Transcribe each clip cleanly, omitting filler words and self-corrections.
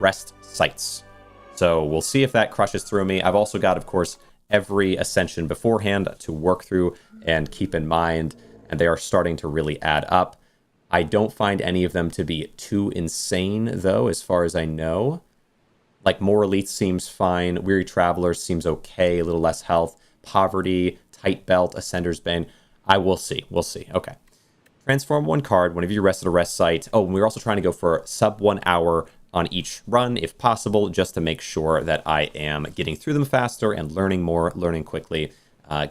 rest sites. So we'll see if that crushes through me. I've also got, of course, every ascension beforehand to work through and keep in mind, and they are starting to really add up. I don't find any of them to be too insane, though, as far as I know. Like, More Elite seems fine. Weary Traveler seems okay, a little less health. Poverty, Tight Belt, Ascender's Bane. We'll see. We'll see. Okay. Transform one card whenever you rest at a rest site. Oh, and we're also trying to go for sub 1 hour on each run, if possible, just to make sure that I am getting through them faster and learning more, learning quickly,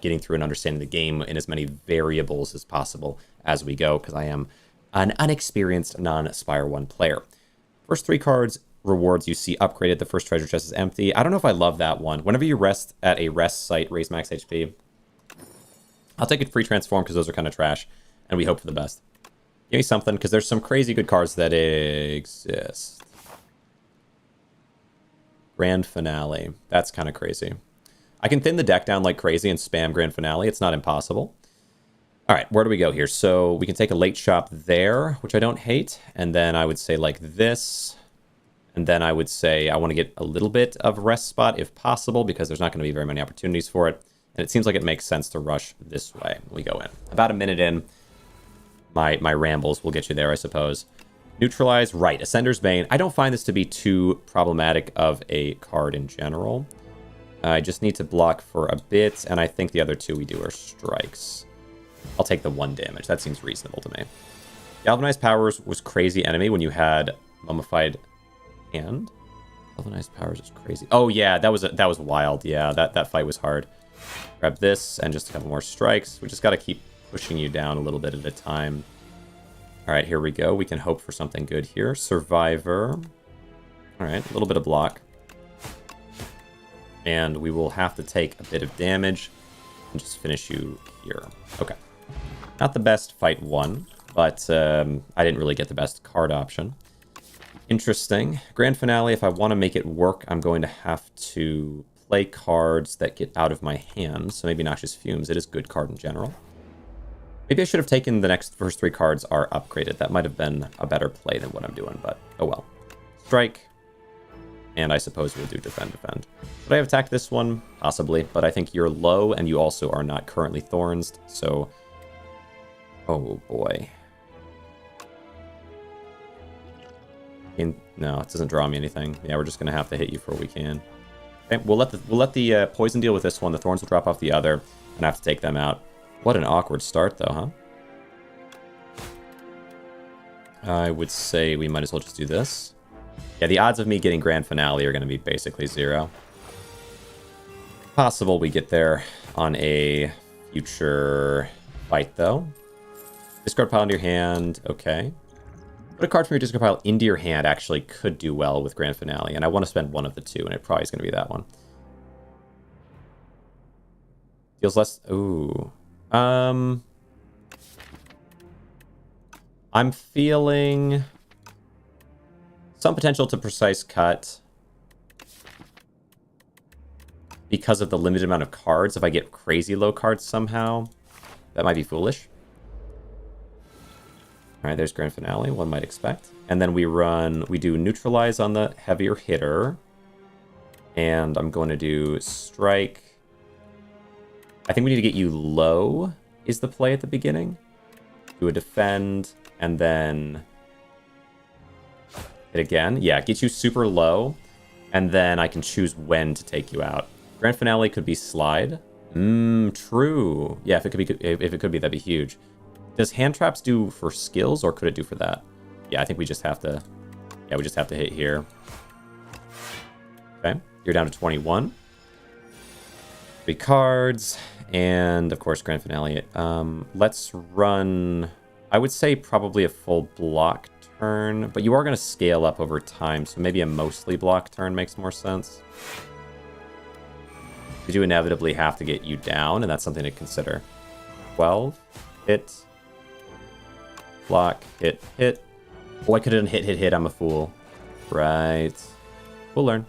getting through and understanding the game in as many variables as possible as we go, because I am an unexperienced non-Spire 1 player. First 3 cards, rewards you see upgraded. The first treasure chest is empty. I don't know if I love that one. Whenever you rest at a rest site, raise max HP. I'll take a free transform because those are kind of trash, and we hope for the best. Give me something, because there's some crazy good cards that exist. Grand Finale. That's kind of crazy. I can thin the deck down like crazy and spam Grand Finale. It's not impossible. All right, where do we go here? So we can take a late shop there, which I don't hate. And then I would say like this. And then I would say I want to get a little bit of rest spot if possible, because there's not going to be very many opportunities for it. And it seems like it makes sense to rush this way. We go in. About a minute in, my rambles will get you there, I suppose. Neutralize, right. Ascender's Bane. I don't find this to be too problematic of a card in general. I just need to block for a bit, and I think the other 2 we do are strikes. I'll take the 1 damage. That seems reasonable to me. Galvanized Powers was crazy enemy when you had Mummified Hand. Galvanized Powers is crazy. Oh yeah, that was wild. Yeah, that fight was hard. Grab this and just a couple more strikes. We just got to keep pushing you down a little bit at a time. All right, here we go. We can hope for something good here. Survivor. All right, a little bit of block. And we will have to take a bit of damage and just finish you here. Okay. Not the best fight 1, but I didn't really get the best card option. Interesting. Grand Finale, if I want to make it work, I'm going to have to play cards that get out of my hand. So maybe Noxious Fumes. It is a good card in general. Maybe I should have taken the first 3 cards are upgraded. That might have been a better play than what I'm doing, but oh well. Strike. And I suppose we'll do defend. Should I have attacked this one? Possibly, but I think you're low and you also are not currently Thorns, so... Oh boy. No, it doesn't draw me anything. Yeah, we're just gonna have to hit you for what we can. Okay, we'll let the poison deal with this one. The Thorns will drop off the other, and I have to take them out. What an awkward start, though, huh? I would say we might as well just do this. Yeah, the odds of me getting Grand Finale are going to be basically 0. Possible we get there on a future fight, though. Discard pile into your hand. Okay. Put a card from your discard pile into your hand actually could do well with Grand Finale, and I want to spend one of the 2, and it probably is going to be that one. Deals less... Ooh... I'm feeling some potential to precise cut because of the limited amount of cards. If I get crazy low cards somehow, that might be foolish. All right, there's Grand Finale, one might expect. And then we do Neutralize on the heavier hitter. And I'm going to do Strike. I think we need to get you low, is the play at the beginning. Do a defend, and then hit again. Yeah, get you super low, and then I can choose when to take you out. Grand Finale could be Slide. True. Yeah, if it could be, that'd be huge. Does hand traps do for skills, or could it do for that? Yeah, I think we just have to... Yeah, we just have to hit here. Okay, you're down to 21. 3 cards. And, of course, Grand Finale. Let's run, I would say probably a full block turn, but you are going to scale up over time, so maybe a mostly block turn makes more sense. We do inevitably have to get you down, and that's something to consider. 12, hit, block, hit, hit. Oh, I could have done hit, I'm a fool. Right. We'll learn.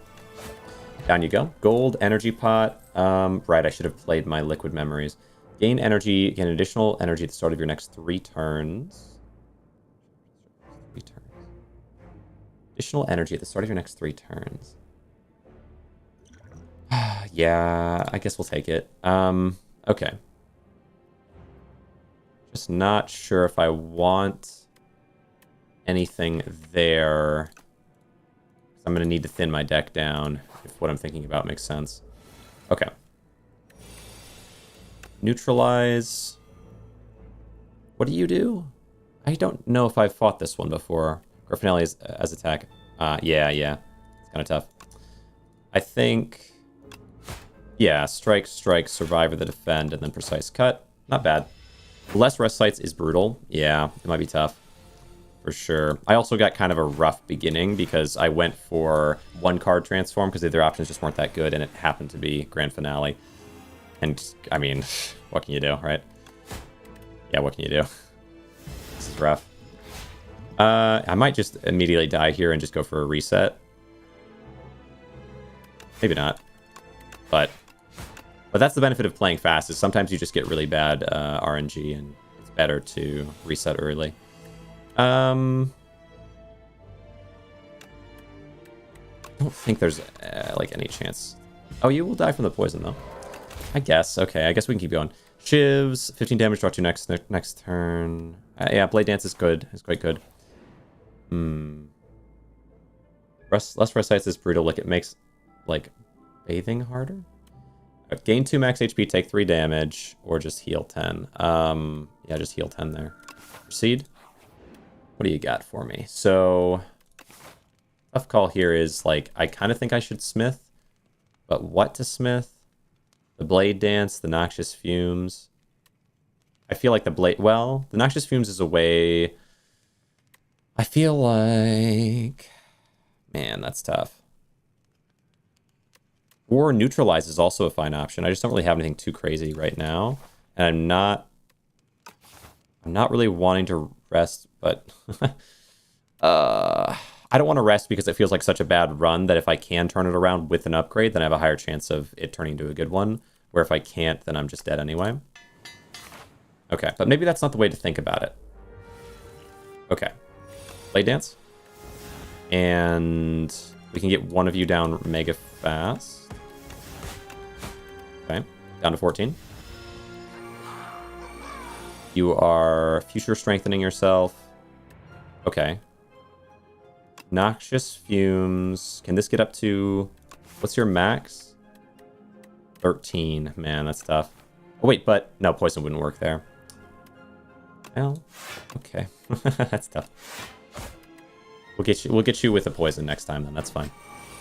Down you go. Gold, energy pot. Right, I should have played my liquid memories. Gain energy, gain additional energy at the start of your next 3 turns. 3 turns. Additional energy at the start of your next 3 turns. Yeah, I guess we'll take it. Okay. Just not sure if I want anything there. I'm going to need to thin my deck down, if what I'm thinking about makes sense. Okay. Neutralize. What do you do? I don't know if I've fought this one before. Griffinelli as attack. Yeah. It's kind of tough. I think... Yeah, strike, survivor the defend, and then precise cut. Not bad. Less rest sites is brutal. Yeah, it might be tough. For sure. I also got kind of a rough beginning because I went for 1 card transform because the other options just weren't that good, and it happened to be Grand Finale. And, I mean, what can you do, right? Yeah, what can you do? This is rough. I might just immediately die here and just go for a reset. Maybe not. But that's the benefit of playing fast, is sometimes you just get really bad RNG, and it's better to reset early. I don't think there's, like, any chance. Oh, you will die from the poison, though. I guess. Okay, I guess we can keep going. Shivs, 15 damage, draw 2 next turn. Yeah, Blade Dance is good. It's quite good. Less rest sites is brutal. Like, it makes, like, bathing harder? Gain 2 max HP, take 3 damage, or just heal 10. Yeah, just heal 10 there. Proceed. What do you got for me? So, tough call here is, like, I kind of think I should smith, but what to smith? The Blade Dance, the Noxious Fumes. I feel like the Noxious Fumes is a way... I feel like... Man, that's tough. Or Neutralize is also a fine option. I just don't really have anything too crazy right now. And I'm not really wanting to rest, but... I don't want to rest because it feels like such a bad run that if I can turn it around with an upgrade, then I have a higher chance of it turning into a good one. Where if I can't, then I'm just dead anyway. Okay, but maybe that's not the way to think about it. Okay. Blade Dance. And we can get one of you down mega fast. Okay, down to 14. You are future strengthening yourself. Okay. Noxious Fumes. Can this get up to... What's your max? 13. Man, that's tough. Oh, wait, but... No, poison wouldn't work there. Well, okay. That's tough. We'll get you with a poison next time, then. That's fine.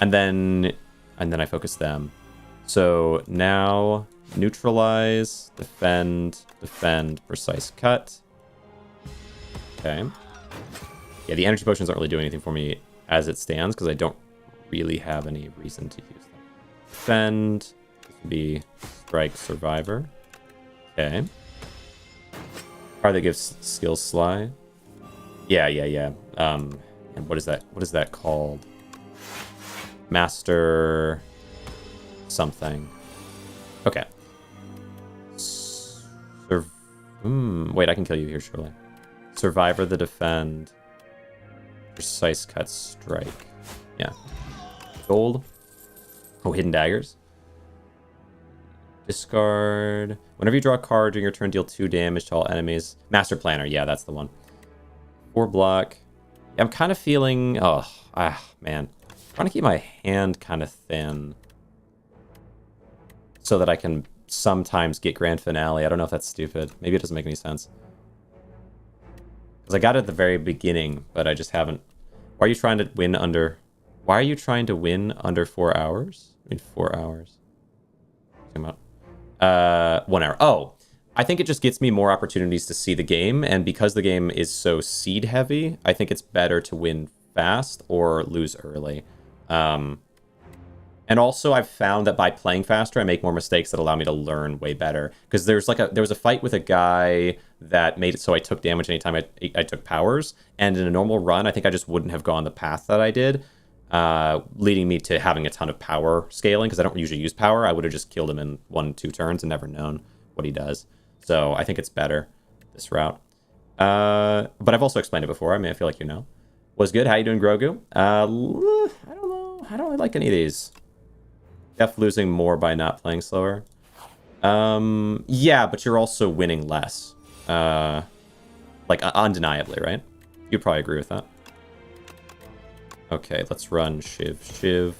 And then I focus them. So now neutralize, defend, precise cut. Okay. Yeah, the energy potions don't really do anything for me as it stands because I don't really have any reason to use them. Defend. This would be strike, survivor. Okay. Card that gives skills slide. Yeah. And what is that? What is that called? Master something. Okay. Wait, I can kill you here, surely. Survivor the defend. Precise cut strike. Yeah. Gold. Oh, hidden daggers. Discard. Whenever you draw a card during your turn, deal 2 damage to all enemies. Master Planner. Yeah, that's the one. 4 block. I'm kind of feeling... man. I'm trying to keep my hand kind of thin. So that I can sometimes get Grand Finale. I don't know if that's stupid. Maybe it doesn't make any sense. Because I got it at the very beginning, but I just haven't... Why are you trying to win under... Why are you trying to win under 4 hours? I mean, 4 hours. Come out. 1 hour. Oh! I think it just gets me more opportunities to see the game, and because the game is so seed heavy, I think it's better to win fast or lose early. And also I've found that by playing faster, I make more mistakes that allow me to learn way better. Because there was a fight with a guy that made it so I took damage anytime I took powers, and in a normal run, I think I just wouldn't have gone the path that I did, leading me to having a ton of power scaling, because I don't usually use power. I would have just killed him in 1-2 turns and never known what he does. So I think it's better, this route. But I've also explained it before. I mean, I feel like you know. Was good. How you doing, Grogu? I don't know. I don't really like any of these. Def losing more by not playing slower. Yeah, but you're also winning less. Like, undeniably, right? You'd probably agree with that. Okay, let's run Shiv.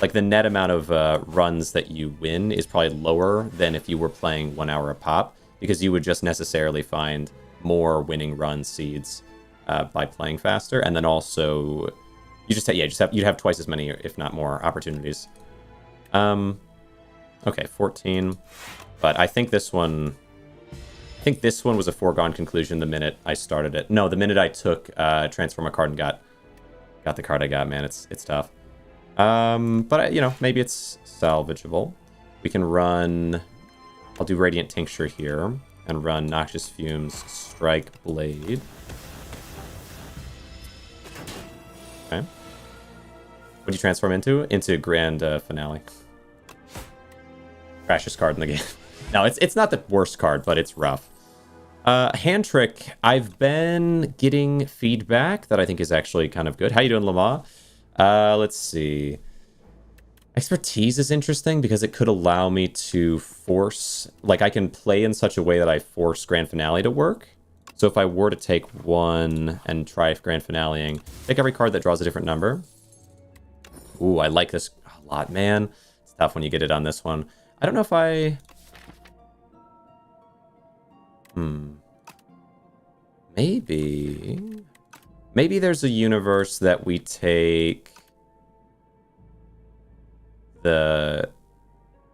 Like, the net amount of runs that you win is probably lower than if you were playing 1 hour a pop, because you would just necessarily find more winning run seeds by playing faster, and then also you'd have twice as many, if not more, opportunities. Okay, 14. But I think this one was a foregone conclusion the minute I started it. No, the minute I took transform a card and got the card I got, man, it's tough. But you know, maybe it's salvageable. We can run. I'll do Radiant Tincture here and run Noxious Fumes, Strike Blade. Okay. What do you transform into? Into Grand Finale. Crashiest card in the game. No, it's not the worst card, but it's rough. Hand Trick, I've been getting feedback that I think is actually kind of good. How you doing, Lamar? Let's see. Expertise is interesting because it could allow me to force... Like, I can play in such a way that I force Grand Finale to work. So if I were to take one and try Grand Finaleing, take every card that draws a different number. Ooh, I like this a lot, man. It's tough when you get it on this one. I don't know if I... Maybe there's a universe that we take the...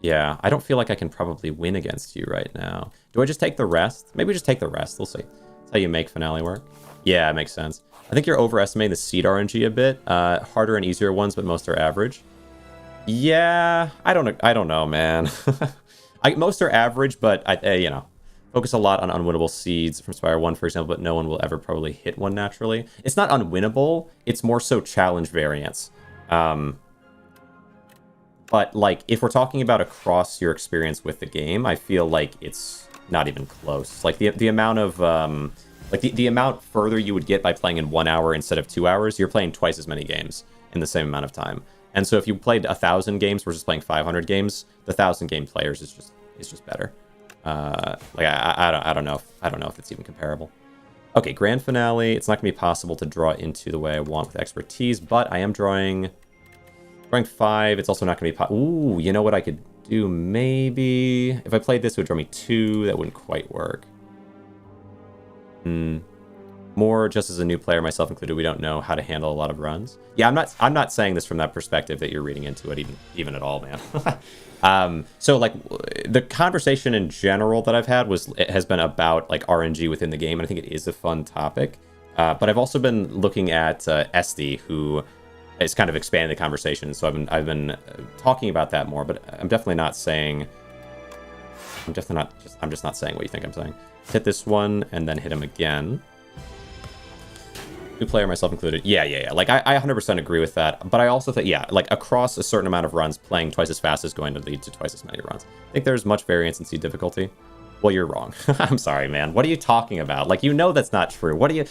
Yeah, I don't feel like I can probably win against you right now. Do I just take the rest? Maybe just take the rest. We'll see. That's how you make Finale work. Yeah, it makes sense. I think you're overestimating the seed RNG a bit. Harder and easier ones, but most are average. Yeah, I don't know, man. Most are average, but you know, focus a lot on unwinnable seeds from Spire 1, for example, but no one will ever probably hit one naturally. It's not unwinnable, it's more so challenge variance. But, like, if we're talking about across your experience with the game, I feel like it's not even close. Like, the amount of, the amount further you would get by playing in 1 hour instead of 2 hours, you're playing twice as many games in the same amount of time. And so if you played 1,000 games versus playing 500 games, the 1,000 game players is just better. Like, I don't know if it's even comparable. Okay, Grand Finale. It's not gonna be possible to draw into the way I want with expertise, but I am drawing 5. It's also not gonna be ooh, you know what I could do? Maybe if I played this, it would draw me 2. That wouldn't quite work. More just as a new player, myself included, we don't know how to handle a lot of runs. Yeah, I'm not saying this from that perspective that you're reading into it even at all, man. So like the conversation in general that I've had has been about like RNG within the game, and I think it is a fun topic. But I've also been looking at SD, who is kind of expanding the conversation. So I've been talking about that more, but I'm definitely not saying. I'm just not saying what you think I'm saying. Hit this one and then hit him again. New player, myself included. Yeah. Like, I 100% agree with that. But I also think, yeah, like, across a certain amount of runs, playing twice as fast is going to lead to twice as many runs. I think there's much variance in seed difficulty. Well, you're wrong. I'm sorry, man. What are you talking about? Like, you know that's not true. What are you...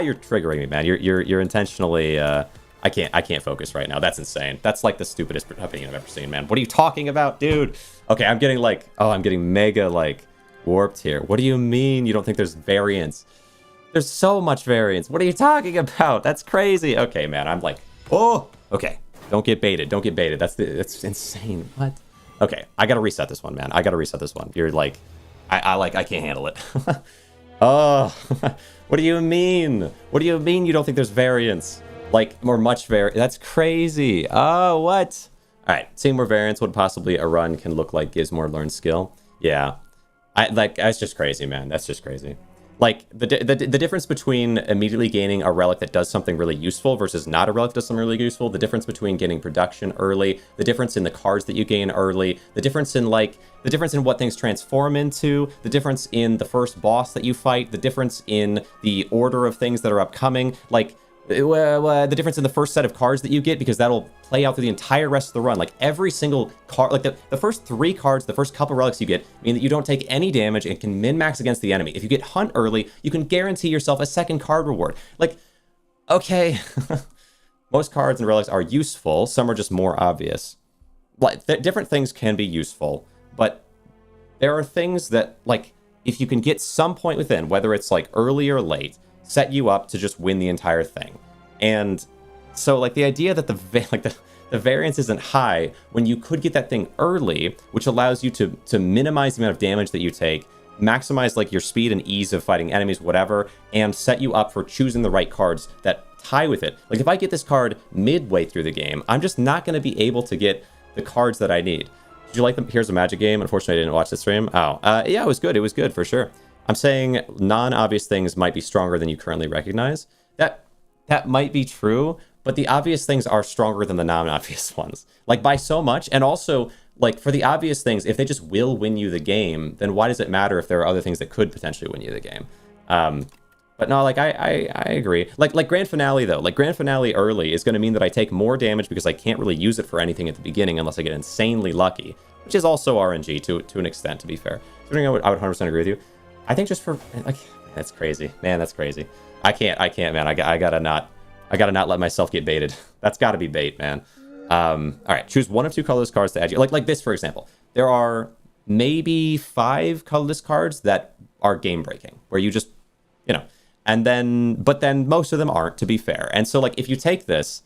you're triggering me, man. You're intentionally... I can't focus right now. That's insane. That's, like, the stupidest opinion I've ever seen, man. What are you talking about, dude? Okay, I'm getting, like... Oh, I'm getting mega, like, warped here. What do you mean you don't think there's variance? There's so much variance. What are you talking about? That's crazy. Okay, man. I'm like, oh, okay. Don't get baited. Don't get baited. That's insane. What? Okay, I gotta reset this one, man. I gotta reset this one. You're like, I can't handle it. Oh, what do you mean? What do you mean you don't think there's variance? Like, more much variance? That's crazy. Oh, what? All right, seeing more variance, what possibly a run can look like gives more learned skill. Yeah, that's just crazy, man. That's just crazy. Like, the difference between immediately gaining a relic that does something really useful versus not a relic that does something really useful, the difference between getting production early, the difference in the cards that you gain early, the difference in, like, the difference in what things transform into, the difference in the first boss that you fight, the difference in the order of things that are upcoming, like, the difference in the first set of cards that you get, because that'll play out through the entire rest of the run. Like, every single card, like the first 3 cards, the first couple relics you get mean that you don't take any damage and can min-max against the enemy. If you get Hunt early, you can guarantee yourself a second card reward. Like, Okay. Most cards and relics are useful. Some are just more obvious. Like, different things can be useful, but there are things that, like, if you can get some point within, whether it's like early or late, set you up to just win the entire thing. And so, like, the idea that the variance isn't high when you could get that thing early, which allows you to minimize the amount of damage that you take, maximize like your speed and ease of fighting enemies, whatever, and set you up for choosing the right cards that tie with it. Like, if I get this card midway through the game, I'm just not going to be able to get the cards that I need. Did you like the Here's a Magic game? Unfortunately, I didn't watch the stream. Oh, yeah, it was good. It was good for sure. I'm saying non-obvious things might be stronger than you currently recognize. That might be true, but the obvious things are stronger than the non-obvious ones. Like, by so much. And also, like, for the obvious things, if they just will win you the game, then why does it matter if there are other things that could potentially win you the game? But no, like, I agree. Like Grand Finale, though. Like, Grand Finale early is going to mean that I take more damage because I can't really use it for anything at the beginning unless I get insanely lucky, which is also RNG to an extent, to be fair. So I would 100% agree with you. I think just for, like, that's crazy. Man, that's crazy. I can't, man. I gotta not let myself get baited. That's gotta be bait, man. All right, choose one of two colorless cards to add. Like this, for example. There are maybe 5 colorless cards that are game breaking, where you just, you know, and then, but then most of them aren't, to be fair. And so, like, if you take this,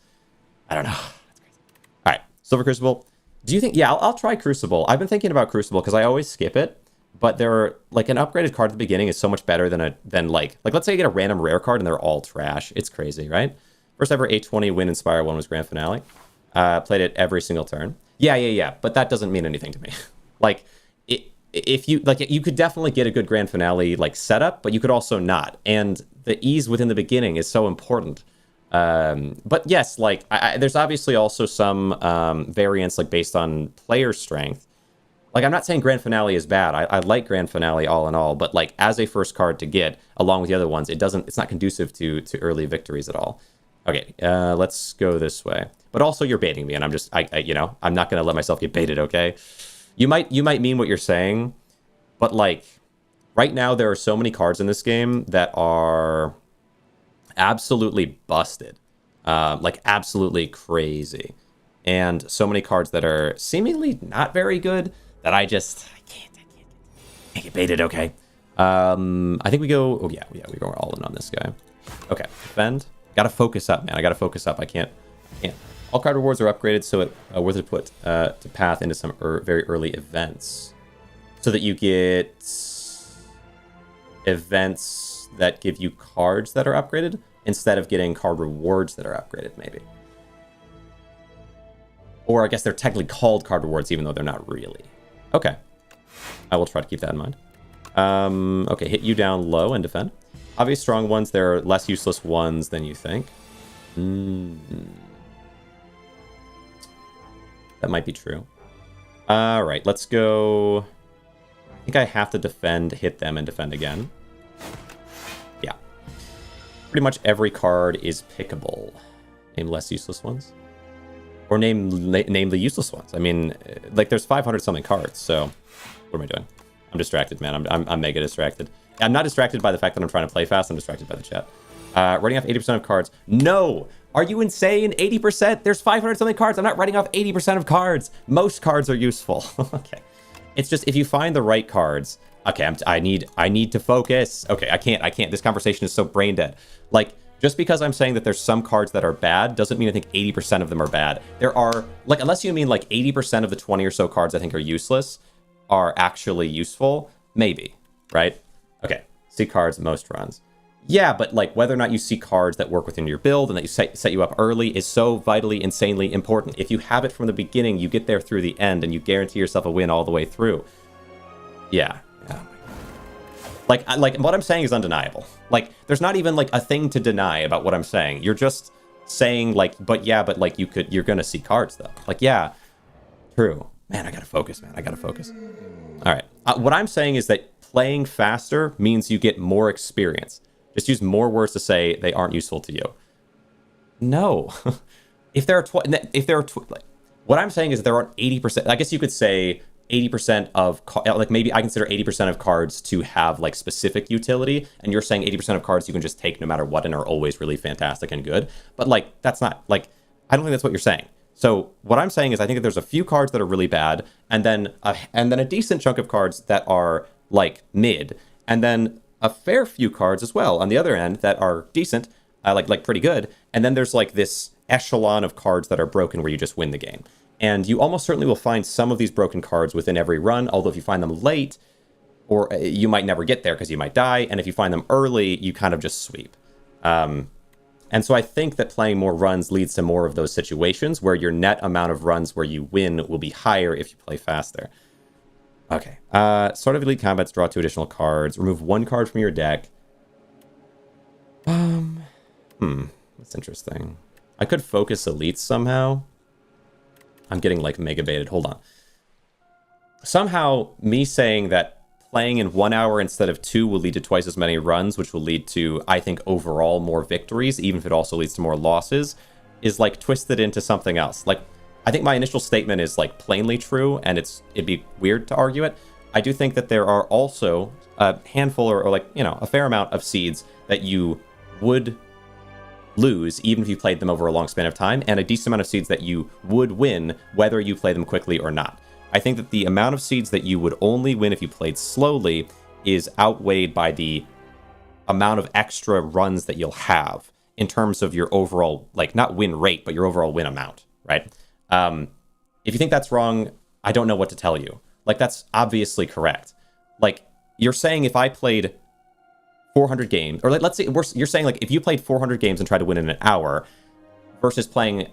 I don't know. That's crazy. All right, Silver Crucible. Do you think? Yeah, I'll try Crucible. I've been thinking about Crucible because I always skip it. But there are, like, an upgraded card at the beginning is so much better than like let's say you get a random rare card and they're all trash. It's crazy, right? First ever 820 win Inspire 1 was Grand Finale. Played it every single turn. Yeah. But that doesn't mean anything to me. Like, if you, like, you could definitely get a good Grand Finale, like, setup, but you could also not. And the ease within the beginning is so important. But yes, like, there's obviously also some variance, like, based on player strength. Like, I'm not saying Grand Finale is bad. I like Grand Finale all in all, but, like, as a first card to get, along with the other ones, it's not conducive to early victories at all. Okay, let's go this way. But also, you're baiting me, and I'm just, you know, I'm not going to let myself get baited, okay? You might mean what you're saying, but, like, right now there are so many cards in this game that are absolutely busted. Like, absolutely crazy. And so many cards that are seemingly not very good that I can't get baited, okay? I think we go, oh yeah, we go all in on this guy. Okay, defend. Gotta focus up, man. I gotta focus up. I can't. All card rewards are upgraded, so it worth it to put to path into some very early events, so that you get events that give you cards that are upgraded instead of getting card rewards that are upgraded, maybe. Or I guess they're technically called card rewards, even though they're not really. Okay, I will try to keep that in mind. Okay, hit you down low and defend. Obvious strong ones, there are less useless ones than you think. That might be true. All right, let's go. I think I have to defend, hit them, and defend again. Yeah. Pretty much every card is pickable. Name less useless ones. Or name the useless ones. I mean, like, there's 500 something cards, so what am I doing? I'm distracted, man. I'm mega distracted. I'm not distracted by the fact that I'm trying to play fast. I'm distracted by the chat. Writing off 80% of cards. No! Are you insane? 80%? There's 500 something cards. I'm not writing off 80% of cards. Most cards are useful. Okay. It's just, if you find the right cards. Okay, I need to focus. Okay, I can't. This conversation is so brain dead. Like, just because I'm saying that there's some cards that are bad doesn't mean I think 80% of them are bad. There are, like, unless you mean like 80% of the 20 or so cards I think are useless are actually useful, maybe, right? Okay, see cards most runs. Yeah, but, like, whether or not you see cards that work within your build and that you set you up early is so vitally, insanely important. If you have it from the beginning, you get there through the end and you guarantee yourself a win all the way through. Yeah. Like what I'm saying is undeniable. Like, there's not even, like, a thing to deny about what I'm saying. You're just saying, like, but like, you're gonna see cards, though. Like, yeah, true. Man, I gotta focus, man. I gotta focus. All right. What I'm saying is that playing faster means you get more experience. Just use more words to say they aren't useful to you. No. If there are like, what I'm saying is there aren't 80%. I guess you could say 80% of, like maybe I consider 80% of cards to have like specific utility, and you're saying 80% of cards you can just take no matter what and are always really fantastic and good. But like, that's not, like, I don't think that's what you're saying. So what I'm saying is I think that there's a few cards that are really bad, and then a decent chunk of cards that are like mid, and then a fair few cards as well on the other end that are decent, like pretty good, and then there's like this echelon of cards that are broken where you just win the game. And you almost certainly will find some of these broken cards within every run, although if you find them late, or you might never get there because you might die, and if you find them early, you kind of just sweep. And so I think that playing more runs leads to more of those situations where your net amount of runs where you win will be higher if you play faster. Okay. Start of Elite Combats, draw 2 additional cards. Remove 1 card from your deck. That's interesting. I could focus Elites somehow. I'm getting, like, mega baited. Hold on. Somehow, me saying that playing in 1 hour instead of 2 will lead to twice as many runs, which will lead to, I think, overall more victories, even if it also leads to more losses, is, like, twisted into something else. Like, I think my initial statement is, like, plainly true, and it'd be weird to argue it. I do think that there are also a handful or like, you know, a fair amount of seeds that you would lose even if you played them over a long span of time, and a decent amount of seeds that you would win whether you play them quickly or not. I think that the amount of seeds that you would only win if you played slowly is outweighed by the amount of extra runs that you'll have in terms of your overall, like, not win rate, but your overall win amount, right? If you think that's wrong, I don't know what to tell you. Like, that's obviously correct. Like, you're saying if I played 400 games, or let's say you're saying, like, if you played 400 games and tried to win in an hour versus playing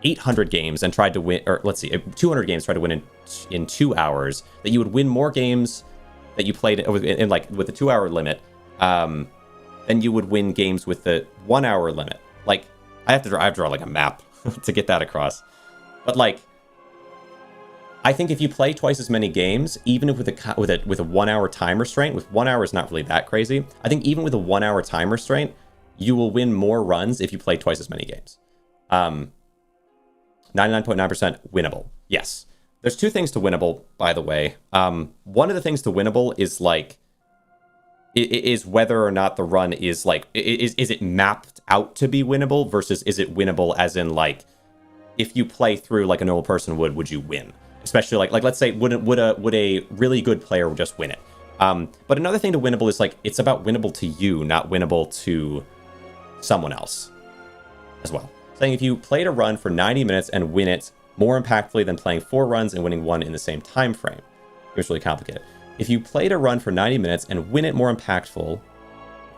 800 games and tried to win, or let's see, 200 games tried to win in 2 hours, that you would win more games that you played in like with the 2 hour limit than you would win games with the 1 hour limit. Like, I have to draw like a map to get that across. But like, I think if you play twice as many games, even if with a 1 hour time restraint, with 1 hour is not really that crazy. I think even with a 1 hour time restraint, you will win more runs if you play twice as many games. 99.9% winnable. Yes. There's 2 things to winnable, by the way. One of the things to winnable is like, is whether or not the run is like, is it mapped out to be winnable versus is it winnable as in like, if you play through like a normal person would you win? Especially like let's say would a really good player just win it? But another thing to winnable is like, it's about winnable to you, not winnable to someone else as well. Saying if you played a run for 90 minutes and win it more impactfully than playing 4 runs and winning 1 in the same time frame. It was really complicated. If you played a run for 90 minutes and win it more impactful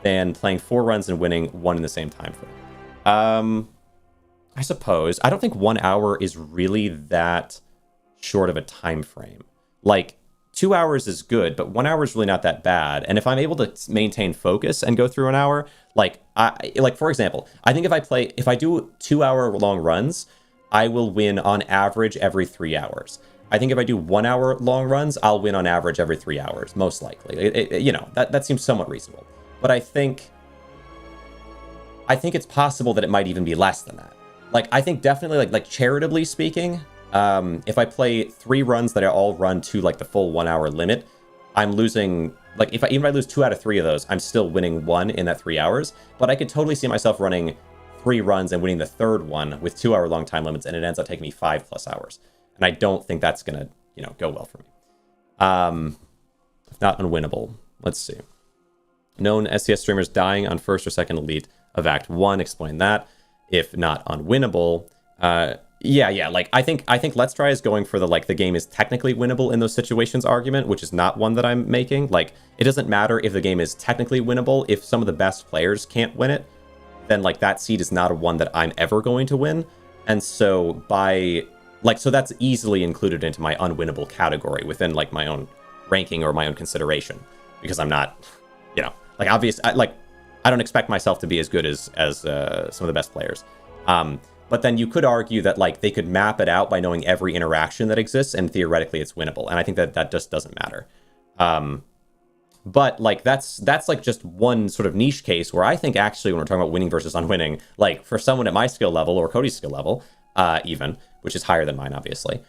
than playing 4 runs and winning 1 in the same time frame. I suppose. I don't think 1 hour is really that short of a time frame. Like, 2 hours is good, but 1 hour is really not that bad. And if I'm able to maintain focus and go through an hour, like for example, I think if I do 2 hour long runs, I will win on average every 3 hours. I think if I do 1 hour long runs, I'll win on average every 3 hours, most likely. You know, that seems somewhat reasonable. But I think it's possible that it might even be less than that. Like, I think definitely, like charitably speaking, if I play 3 runs that are all run to like the full 1 hour limit, I'm losing, like, even if I lose 2 out of 3 of those, I'm still winning 1 in that 3 hours. But I could totally see myself running 3 runs and winning the 3rd one with 2 hour long time limits, and it ends up taking me 5+ hours. And I don't think that's gonna, you know, go well for me. If not unwinnable. Let's see. Known STS streamers dying on 1st or 2nd Elite of Act 1. Explain that. If not unwinnable. Yeah. Like, I think Let's Try is going for the game is technically winnable in those situations argument, which is not one that I'm making. Like, it doesn't matter if the game is technically winnable. If some of the best players can't win it, then like that seed is not a one that I'm ever going to win. And so so that's easily included into my unwinnable category within like my own ranking or my own consideration, because I'm not, you know, like I don't expect myself to be as good as some of the best players. But then you could argue that like they could map it out by knowing every interaction that exists, and theoretically it's winnable. And I think that just doesn't matter. But like that's like just one sort of niche case where I think actually when we're talking about winning versus unwinning, like for someone at my skill level or Cody's skill level, even, which is higher than mine, obviously,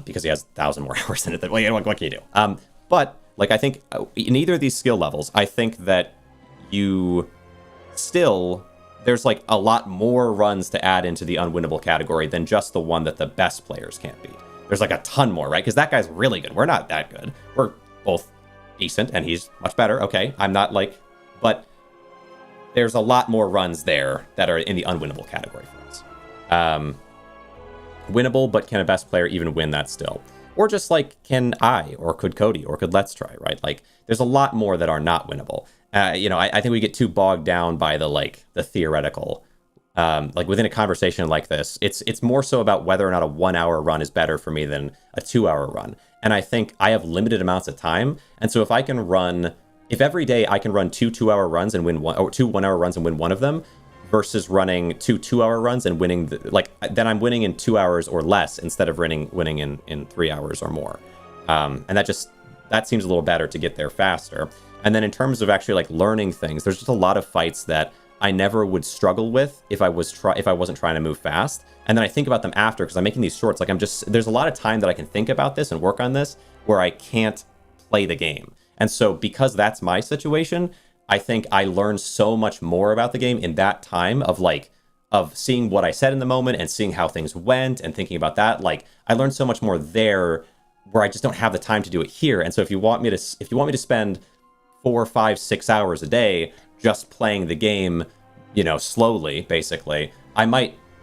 because he has 1,000 more hours in it. Well, you know, what can you do? But like, I think in either of these skill levels, I think that you still, there's like a lot more runs to add into the unwinnable category than just the one that the best players can't beat. There's like a ton more, right? Because that guy's really good. We're not that good. We're both decent, and he's much better. Okay, I'm not like, but there's a lot more runs there that are in the unwinnable category for us. Winnable, but can a best player even win that still? Or just like, can I, or could Cody, or could Let's Try, right? Like, there's a lot more that are not winnable. You know, I think we get too bogged down by the theoretical. Like within a conversation like this, it's more so about whether or not a 1 hour run is better for me than a 2 hour run. And I think I have limited amounts of time. And so if I can run, if every day I can run 2 2-hour runs and win one, or 2 1 hour runs and win one of them, versus running 2 2-hour runs and winning, then I'm winning in 2 hours or less instead of winning in 3 hours or more. And that seems a little better to get there faster. And then in terms of actually like learning things, there's just a lot of fights that I never would struggle with if I wasn't trying to move fast. And then I think about them after, because I'm making these shorts. Like there's a lot of time that I can think about this and work on this where I can't play the game. And so because that's my situation, I think I learned so much more about the game in that time of seeing what I said in the moment and seeing how things went and thinking about that. Like I learned so much more there where I just don't have the time to do it here. And so if you want me to spend 4, 5, 6 hours a day just playing the game, you know, slowly, basically,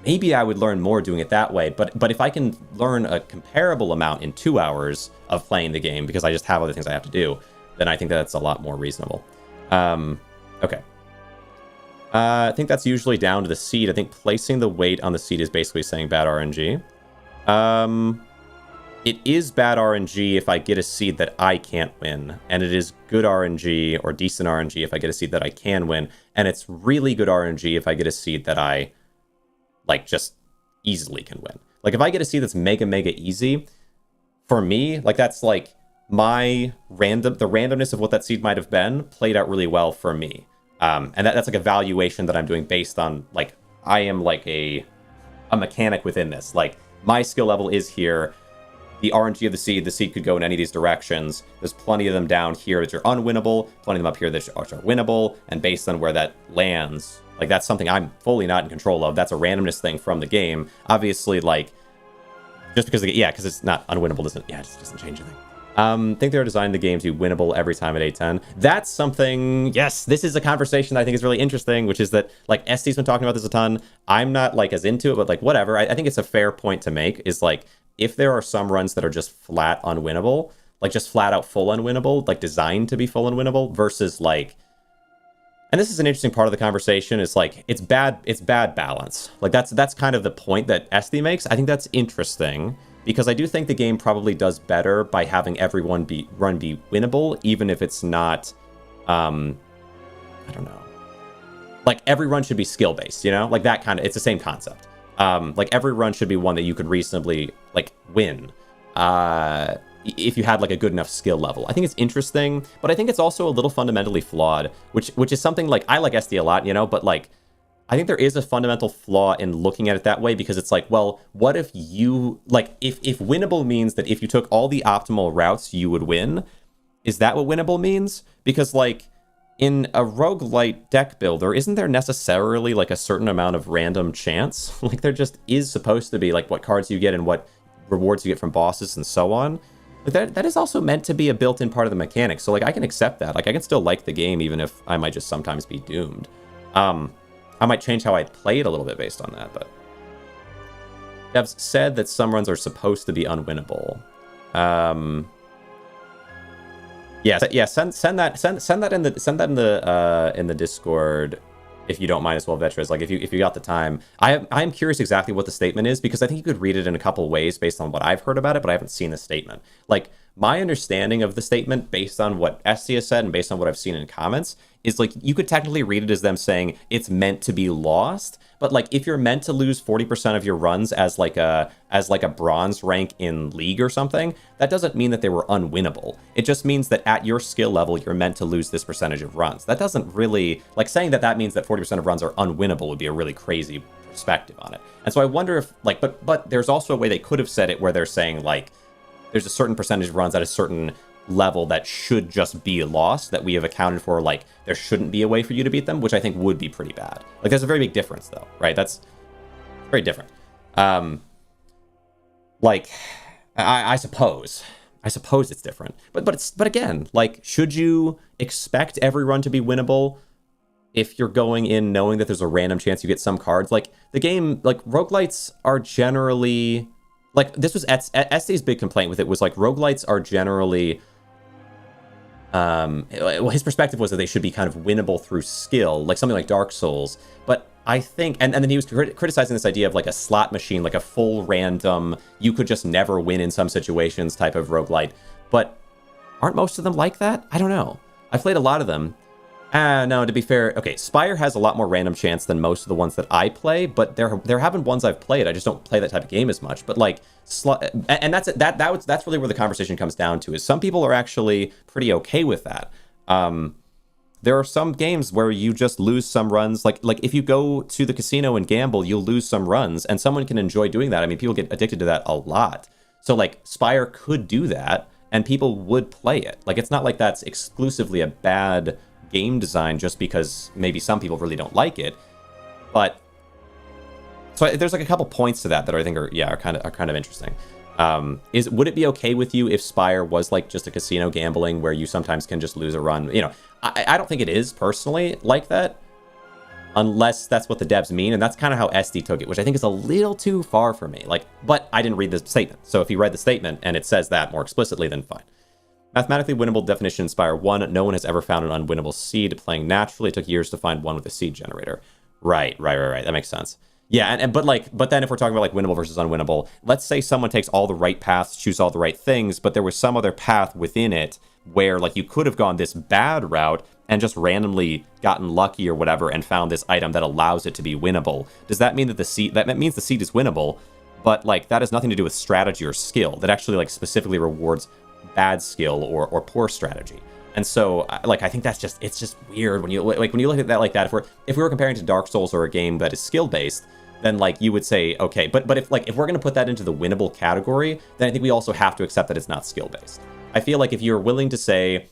maybe I would learn more doing it that way. But if I can learn a comparable amount in 2 hours of playing the game because I just have other things I have to do, then I think that's a lot more reasonable. Okay. I think that's usually down to the seed. I think placing the weight on the seed is basically saying bad RNG. It is bad RNG if I get a seed that I can't win, and it is good RNG or decent RNG if I get a seed that I can win, and it's really good RNG if I get a seed that I just easily can win. Like if I get a seed that's mega easy, for me, like that's like the randomness of what that seed might have been played out really well for me. And that's like a valuation that I'm doing based on like I am like a mechanic within this. Like my skill level is here. The RNG of the seed could go in any of these directions. There's plenty of them down here that are unwinnable, plenty of them up here that are winnable, and based on where that lands, like that's something I'm fully not in control of. That's a randomness thing from the game. Obviously, like, just because it's not unwinnable it just doesn't change anything. I think they're designing the game to be winnable every time at 8-10. That's something, yes, this is a conversation that I think is really interesting, which is that, like, ST's been talking about this a ton. I'm not, like, as into it, but, like, whatever. I think it's a fair point to make, is, like, if there are some runs that are just flat unwinnable, like, just flat out full unwinnable, like, designed to be full unwinnable, versus, like, and this is an interesting part of the conversation, is, like, it's bad balance. Like, that's kind of the point that SD makes. I think that's interesting, because I do think the game probably does better by having every run be winnable, even if it's not, I don't know. Like, every run should be skill-based, you know? Like, that kind of, it's the same concept. Like, every run should be one that you could reasonably, like, win, if you had, like, a good enough skill level. I think it's interesting, but I think it's also a little fundamentally flawed, which is something, like, I like SD a lot, you know, but, like, I think there is a fundamental flaw in looking at it that way, because it's like, well, what if you, like, if winnable means that if you took all the optimal routes, you would win, is that what winnable means? Because, like, in a roguelite deck builder, isn't there necessarily, like, a certain amount of random chance? Like, there just is supposed to be, like, what cards you get and what rewards you get from bosses and so on. But that is also meant to be a built-in part of the mechanics, so, like, I can accept that. Like, I can still like the game, even if I might just sometimes be doomed. I might change how I play it a little bit based on that, but devs said that some runs are supposed to be unwinnable. Yeah. Send that in the Discord if you don't mind as well, Vetras. Like, if you got the time, I'm curious exactly what the statement is, because I think you could read it in a couple ways based on what I've heard about it, but I haven't seen the statement. Like, my understanding of the statement, based on what ST has said and based on what I've seen in comments, is, like, you could technically read it as them saying it's meant to be lost. But, like, if you're meant to lose 40% of your runs as like a bronze rank in League or something, that doesn't mean that they were unwinnable. It just means that at your skill level, you're meant to lose this percentage of runs. That doesn't really, like, saying that means that 40% of runs are unwinnable would be a really crazy perspective on it. And so I wonder if, like, but there's also a way they could have said it where they're saying, like, there's a certain percentage of runs at a certain level that should just be lost, that we have accounted for, like, there shouldn't be a way for you to beat them, which I think would be pretty bad. Like, there's a very big difference, though, right? That's very different. Like, I suppose it's different. But again, like, should you expect every run to be winnable if you're going in knowing that there's a random chance you get some cards? Like, the game, like, roguelites are generally... Like, this was ST's big complaint with it, was, like, roguelites are generally... well, his perspective was that they should be kind of winnable through skill, like something like Dark Souls. But I think... And then he was criticizing this idea of, like, a slot machine, like a full random, you could just never win in some situations type of roguelite. But aren't most of them like that? I don't know. I've played a lot of them. No, to be fair, okay, Spire has a lot more random chance than most of the ones that I play, but there have been ones I've played. I just don't play that type of game as much. But like, and that's really where the conversation comes down to, is some people are actually pretty okay with that. There are some games where you just lose some runs. Like if you go to the casino and gamble, you'll lose some runs, and someone can enjoy doing that. I mean, people get addicted to that a lot. So like, Spire could do that, and people would play it. Like, it's not like that's exclusively a bad game design just because maybe some people really don't like it. But so there's like a couple points to that I think are kind of interesting. Would it be okay with you if Spire was like just a casino gambling where you sometimes can just lose a run? You know, I don't think it is personally like that, unless that's what the devs mean, and that's kind of how SD took it, which I think is a little too far for me. Like, but I didn't read the statement, so if you read the statement and it says that more explicitly, then fine. Mathematically winnable definition in Spire 1, no one has ever found an unwinnable seed playing naturally. It took years to find one with a seed generator. Right. That makes sense. Yeah, but then if we're talking about like winnable versus unwinnable, let's say someone takes all the right paths, choose all the right things, but there was some other path within it where like you could have gone this bad route and just randomly gotten lucky or whatever and found this item that allows it to be winnable. Does that mean that that means the seed is winnable, but like that has nothing to do with strategy or skill? That actually like specifically rewards bad skill or poor strategy. And so like I think it's just weird when you look at that like that. If we were comparing to Dark Souls or a game that is skill based, then like you would say okay, but if we're going to put that into the winnable category, then I think we also have to accept that it's not skill based. I feel like if you're willing to say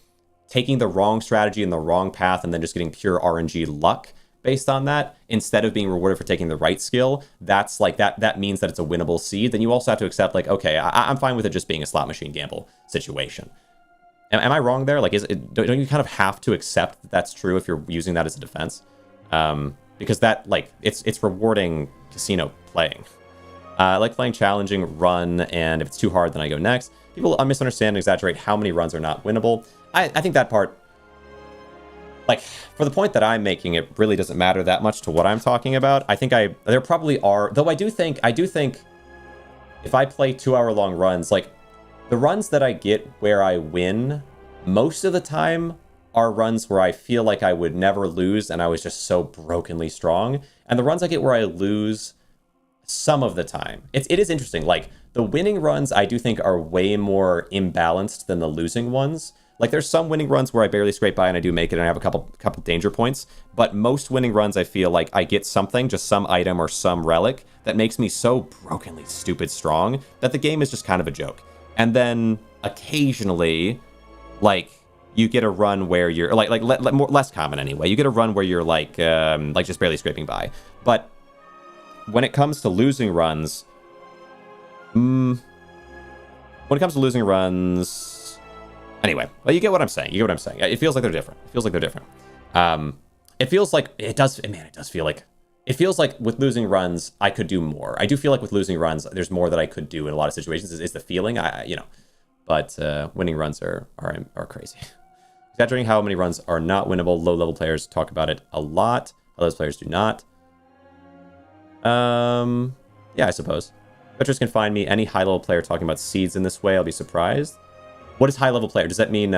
taking the wrong strategy and the wrong path and then just getting pure RNG luck based on that, instead of being rewarded for taking the right skill, that's like that means that it's a winnable seed. Then you also have to accept like, okay, I'm fine with it just being a slot machine gamble situation. Am I wrong there? Like, don't you kind of have to accept that that's true if you're using that as a defense? Because that like it's rewarding casino playing. I like playing challenging run, and if it's too hard, then I go next. People misunderstand and exaggerate how many runs are not winnable. I think that part, like, for the point that I'm making, it really doesn't matter that much to what I'm talking about. I think there probably are, though I do think if I play 2-hour-long runs, like, the runs that I get where I win, most of the time are runs where I feel like I would never lose and I was just so brokenly strong. And the runs I get where I lose some of the time, it is interesting. Like, the winning runs I do think are way more imbalanced than the losing ones. Like, there's some winning runs where I barely scrape by and I do make it and I have a couple danger points. But most winning runs, I feel like I get something, just some item or some relic, that makes me so brokenly stupid strong that the game is just kind of a joke. And then occasionally, like, you get a run where you're less common anyway. You get a run where you're like just barely scraping by. But when it comes to losing runs, anyway, well, you get what I'm saying. It feels like they're different. It feels like with losing runs, I could do more. I do feel like with losing runs, there's more that I could do in a lot of situations, is the feeling, but winning runs are crazy. Exaggerating how many runs are not winnable. Low-level players talk about it a lot. High-level players do not. Yeah, I suppose. Veterans can find me any high-level player talking about seeds in this way. I'll be surprised. What is high-level player? Does that mean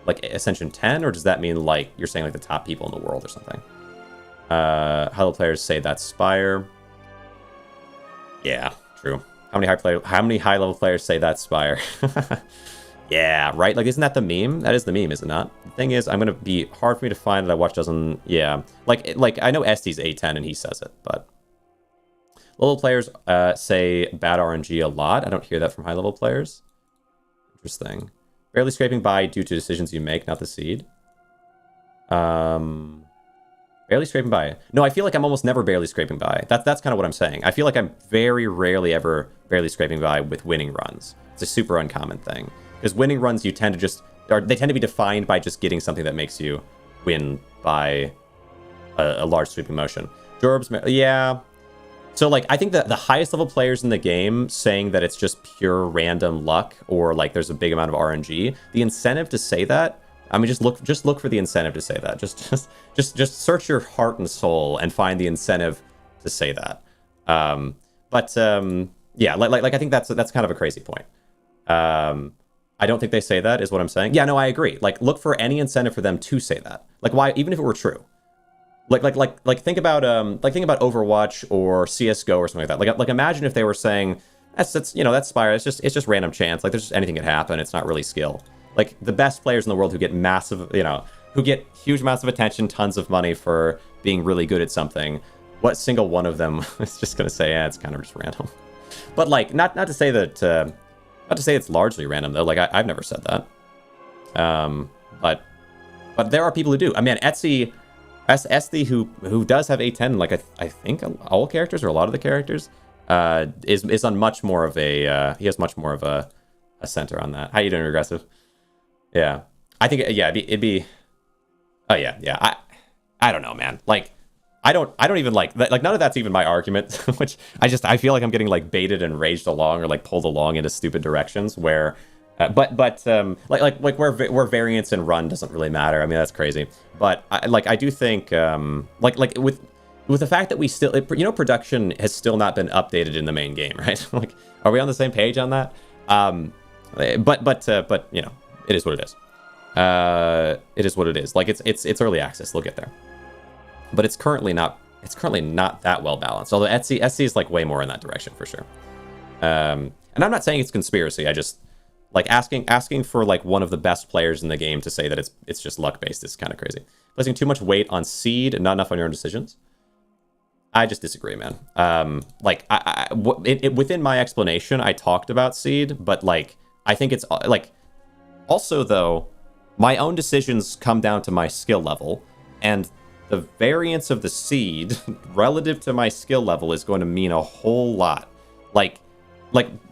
like Ascension 10, or does that mean like you're saying like the top people in the world or something? High-level players say that's Spire. Yeah, true. How many high-level players say that's Spire? Yeah, right? Like, isn't that the meme? That is the meme, is it not? The thing is, I'm going to be hard for me to find that I watch doesn't... Yeah. Like I know Esty's A10 and he says it, but... Low-level players say bad RNG a lot. I don't hear that from high-level players. Interesting. Barely scraping by due to decisions you make, not the seed. Barely scraping by. No, I feel like I'm almost never barely scraping by. That's kind of what I'm saying. I feel like I'm very rarely ever barely scraping by with winning runs. It's a super uncommon thing. Because winning runs, you tend to just... they tend to be defined by just getting something that makes you win by a large sweeping motion. Jorbs, yeah. So, like, I think that the highest level players in the game saying that it's just pure random luck or, like, there's a big amount of RNG, the incentive to say that, I mean, just look for the incentive to say that. Just search your heart and soul and find the incentive to say that. Yeah, like I think that's kind of a crazy point. I don't think they say that, is what I'm saying. Yeah, no, I agree. Like, look for any incentive for them to say that. Like, why, even if it were true. Like think about Overwatch or CS:GO or something like that. Like imagine if they were saying that's Spire. It's just random chance. Like, there's just anything could happen. It's not really skill. Like, the best players in the world who get massive, who get huge amounts of attention, tons of money for being really good at something. What single one of them is just gonna say, it's kind of just random? But like, not to say that, not to say it's largely random though. Like, I've never said that. But there are people who do. I mean, Etsy. SD who does have A10, like I think all characters or a lot of the characters, is on much more of a he has much more of a center on that. How you doing, Regressive? Yeah, I think it'd be oh yeah. I don't know, man. Like I don't even like none of that's even my argument, which I feel like I'm getting like baited and raged along or like pulled along into stupid directions where. But where variance and run doesn't really matter. I mean, that's crazy. But I do think with the fact that we still production has still not been updated in the main game, right? Like, are we on the same page on that? But it is what it is. It is what it is. Like, it's early access. They'll get there. But it's currently not that well balanced. Although Etsy is like way more in that direction for sure. And I'm not saying it's conspiracy. I just like asking for like one of the best players in the game to say that it's just luck based is kind of crazy. Placing too much weight on seed and not enough on your own decisions. I just disagree, man. Within my explanation, I talked about seed, but like I think it's like also though, my own decisions come down to my skill level, and the variance of the seed relative to my skill level is going to mean a whole lot. Like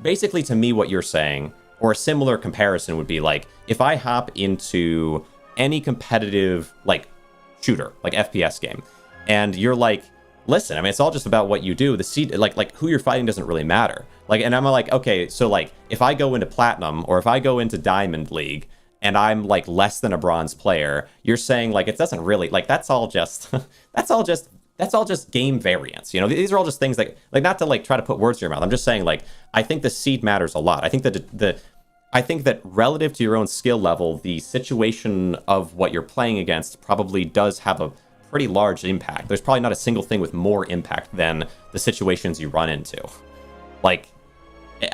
basically to me, what you're saying. Or a similar comparison would be like, if I hop into any competitive, like, shooter, like FPS game, and you're like, listen, I mean, it's all just about what you do. The seed, like who you're fighting doesn't really matter. Like, and I'm like, okay, so like, if I go into Platinum or if I go into Diamond League and I'm like less than a bronze player, you're saying like, it doesn't really, like, that's all just game variance. These are all just things that, like, not to like try to put words in your mouth. I'm just saying, like, I think the seed matters a lot. I think that relative to your own skill level, the situation of what you're playing against probably does have a pretty large impact. There's probably not a single thing with more impact than the situations you run into. Like,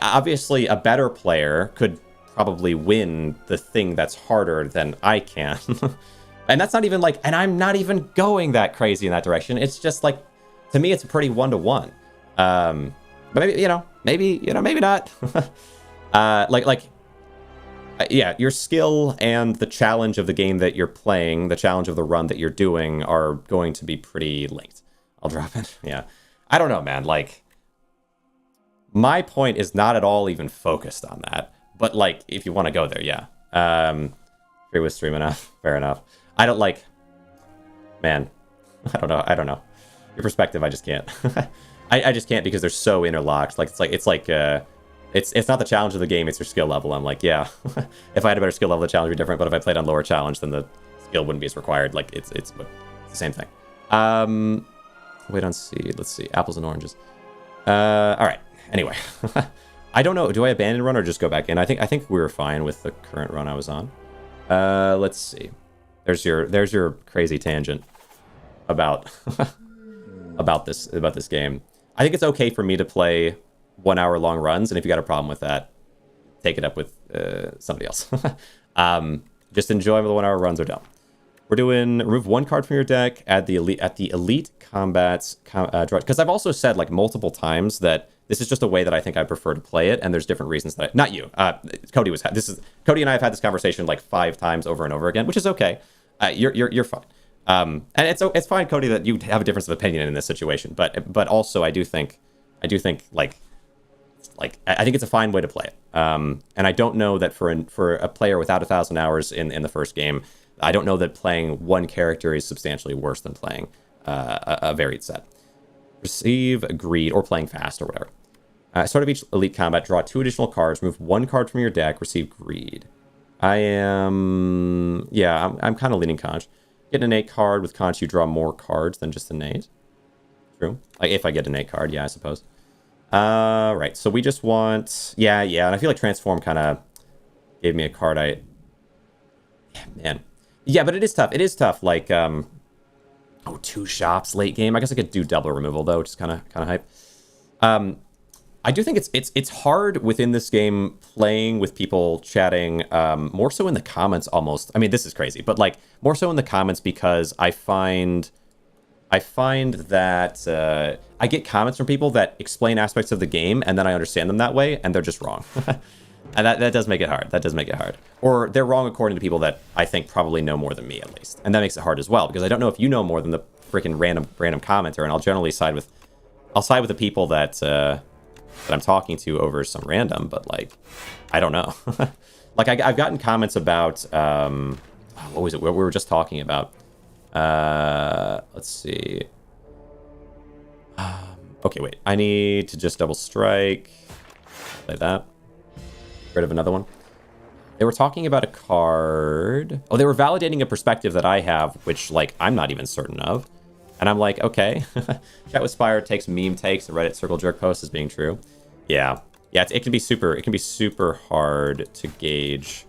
obviously, a better player could probably win the thing that's harder than I can. And that's not even like, and I'm not even going that crazy in that direction. It's just like, to me, it's a pretty 1-to-1. But maybe not. Yeah, your skill and the challenge of the game that you're playing, the challenge of the run that you're doing are going to be pretty linked. I'll drop it. Yeah. I don't know, man. Like, my point is not at all even focused on that. But, like, if you want to go there, yeah. Free with stream enough. Fair enough. I don't like... Man. I don't know. Your perspective, I just can't. I just can't because they're so interlocked. Like, it's not the challenge of the game, it's your skill level. I'm like, yeah, if I had a better skill level, the challenge would be different, but if I played on lower challenge, then the skill wouldn't be as required. Like, it's the same thing. Wait on seed. Let's see. Apples and oranges. All right. Anyway. I don't know. Do I abandon run or just go back in? I think we were fine with the current run I was on. Let's see. There's your crazy tangent about about this game. I think it's okay for me to play 1 hour long runs, and if you got a problem with that, take it up with somebody else. Just enjoy the 1 hour runs or don't. We're doing remove 1 card from your deck, add the elite combats draw. Because I've also said like multiple times that this is just a way that I think I prefer to play it, and there's different reasons that not you. Cody Cody and I have had this conversation like 5 times over and over again, which is okay. You're fine. And it's fine, Cody, that you have a difference of opinion in this situation. But also I do think like I think it's a fine way to play it. And I don't know that for a player without 1,000 hours in the first game, I don't know that playing one character is substantially worse than playing a varied set. Receive Greed, or playing fast, or whatever. Start of each elite combat, draw 2 additional cards, move 1 card from your deck, receive Greed. I'm kind of leaning Conch. Get an innate card. With Conch, you draw more cards than just innate. True. Like, if I get an innate card, yeah, I suppose. Right, so we just want... Yeah, and I feel like Transform kind of gave me a card Yeah, man. Yeah, but it is tough. It is tough, like, 2 shops late game. I guess I could do double removal, though, which is kind of hype. I do think it's hard within this game playing with people chatting, more so in the comments almost. I mean, this is crazy, but like more so in the comments because I find that I get comments from people that explain aspects of the game and then I understand them that way and they're just wrong. And that does make it hard. That does make it hard. Or they're wrong according to people that I think probably know more than me at least. And that makes it hard as well because I don't know if you know more than the freaking random commenter, and I'll generally side with the people that I'm talking to over some random, but like I don't know. Like I've gotten comments about what was it? What we were just talking about. Let's see. Okay, wait. I need to just double strike. Like that. Get rid of another one. They were talking about a card. Oh, they were validating a perspective that I have, which like I'm not even certain of. And I'm like, okay. Chat with Spire takes meme takes and Reddit circle jerk posts as being true. Yeah. It can be super hard to gauge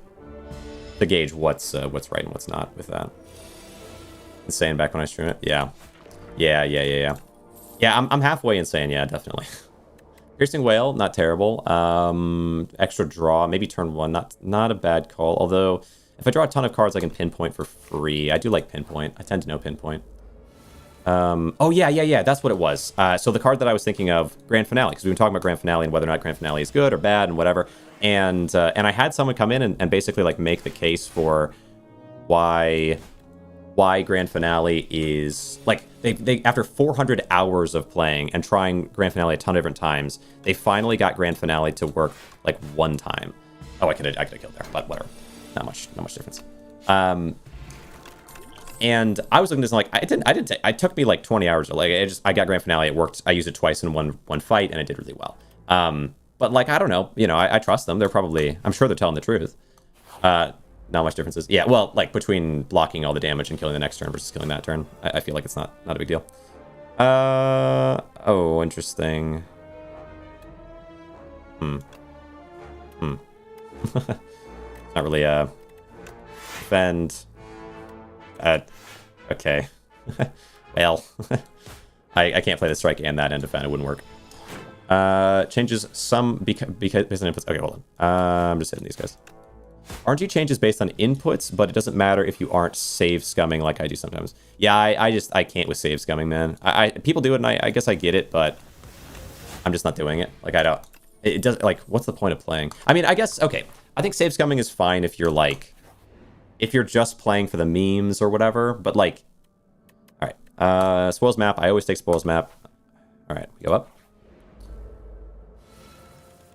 what's right and what's not with that. Insane back when I stream it. Yeah. Yeah, I'm halfway insane, yeah, definitely. Piercing Whale, not terrible. Extra draw, maybe turn 1, not a bad call. Although if I draw a ton of cards I can pinpoint for free. I do like pinpoint. I tend to know pinpoint. Oh yeah, that's what it was. So the card that I was thinking of, Grand Finale, because we've been talking about Grand Finale and whether or not Grand Finale is good or bad and whatever. And I had someone come in and basically like make the case for why Grand Finale is like they after 400 hours of playing and trying Grand Finale a ton of different times, they finally got Grand Finale to work like one time. Oh, I could have killed there, but whatever. Not much difference. And I was looking at this and like it took me like 20 hours. Like I got Grand Finale. It worked. I used it twice in one fight, and it did really well. But like I don't know. You know, I trust them. I'm sure they're telling the truth. Not much differences. Yeah, well, like between blocking all the damage and killing the next turn versus killing that turn, I feel like it's not a big deal. Oh, interesting. Not really defend. Okay. Well, I can't play the strike and that and defend. It wouldn't work. Changes some because based on inputs. Okay, hold on. I'm just hitting these guys. RNG changes based on inputs, but it doesn't matter if you aren't save scumming like I do sometimes. Yeah, I can't with save scumming, man. People do it, and I guess I get it, but I'm just not doing it. Like I don't. It does. Like, what's the point of playing? I mean, I guess okay. I think save scumming is fine if you're like, if you're just playing for the memes or whatever. But like, all right. Spoils map. I always take spoils map. All right, we go up.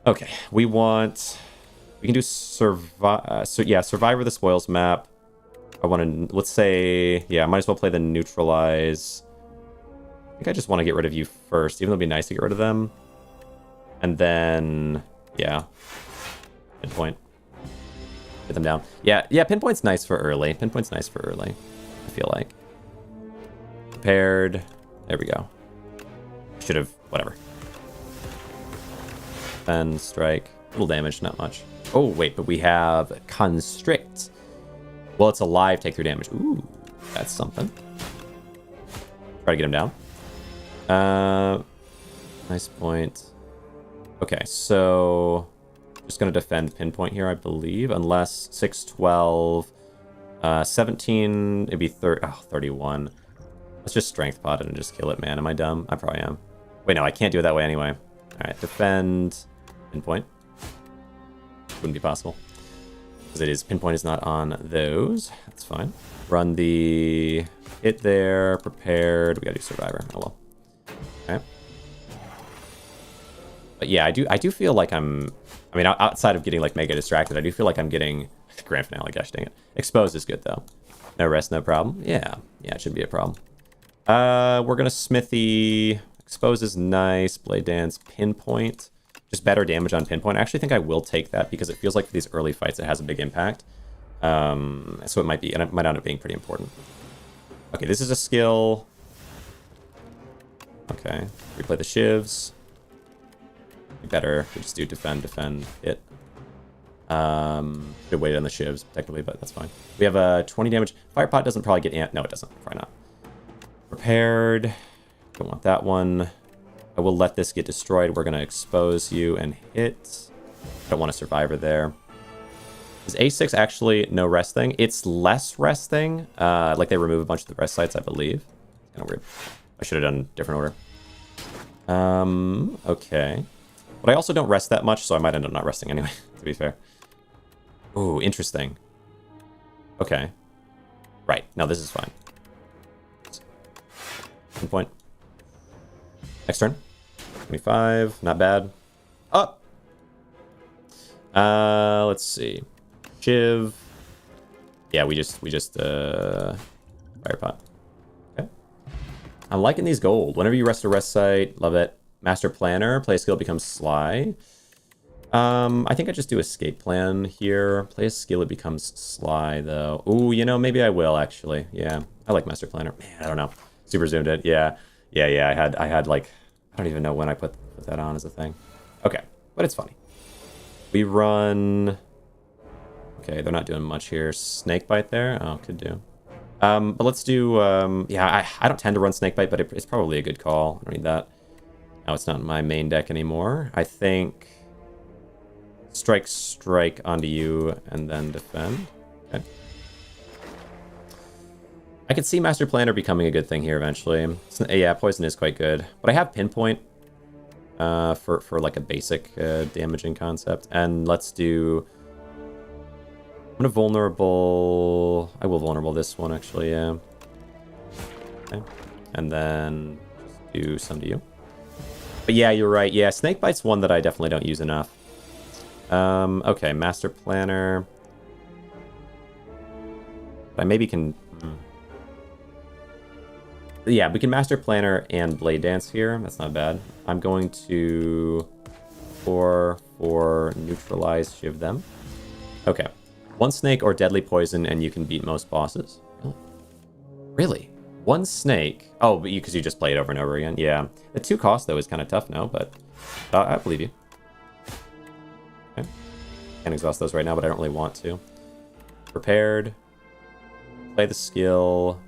Okay, we can do Survivor the Spoils map. I want to, let's say, yeah, I might as well play the Neutralize. I think I just want to get rid of you first, even though it'd be nice to get rid of them. And then, yeah, Pinpoint. Get them down. Yeah, Pinpoint's nice for early. I feel like. Prepared. There we go. Should have, whatever. Then strike. Little damage, not much. Oh, wait, but we have Constrict. Well, it's alive, take 3 damage. Ooh, that's something. Try to get him down. Nice point. Okay, so just going to defend Pinpoint here, I believe, unless 6-12. 17, it'd be 31. Let's just strength pot it and just kill it, man. Am I dumb? I probably am. Wait, no, I can't do it that way anyway. Alright, defend. Pinpoint. Wouldn't be possible. Because pinpoint is not on those. That's fine. Run the hit there, prepared. We gotta do survivor. Oh well. Okay. But yeah, I do feel like I mean, outside of getting like mega distracted, I do feel like I'm getting grand finale. Gosh dang it. Exposed is good though. No rest, no problem. Yeah, it shouldn't be a problem. We're gonna smithy. Expose is nice. Blade dance, pinpoint. Just better damage on pinpoint. I actually think I will take that because it feels like for these early fights it has a big impact. So it might be, and it might end up being pretty important. Okay, this is a skill. Okay, replay the shivs. Better to just do defend, hit. Should wait on the shivs technically, but that's fine. We have a 20 damage. Fire pot doesn't probably get no, it doesn't. Probably not. Prepared. Don't want that one. I will let this get destroyed. We're gonna expose you and hit. Don't want a survivor there. Is A6 actually no resting? It's less resting. Like they remove a bunch of the rest sites, I believe. Kind of weird. I should have done different order. Okay. But I also don't rest that much, so I might end up not resting anyway, to be fair. Ooh, interesting. Okay. Right. Now this is fine. Pinpoint. Next turn. 25. Not bad. Oh! Let's see. Shiv. Yeah, we just fire pot. Okay. I'm liking these gold. Whenever you rest a rest site, love it. Master Planner, play a skill becomes Sly. I think I just do Escape Plan here. Play a skill, it becomes Sly, though. Ooh, you know, maybe I will, actually. Yeah, I like Master Planner. Man, I don't know. Super zoomed in. Yeah. I had like, I don't even know when I put that on as a thing. Okay, but it's funny. We run... Okay, they're not doing much here. Snakebite there? Oh, could do. But let's do... yeah, I don't tend to run Snakebite, but it's probably a good call. I don't need that. Now it's not in my main deck anymore. I think strike onto you and then defend. Okay. I could see Master Planner becoming a good thing here eventually. Yeah, poison is quite good, but I have pinpoint for like a basic damaging concept. And let's do. I'm gonna vulnerable. I will vulnerable this one actually. Yeah. Okay. And then just do some to you. But yeah, you're right. Yeah, Snakebite's one that I definitely don't use enough. Okay, Master Planner. I maybe can... Yeah, we can Master Planner and Blade Dance here. That's not bad. I'm going to... for neutralize, shiv them. Okay. One snake or deadly poison and you can beat most bosses. Really? Really? One snake. Oh, but because you just play it over and over again. Yeah. The 2 cost, though, is kind of tough, no? But I believe you. Okay. Can't exhaust those right now, but I don't really want to. Prepared. Play the skill.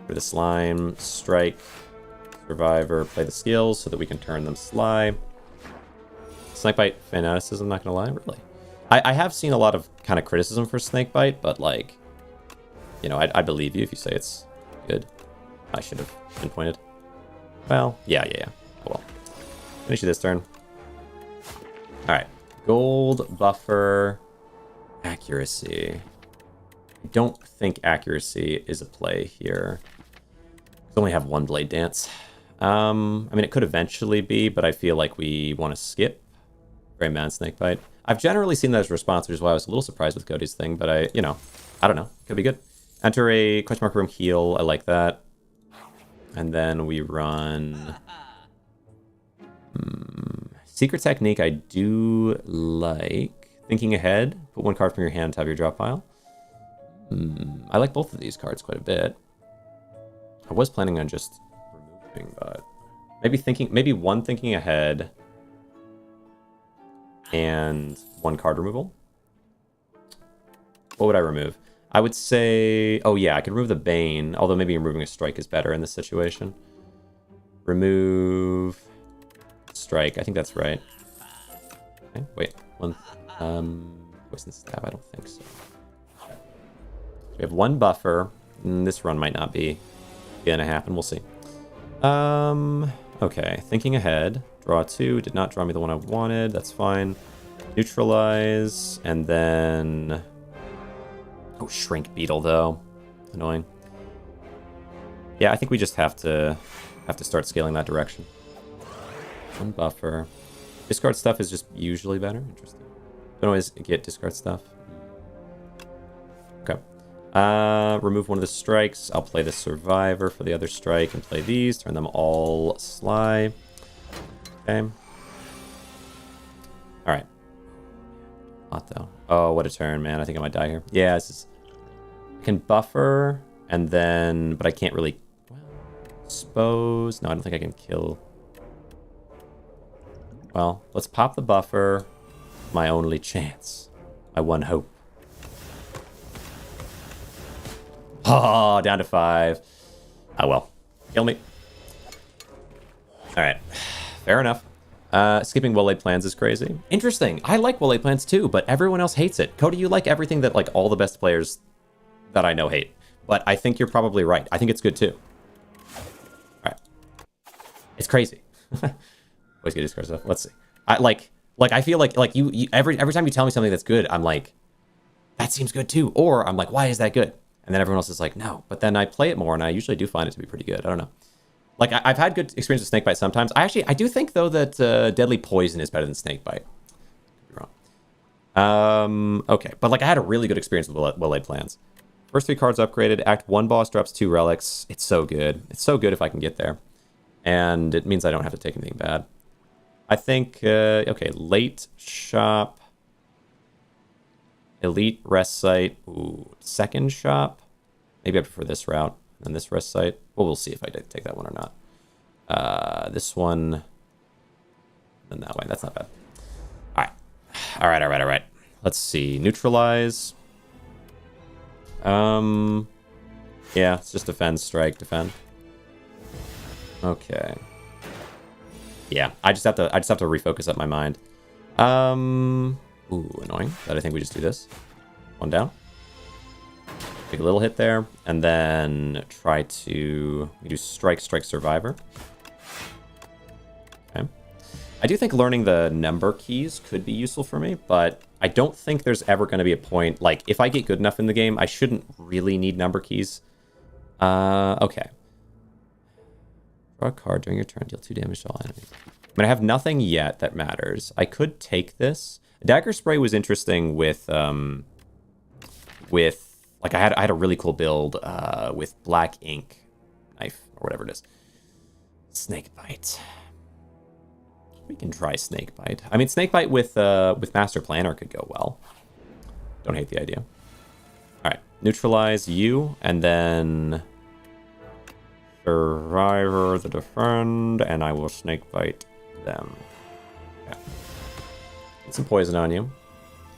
For the slime. Strike. Survivor. Play the skills so that we can turn them Sly. Snakebite fanaticism, not gonna lie. Really. I have seen a lot of kind of criticism for Snakebite, but like... You know, I believe you if you say it's good. I should have pinpointed. Well, yeah. Oh, well. Finish you this turn. Alright. Gold, buffer, accuracy. I don't think accuracy is a play here. I only have 1 Blade Dance. I mean, it could eventually be, but I feel like we want to skip. Very mad Snakebite. I've generally seen that as a response, which is why I was a little surprised with Cody's thing, but I don't know. Could be good. Enter a question mark room heal. I like that. And then we run... Secret technique I do like. Thinking ahead. Put 1 card from your hand to have your drop pile. I like both of these cards quite a bit. I was planning on just removing, but... Maybe 1 thinking ahead. And 1 card removal. What would I remove? I would say... Oh, yeah, I could remove the Bane, although maybe removing a Strike is better in this situation. Remove... Strike. I think that's right. Okay, wait. 1... Poison Stab? I don't think so. We have 1 buffer. This run might not be gonna happen. We'll see. Okay, thinking ahead. Draw 2. Did not draw me the one I wanted. That's fine. Neutralize, and then... Oh, Shrink Beetle, though. Annoying. Yeah, I think we just have to start scaling that direction. 1 buffer. Discard stuff is just usually better. Interesting. Don't always get discard stuff. Okay. Remove one of the strikes. I'll play the Survivor for the other strike and play these. Turn them all Sly. Okay. Alright. Not though. Oh, what a turn, man. I think I might die here. Yeah, this is... I can buffer, and then... But I can't really... Well, suppose... No, I don't think I can kill... Well, let's pop the buffer. My only chance. My one hope. Oh, down to 5. Oh, well. Kill me. Alright. Fair enough. Skipping well-laid plans is crazy. Interesting. I like well-laid plans too, but everyone else hates it. Cody, you like everything that like all the best players that I know hate. But I think you're probably right. I think it's good too. Alright. It's crazy. Always get discard stuff. Let's see. I feel like you every time you tell me something that's good, I'm like, that seems good too. Or I'm like, why is that good? And then everyone else is like, no. But then I play it more, and I usually do find it to be pretty good. I don't know. Like, I've had good experience with Snakebite sometimes. I do think, though, that Deadly Poison is better than Snakebite. Could be wrong. Okay. But, like, I had a really good experience with well-laid plans. First 3 cards upgraded. Act 1 boss drops 2 relics. It's so good. It's so good if I can get there. And it means I don't have to take anything bad. I think, okay, late shop. Elite rest site. Ooh, second shop. Maybe I prefer this route than this rest site. Well, we'll see if I take that one or not. This one. Then that way. That's not bad. All right. Let's see. Neutralize. Yeah, it's just defend, strike, defend. Okay. Yeah, I just have to refocus up my mind. Ooh, annoying. But I think we just do this. 1 down. Take a little hit there, and then try to... We do strike, survivor. Okay. I do think learning the number keys could be useful for me, but I don't think there's ever going to be a point... Like, if I get good enough in the game, I shouldn't really need number keys. Okay. Draw a card during your turn, deal 2 damage to all enemies. I mean, I have nothing yet that matters. I could take this. Dagger Spray was interesting with like I had a really cool build with black ink knife or whatever it is. Snakebite. We can try Snakebite. I mean, Snakebite with Master Planner could go well. Don't hate the idea. All right, neutralize you, and then Survivor the defend, and I will Snakebite them. Okay. Get some poison on you.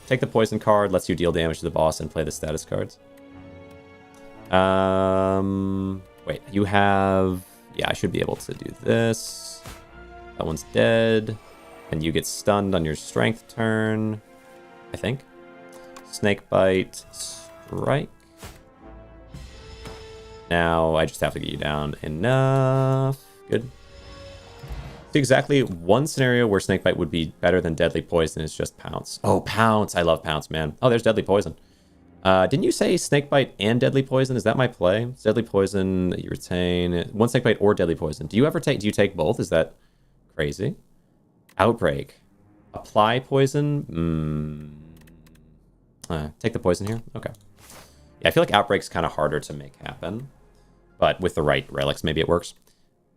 Take the poison card, lets you deal damage to the boss and play the status cards. Wait, you have... Yeah, I should be able to do this. That one's dead. And you get stunned on your strength turn, I think. Snakebite, strike. Now I just have to get you down enough. Good. See, exactly one scenario where Snakebite would be better than Deadly Poison is just Pounce. Oh, Pounce. I love Pounce, man. Oh, there's Deadly Poison. Didn't you say Snakebite and Deadly Poison? Is that my play? It's Deadly Poison, you retain one Snakebite or Deadly Poison. Do you take both? Is that crazy? Outbreak. Apply poison? Take the poison here? Okay. Yeah, I feel like Outbreak's kind of harder to make happen. But with the right relics, maybe it works.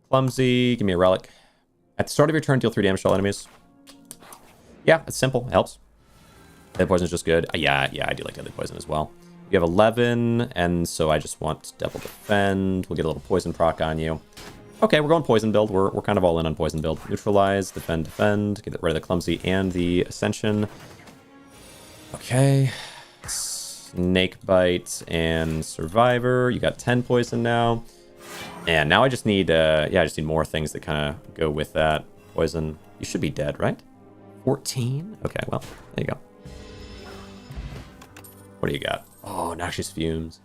Clumsy, give me a relic. At the start of your turn, deal 3 damage to all enemies. Yeah, it's simple. It helps. Deadly Poison is just good. Yeah, I do like Deadly Poison as well. You have 11, and so I just want double defend. We'll get a little poison proc on you. Okay, we're going poison build. We're kind of all in on poison build. Neutralize, defend. Get rid of the clumsy and the ascension. Okay. Snakebite and Survivor. You got 10 poison now. And now I just need, I just need more things that kind of go with that. Poison. You should be dead, right? 14? Okay, well, there you go. What do you got? Oh, Noxious Fumes.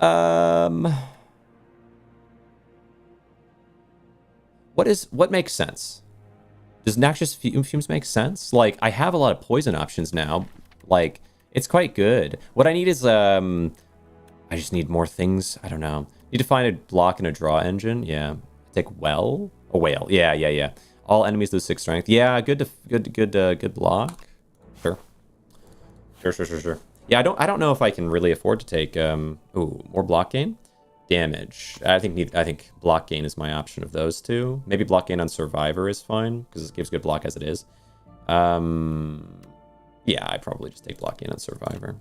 Um, what makes sense? Does noxious fumes make sense? Like, I have a lot of poison options now. Like, it's quite good. What I need is I just need more things. I don't know. Need to find a block and a draw engine. Yeah. Take a whale. Yeah. All enemies lose 6 strength. Yeah, good block. Sure. Sure. Yeah, I don't know if I can really afford to take more block gain. Damage. I think block gain is my option of those two. Maybe block gain on Survivor is fine because it gives good block as it is. Yeah, I'd probably just take block gain on Survivor.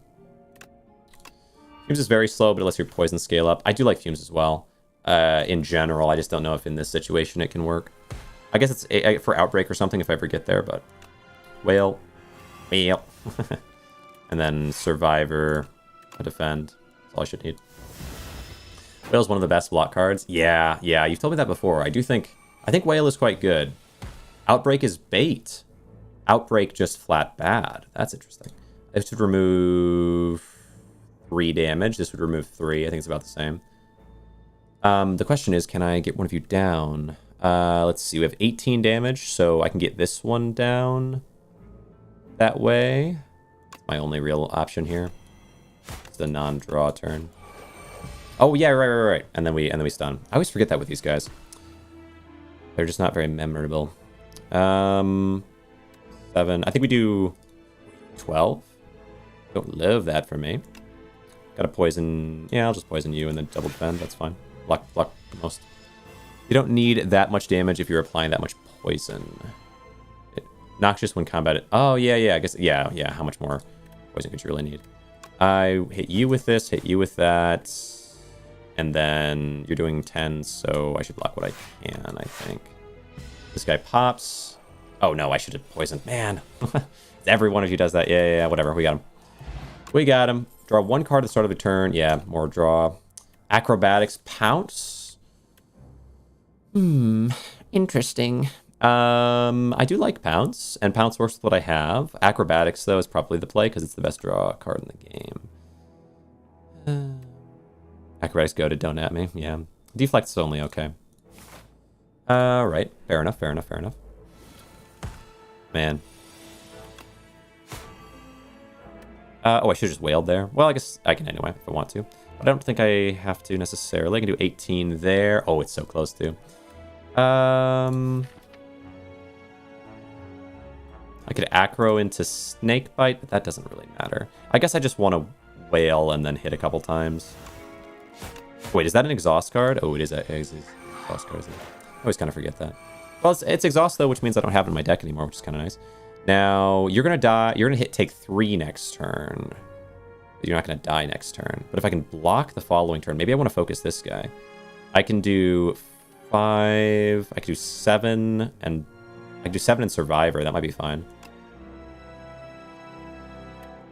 Fumes is very slow, but it lets your poison scale up. I do like Fumes as well. In general, I just don't know if in this situation it can work. I guess it's for Outbreak or something if I ever get there, but whale. And then Survivor, a defend. That's all I should need. Whale's one of the best block cards. Yeah, you've told me that before. I think Whale is quite good. Outbreak is bait. Outbreak just flat bad. That's interesting. This would remove 3 damage. This would remove 3. I think it's about the same. The question is, can I get one of you down? Let's see. We have 18 damage, so I can get this one down that way. My only real option here. It's the non-draw turn. Oh yeah, right. And then we stun. I always forget that with these guys. They're just not very memorable. 7. I think we do 12. Don't live that for me. Got a poison. Yeah, I'll just poison you and then double defend. That's fine. Block the most. You don't need that much damage if you're applying that much poison. Noxious when combated. Oh yeah. I guess yeah. How much more poison could you really need? I hit you with this. Hit you with that. And then you're doing 10, so I should block what I can, I think. This guy pops. Oh, no, I should have poisoned. Man. Every one of you does that. Yeah, whatever. We got him. Draw 1 card at the start of the turn. Yeah, more draw. Acrobatics. Pounce. Interesting. I do like Pounce, and Pounce works with what I have. Acrobatics, though, is probably the play, because it's the best draw card in the game. Acrobatics goaded, don't at me. Yeah. Deflect is only okay. Right. Fair enough. Man. Oh, I should have just wailed there. Well, I guess I can anyway, if I want to. But I don't think I have to necessarily. I can do 18 there. Oh, it's so close, too. I could acro into Snakebite, but that doesn't really matter. I guess I just want to wail and then hit a couple times. Wait, is that an exhaust card? Oh, it is an exhaust card, isn't it? I always kind of forget that. Well, it's exhaust, though, which means I don't have it in my deck anymore, which is kind of nice. Now, you're going to die. You're going to take 3 next turn. You're not going to die next turn. But if I can block the following turn, maybe I want to focus this guy. I can do 5. I can do 7, and I can do 7 and Survivor. That might be fine.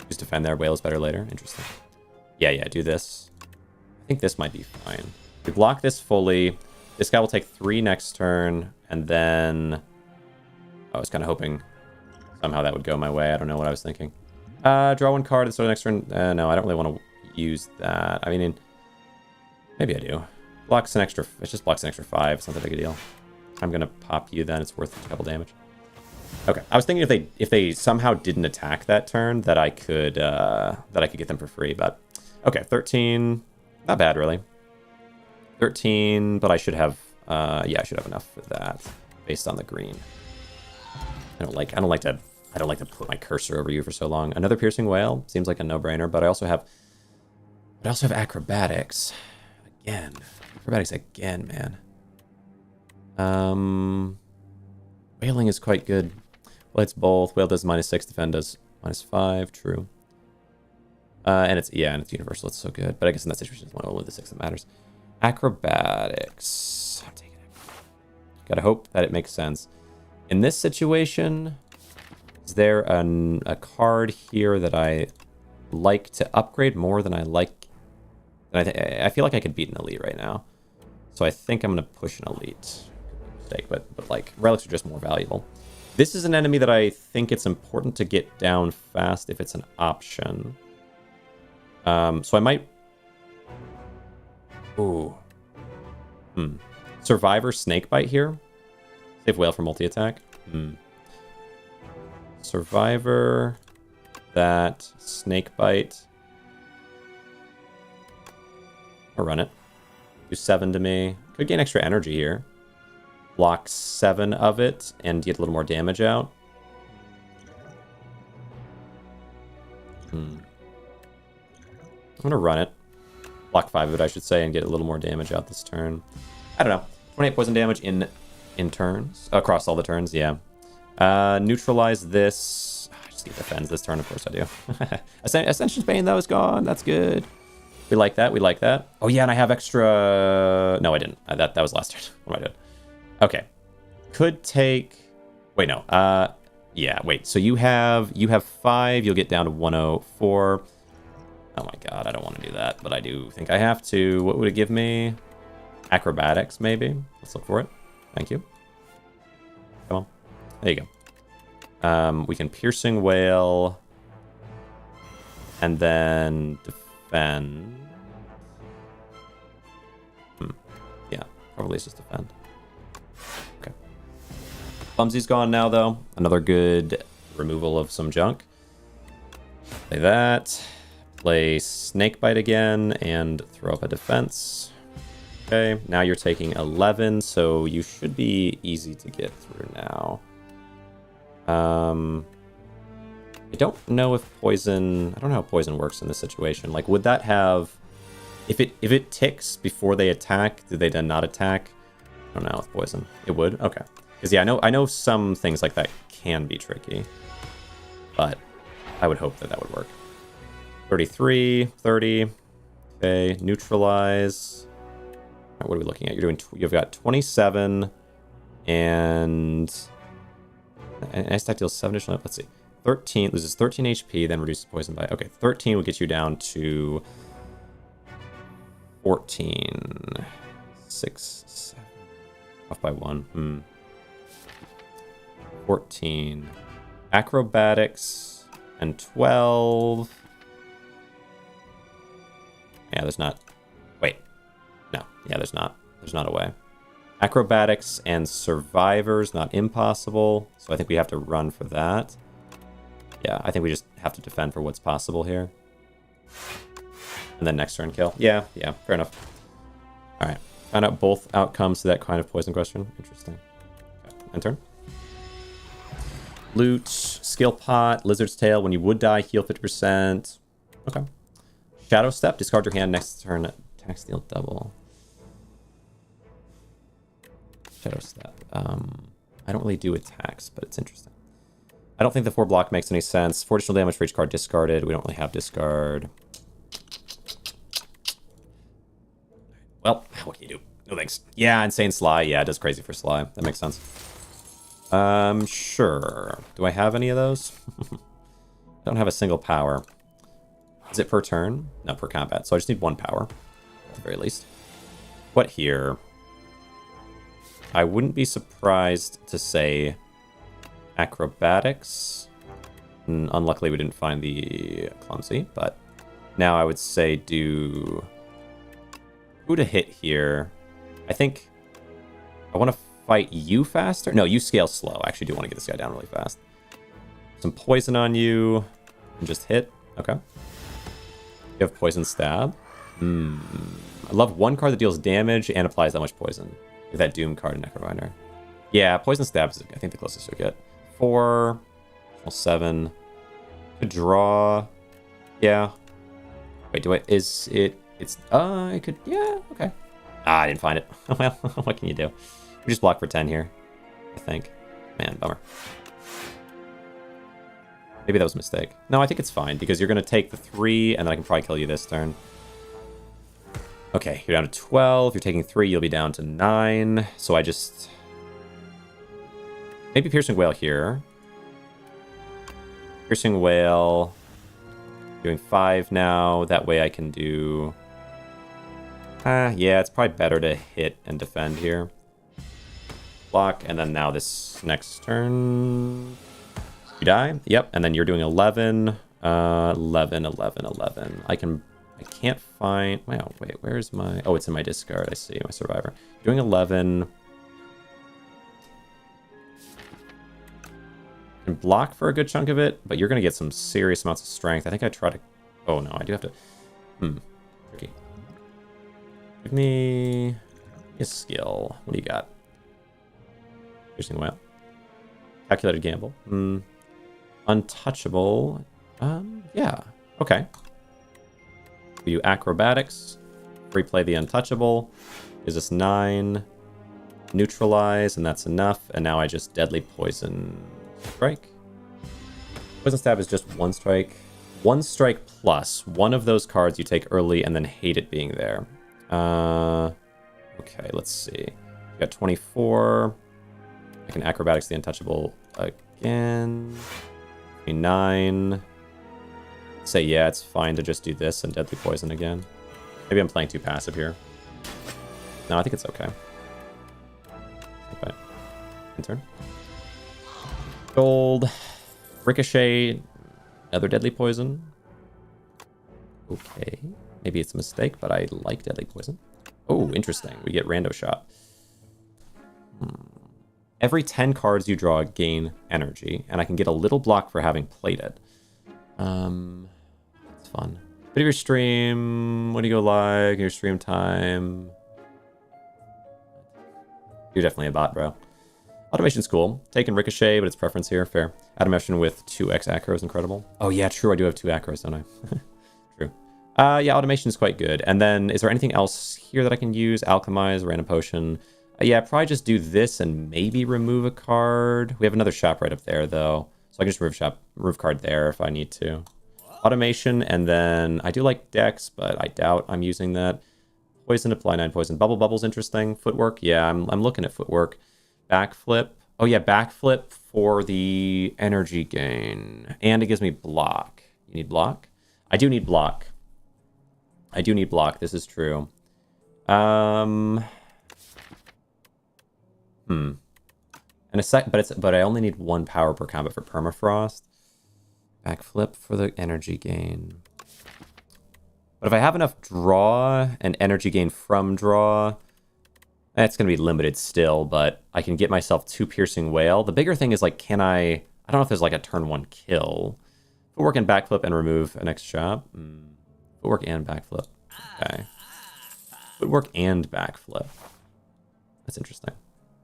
Just defend there. Whale is better later. Interesting. Yeah, do this. I think this might be fine. We block this fully. This guy will take 3 next turn, and then... I was kind of hoping somehow that would go my way. I don't know what I was thinking. Draw 1 card at the start of the next turn. No, I don't really want to use that. I mean, maybe I do. Blocks an extra... It just blocks an extra 5. It's not that big a deal. I'm going to pop you then. It's worth a couple damage. Okay. I was thinking if they somehow didn't attack that turn, that I could get them for free, but... Okay, 13... Not bad, really. 13, but I should have... yeah, I should have enough for that, based on the green. I don't like to put my cursor over you for so long. Another piercing whale seems like a no-brainer, but I also have acrobatics again. Acrobatics again, man. Whaling is quite good. Well, it's both. Whale does -6, defend does -5. True. And it's universal. It's so good. But I guess in that situation, it's only the 6 that matters. Acrobatics. I'm taking it. Gotta hope that it makes sense. In this situation, is there a card here that I like to upgrade more than I like? I feel like I could beat an elite right now. So I think I'm going to push an elite. Mistake, but like, relics are just more valuable. This is an enemy that I think it's important to get down fast if it's an option. So I might Ooh. Survivor Snakebite here. Save Whale for multi-attack. Survivor. That. Snakebite. I'll run it. Do 7 to me. Could gain extra energy here. Block 7 of it and get a little more damage out. I'm gonna run it. Block 5 of it, I should say, and get a little more damage out this turn. I don't know. 28 poison damage in turns. Across all the turns, yeah. Neutralize this. I just need defense this turn, of course I do. Ascension's Bane, though, is gone. That's good. We like that. We like that. Oh, yeah, and I have extra... No, I didn't. That was last turn. What am I doing? Okay. Could take... Wait, no. Yeah, wait. So you have 5. You'll get down to 104. Oh, my God. I don't want to do that, but I do think I have to. What would it give me? Acrobatics, maybe? Let's look for it. Thank you. Come on. There you go. We can Piercing Wail. And then defend. Yeah, probably just defend. Okay. Bumsy's gone now, though. Another good removal of some junk. Play that. Play Snakebite again and throw up a defense. Okay, now you're taking 11, so you should be easy to get through now. I don't know if poison... I don't know how poison works in this situation. Like, would that have... If it ticks before they attack, do they then not attack? I don't know with poison. It would? Okay. Because, yeah, I know some things like that can be tricky. But I would hope that would work. 33, 30. Okay, neutralize. All right, what are we looking at? You've got 27 and ice attack deals 7 additional. Let's see. 13 loses 13 HP, then reduces poison by. Okay, 13 will get you down to 14. 6, 7. Off by 1. 14. Acrobatics and 12. Yeah, there's not... Wait. No. Yeah, there's not. There's not a way. Acrobatics and Survivors, not impossible. So I think we have to run for that. Yeah, I think we just have to defend for what's possible here. And then next turn kill. Yeah, fair enough. Alright. Find out both outcomes to that kind of poison question. Interesting. Okay. End turn. Loot, Skill Pot, Lizard's Tail. When you would die, heal 50%. Okay. Shadow Step, discard your hand next turn, attack steal double. Shadow Step. I don't really do attacks, but it's interesting. I don't think the 4 block makes any sense. 4 additional damage for each card discarded. We don't really have discard. Well, what can you do? No thanks. Yeah, Insane Sly. Yeah, it does crazy for Sly. That makes sense. Sure. Do I have any of those? I don't have a single power. Is it per turn? No, per combat. So I just need 1 power, at the very least. What here? I wouldn't be surprised to say acrobatics. Unluckily, we didn't find the clumsy, but now I would say do... Who to hit here? I think I want to fight you faster. No, you scale slow. I actually do want to get this guy down really fast. Some poison on you and just hit. Okay. You have Poison Stab. I love 1 card that deals damage and applies that much poison. With that Doom card in Necrobinder. Yeah, Poison Stab is, I think, the closest you'll get. 4. 7. Could draw. Yeah. Wait, do I... Is it... It's... I could... Yeah, okay. I didn't find it. Well, what can you do? We just block for 10 here, I think. Man, bummer. Maybe that was a mistake. No, I think it's fine, because you're going to take the 3, and then I can probably kill you this turn. Okay, you're down to 12. You're taking 3, you'll be down to 9. So I just... Maybe Piercing Wail here. Piercing Wail. Doing 5 now. That way I can do... yeah, it's probably better to hit and defend here. Block, and then now this next turn... You die? Yep, and then you're doing 11. 11. I can I can't find... Wow, wait, where's my... Oh, it's in my discard. I see, my survivor. Doing 11. Can block for a good chunk of it, but you're going to get some serious amounts of strength. I think I try to... Oh, no, I do have to... Tricky. Give me a skill. What do you got? Piercing Whale. Calculated Gamble. Untouchable. Yeah. Okay. We do Acrobatics. Free play the Untouchable. Is this 9? Neutralize, and that's enough. And now I just Deadly Poison Strike. Poison Stab is just 1 strike. 1 strike plus. One of those cards you take early and then hate it being there. Okay, let's see. We got 24. I can Acrobatics the Untouchable again. 9. Say, yeah, it's fine to just do this and Deadly Poison again. Maybe I'm playing too passive here. No, I think it's okay. Okay. Turn. Gold. Ricochet. Another Deadly Poison. Okay. Maybe it's a mistake, but I like Deadly Poison. Oh, interesting. We get Rando Shot. Every 10 cards you draw gain energy, and I can get a little block for having played it. It's fun. Bit of your stream. What do you go like? Your stream time. You're definitely a bot, bro. Automation's cool. Taking Ricochet, but it's preference here. Fair. Automation with 2x acro is incredible. Oh, yeah, true. I do have 2 acros, don't I? True. Yeah, automation is quite good. And then, is there anything else here that I can use? Alchemize, Random Potion. Yeah, probably just do this and maybe remove a card. We have another shop right up there, though. So I can just remove card there if I need to. Automation, and then I do like Dex, but I doubt I'm using that. Poison, apply 9 poison. Bubble's interesting. Footwork, yeah, I'm looking at footwork. Backflip. Oh, yeah, backflip for the energy gain. And it gives me block. You need block? I do need block. I do need block. This is true. And but I only need 1 power per combat for permafrost. Backflip for the energy gain. But if I have enough draw and energy gain from draw, it's going to be limited still, but I can get myself 2 Piercing Whale. The bigger thing is, like, can I don't know if there's, like, a turn 1 kill. Footwork and backflip and remove an next shop. Footwork and backflip. Okay. Footwork and backflip. That's interesting.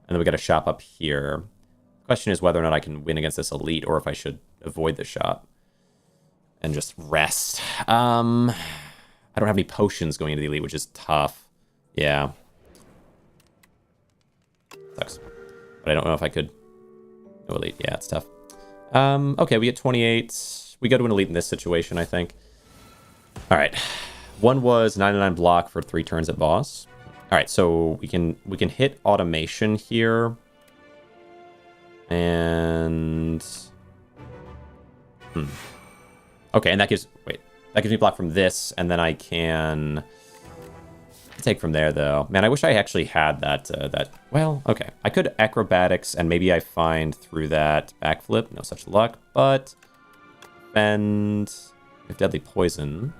And then we got a shop up here. The question is whether or not I can win against this elite or if I should avoid the shop and just rest. I don't have any potions going into the elite, which is tough. Yeah. Sucks. But I don't know if I could. No elite. Yeah, it's tough. Okay, we get 28. We go to an elite in this situation, I think. All right. One was 99 block for 3 turns at boss. All right, so we can hit automation here, and okay, and that gives me block from this, and then I can take from there though. Man, I wish I actually had that. Well, okay, I could acrobatics, and maybe I find through that backflip. No such luck, but bend with deadly poison.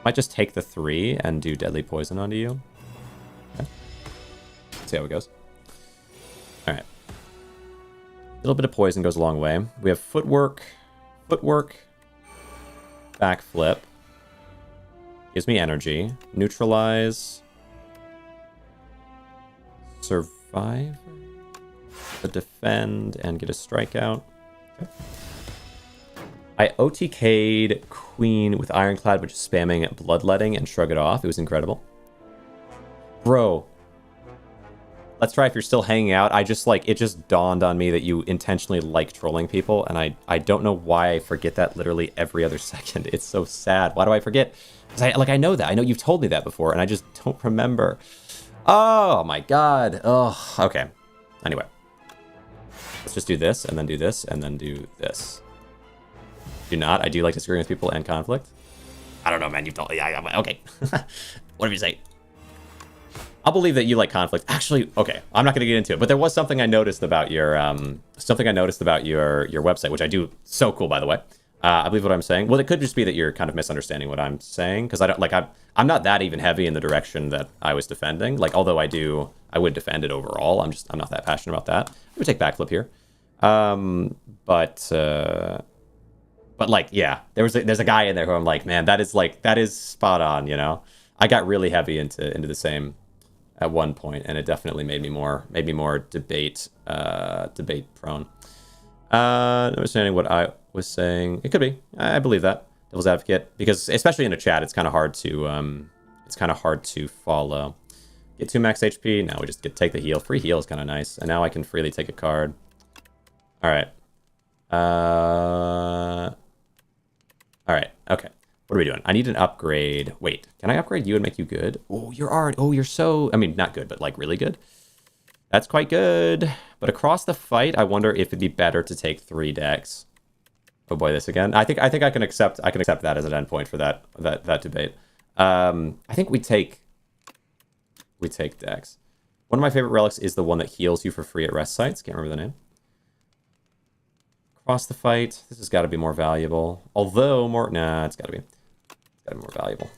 Might just take the 3 and do deadly poison onto you. Okay. Let's see how it goes. All right. A little bit of poison goes a long way. We have footwork, backflip. Gives me energy. Neutralize. Survive. Defend and get a strikeout. Okay. I OTK'd Queen with Ironclad, which is spamming Bloodletting, and shrug it off. It was incredible. Bro. Let's try if you're still hanging out. It just dawned on me that you intentionally like trolling people, and I don't know why I forget that literally every other second. It's so sad. Why do I forget? Because I know that. I know you've told me that before, and I just don't remember. Oh my god. Oh, okay. Anyway. Let's just do this, and then do this, and then do this. Do not. I do like disagreeing with people and conflict. I don't know, man. You've told... Yeah, okay. Whatever you say. I'll believe that you like conflict. Actually, okay. I'm not going to get into it, but there was something I noticed about your website, which I do so cool, by the way. I believe what I'm saying. Well, it could just be that you're kind of misunderstanding what I'm saying, because I don't like I'm not that even heavy in the direction that I was defending. Like, although I would defend it overall. I'm not that passionate about that. I would take backflip here. But like, yeah, there's a guy in there who I'm like, man, that is spot on, you know. I got really heavy into the same at one point, and it definitely made me more debate prone. Understanding what I was saying, it could be. I believe that, devil's advocate, because especially in a chat, it's kind of hard to follow. Get 2 max HP. Now we just take the heal. Free heal is kind of nice, and now I can freely take a card. All right. All right. Okay. What are we doing? I need an upgrade. Wait, can I upgrade you and make you good? Oh, you're so, I mean, not good, but like really good. That's quite good. But across the fight, I wonder if it'd be better to take 3 decks. Oh boy, this again. I think I can accept that as an endpoint for that debate. I think we take decks. One of my favorite relics is the one that heals you for free at rest sites. Can't remember the name. Across the fight, this has got to be more valuable. Although it's got to be more valuable.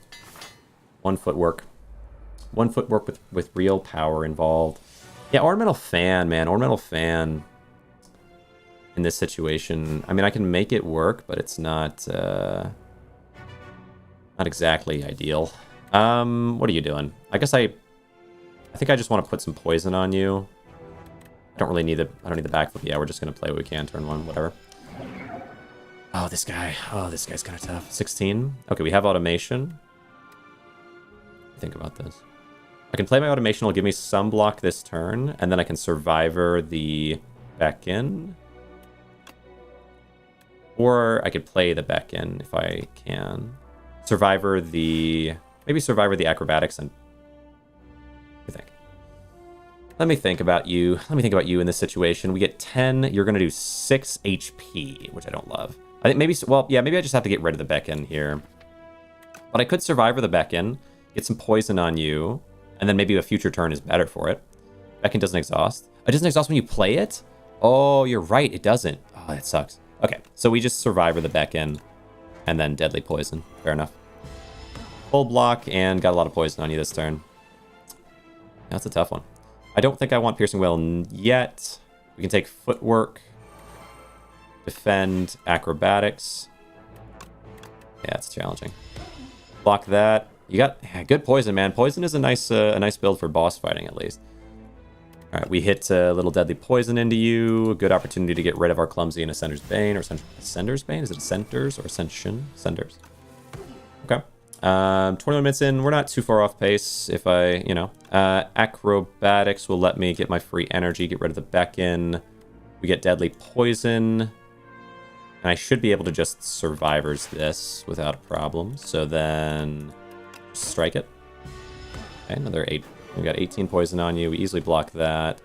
1 footwork. 1 footwork with real power involved. Yeah, ornamental fan, man. Ornamental fan in this situation. I mean, I can make it work, but it's not exactly ideal. What are you doing? I guess I think I just want to put some poison on you. I don't need the backflip. Yeah, we're just gonna play what we can turn 1, whatever. Oh, this guy. Oh, this guy's kind of tough. 16. Okay, we have automation. Think about this. I can play my automation. It'll give me some block this turn, and then I can survivor the Beckon. Or I could play the Beckon if I can. Maybe survivor the acrobatics and. Let me think about you. Let me think about you in this situation. We get 10. You're going to do 6 HP, which I don't love. I think maybe, well, yeah, maybe I just have to get rid of the Beckon here. But I could survivor the Beckon, get some poison on you, and then maybe a future turn is better for it. Beckon doesn't exhaust. It doesn't exhaust when you play it? Oh, you're right. It doesn't. Oh, that sucks. Okay, so we just survivor the Beckon, and then deadly poison. Fair enough. Full block, and got a lot of poison on you this turn. That's a tough one. I don't think I want Piercing Wail yet. We can take footwork, defend, acrobatics. Yeah, it's challenging. Block that. You got good poison, man. Poison is a nice build for boss fighting, at least. All right, we hit a little deadly poison into you. A good opportunity to get rid of our clumsy and Ascender's Bane, or Ascender's Bane. Is it Ascenders or Ascension? Ascenders. Okay. 21 minutes in, we're not too far off pace. If acrobatics will let me get my free energy, get rid of the Beckon. We get deadly poison. And I should be able to just survivors this without a problem. So then strike it. Okay, another 8. We got 18 poison on you. We easily block that.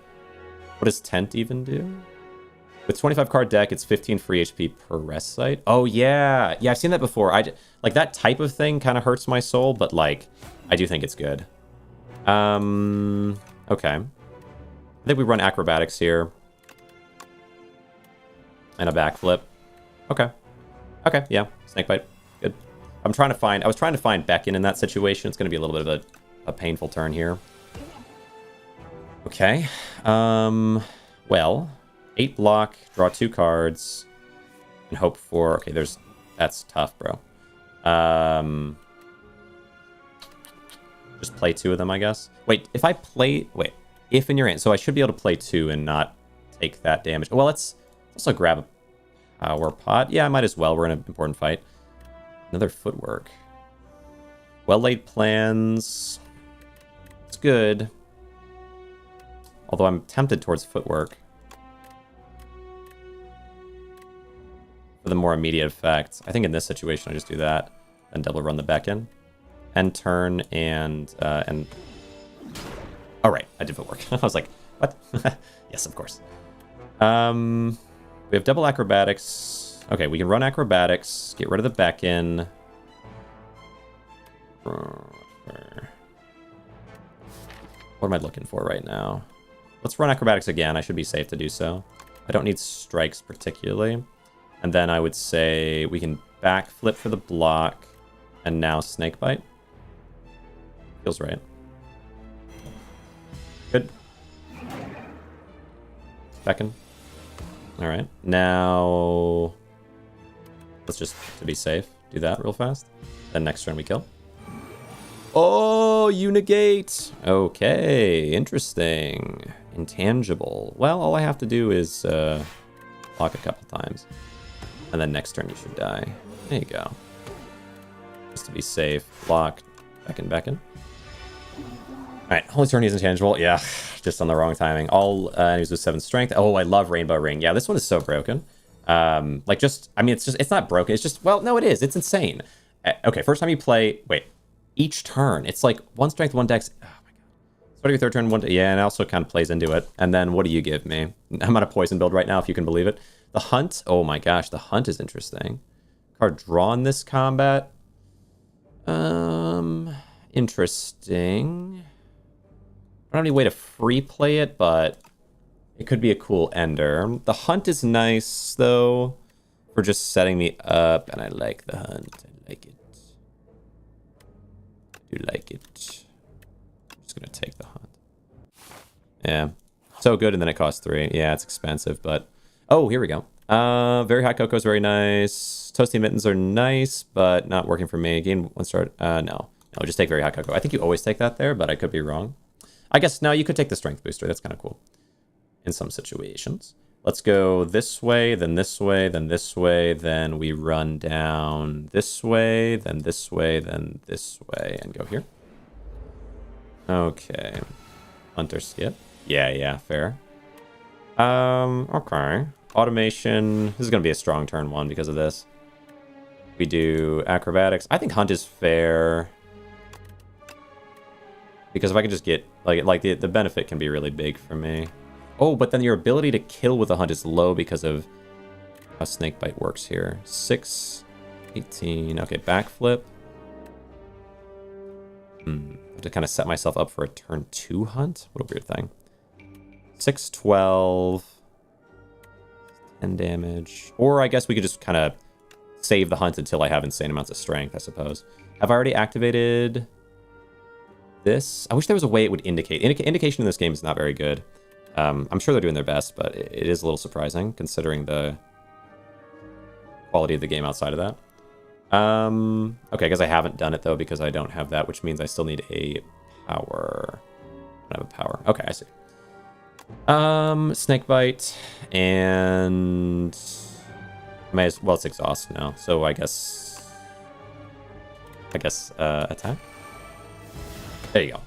What does Tent even do? With 25 card deck, it's 15 free HP per rest site. Oh, yeah. Yeah, I've seen that before. Like, that type of thing kind of hurts my soul, but, like, I do think it's good. Okay. I think we run acrobatics here. And a backflip. Okay. Okay, yeah. Snakebite. Good. I was trying to find Beckon in that situation. It's going to be a little bit of a painful turn here. Okay. Well... 8 block, draw 2 cards, and hope for... Okay, that's tough, bro. Just play 2 of them, I guess. Wait, if in your hand... So I should be able to play 2 and not take that damage. Well, let's also grab a power pot. Yeah, I might as well. We're in an important fight. Another footwork. Well-laid plans. It's good. Although I'm tempted towards footwork. For the more immediate effects. I think in this situation I just do that. And double run the Beckon. End turn and... Oh, right. I did footwork. I was like, what? Yes, of course. We have double acrobatics. Okay, we can run acrobatics. Get rid of the Beckon. What am I looking for right now? Let's run acrobatics again. I should be safe to do so. I don't need strikes particularly. And then I would say we can backflip for the block, and now snakebite. Feels right. Good. Beckon. Alright. Now, let's just, to be safe, do that real fast. Then next turn we kill. Oh, you negate! Okay, interesting. Intangible. Well, all I have to do is block a couple times. And then next turn you should die. There you go. Just to be safe. Block. Beckon. Alright, Holy Tourney is intangible. Yeah, just on the wrong timing. All enemies with 7 strength. Oh, I love Rainbow Ring. Yeah, this one is so broken. Like, just, I mean, it's not broken. It's just, well, no, it is. It's insane. Okay, first time you play, wait, each turn, it's like 1 strength, 1 dex. Oh my god. Start of your third turn, 1, yeah, and it also kind of plays into it. And then what do you give me? I'm on a poison build right now, if you can believe it. The Hunt, oh my gosh, the Hunt is interesting. Card drawn this combat. Interesting. I don't have any way to free play it, but it could be a cool ender. The Hunt is nice, though, for just setting me up, and I like the Hunt. I like it. I do like it. I'm just gonna take the Hunt. Yeah. So good, and then it costs 3. Yeah, it's expensive, but... Oh, here we go. Very Hot Cocoa is very nice. Toasty Mittens are nice, but not working for me. Gain 1 start. No, just take Very Hot Cocoa. I think you always take that there, but I could be wrong. I guess, no, you could take the Strength Booster. That's kind of cool in some situations. Let's go this way, then this way, then this way. Then we run down this way, then this way, then this way, and go here. Okay. Hunter skip. Yeah, fair. Okay. Automation. This is going to be a strong turn 1 because of this. We do acrobatics. I think Hunt is fair. Because if I could just get, like the benefit can be really big for me. Oh, but then your ability to kill with a Hunt is low because of how Snakebite works here. 6, 18. Okay, backflip. I have to kind of set myself up for a turn 2 Hunt. What a weird thing. 6, 12. 10 damage. Or I guess we could just kind of save the Hunt until I have insane amounts of strength, I suppose. Have I already activated this? I wish there was a way it would indicate. Indication in this game is not very good. I'm sure they're doing their best, but it is a little surprising considering the quality of the game outside of that. Okay, I guess I haven't done it though because I don't have that, which means I still need a power. I don't have a power. Okay, I see. Snakebite and may as well, it's exhaust now, so I guess attack. There you go.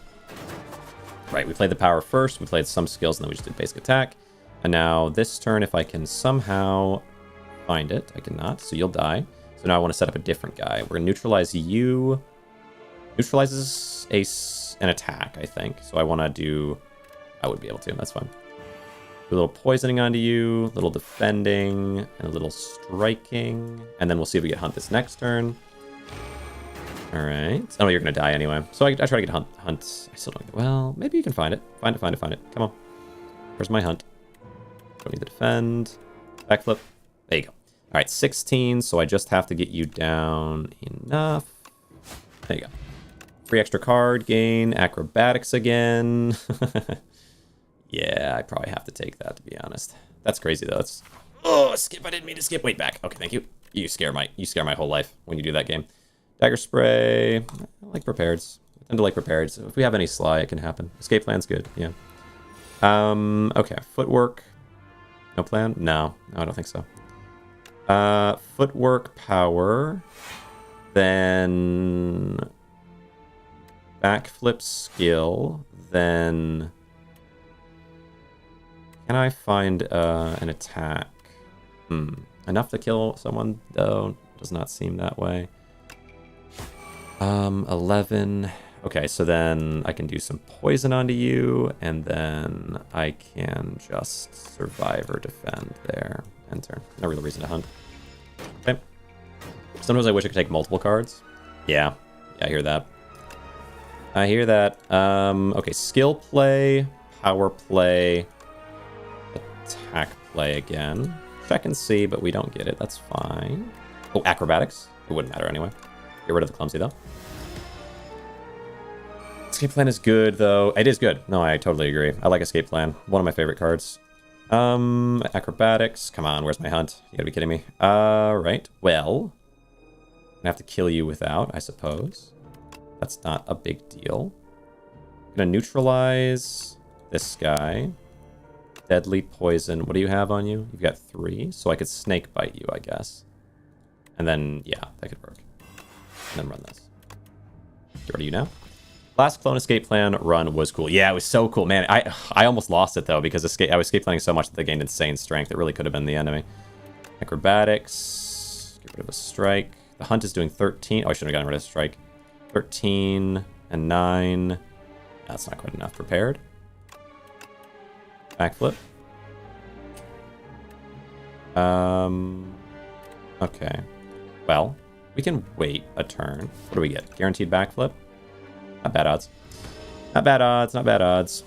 Right, we played the power first, we played some skills, and then we just did basic attack. And now this turn, if I can somehow find it, I cannot, so you'll die. So now I want to set up a different guy. We're gonna neutralize you. Neutralizes an attack, I think. So I want to do. I would be able to. That's fine. Do a little poisoning onto you, a little defending, and a little striking, and then we'll see if we get Hunt this next turn. All right. Oh, you're gonna die anyway. So I try to get Hunt. I still don't. Well, maybe you can find it. Find it. Come on. Where's my Hunt? Don't need to defend. Backflip. There you go. All right, 16. So I just have to get you down enough. There you go. Free extra card gain. Acrobatics again. Yeah, I probably have to take that, to be honest. That's crazy though. That's skip. I didn't mean to skip. Wait, back. Okay, thank you. You scare my whole life when you do that game. Dagger spray. I like prepareds. I tend to like prepareds. If we have any Sly, it can happen. Escape plan's good. Yeah. Okay. Footwork. No plan? No, I don't think so. Footwork power. Then backflip skill. Then can I find an attack? Enough to kill someone though. Does not seem that way. 11. Okay, so then I can do some poison onto you, and then I can just survive or defend there. Enter. No real reason to hunt. Okay. Sometimes I wish I could take multiple cards. Yeah, I hear that. Okay, skill play, power play, attack play again. Check and see, but we don't get it. That's fine. Oh, acrobatics. It wouldn't matter anyway. Get rid of the clumsy, though. Escape plan is good, though. It is good. No, I totally agree. I like escape plan. One of my favorite cards. Acrobatics. Come on, where's my hunt? You gotta be kidding me. Right. Well, I'm gonna have to kill you without, I suppose. That's not a big deal. I'm gonna neutralize this guy. Deadly poison. What do you have on you? You've got 3, so I could snake bite you, I guess. And then, yeah, that could work. And then run this. Get rid of you now. Last clone escape plan run was cool. Yeah, it was so cool. Man, I almost lost it, though, because I was escape planning so much that they gained insane strength. It really could have been the enemy. Acrobatics. Get rid of a strike. The hunt is doing 13. Oh, I shouldn't have gotten rid of strike. 13 and 9. That's not quite enough. Prepared. Backflip. Okay. Well, we can wait a turn. What do we get? Guaranteed backflip? Not bad odds. Not bad odds, not bad odds.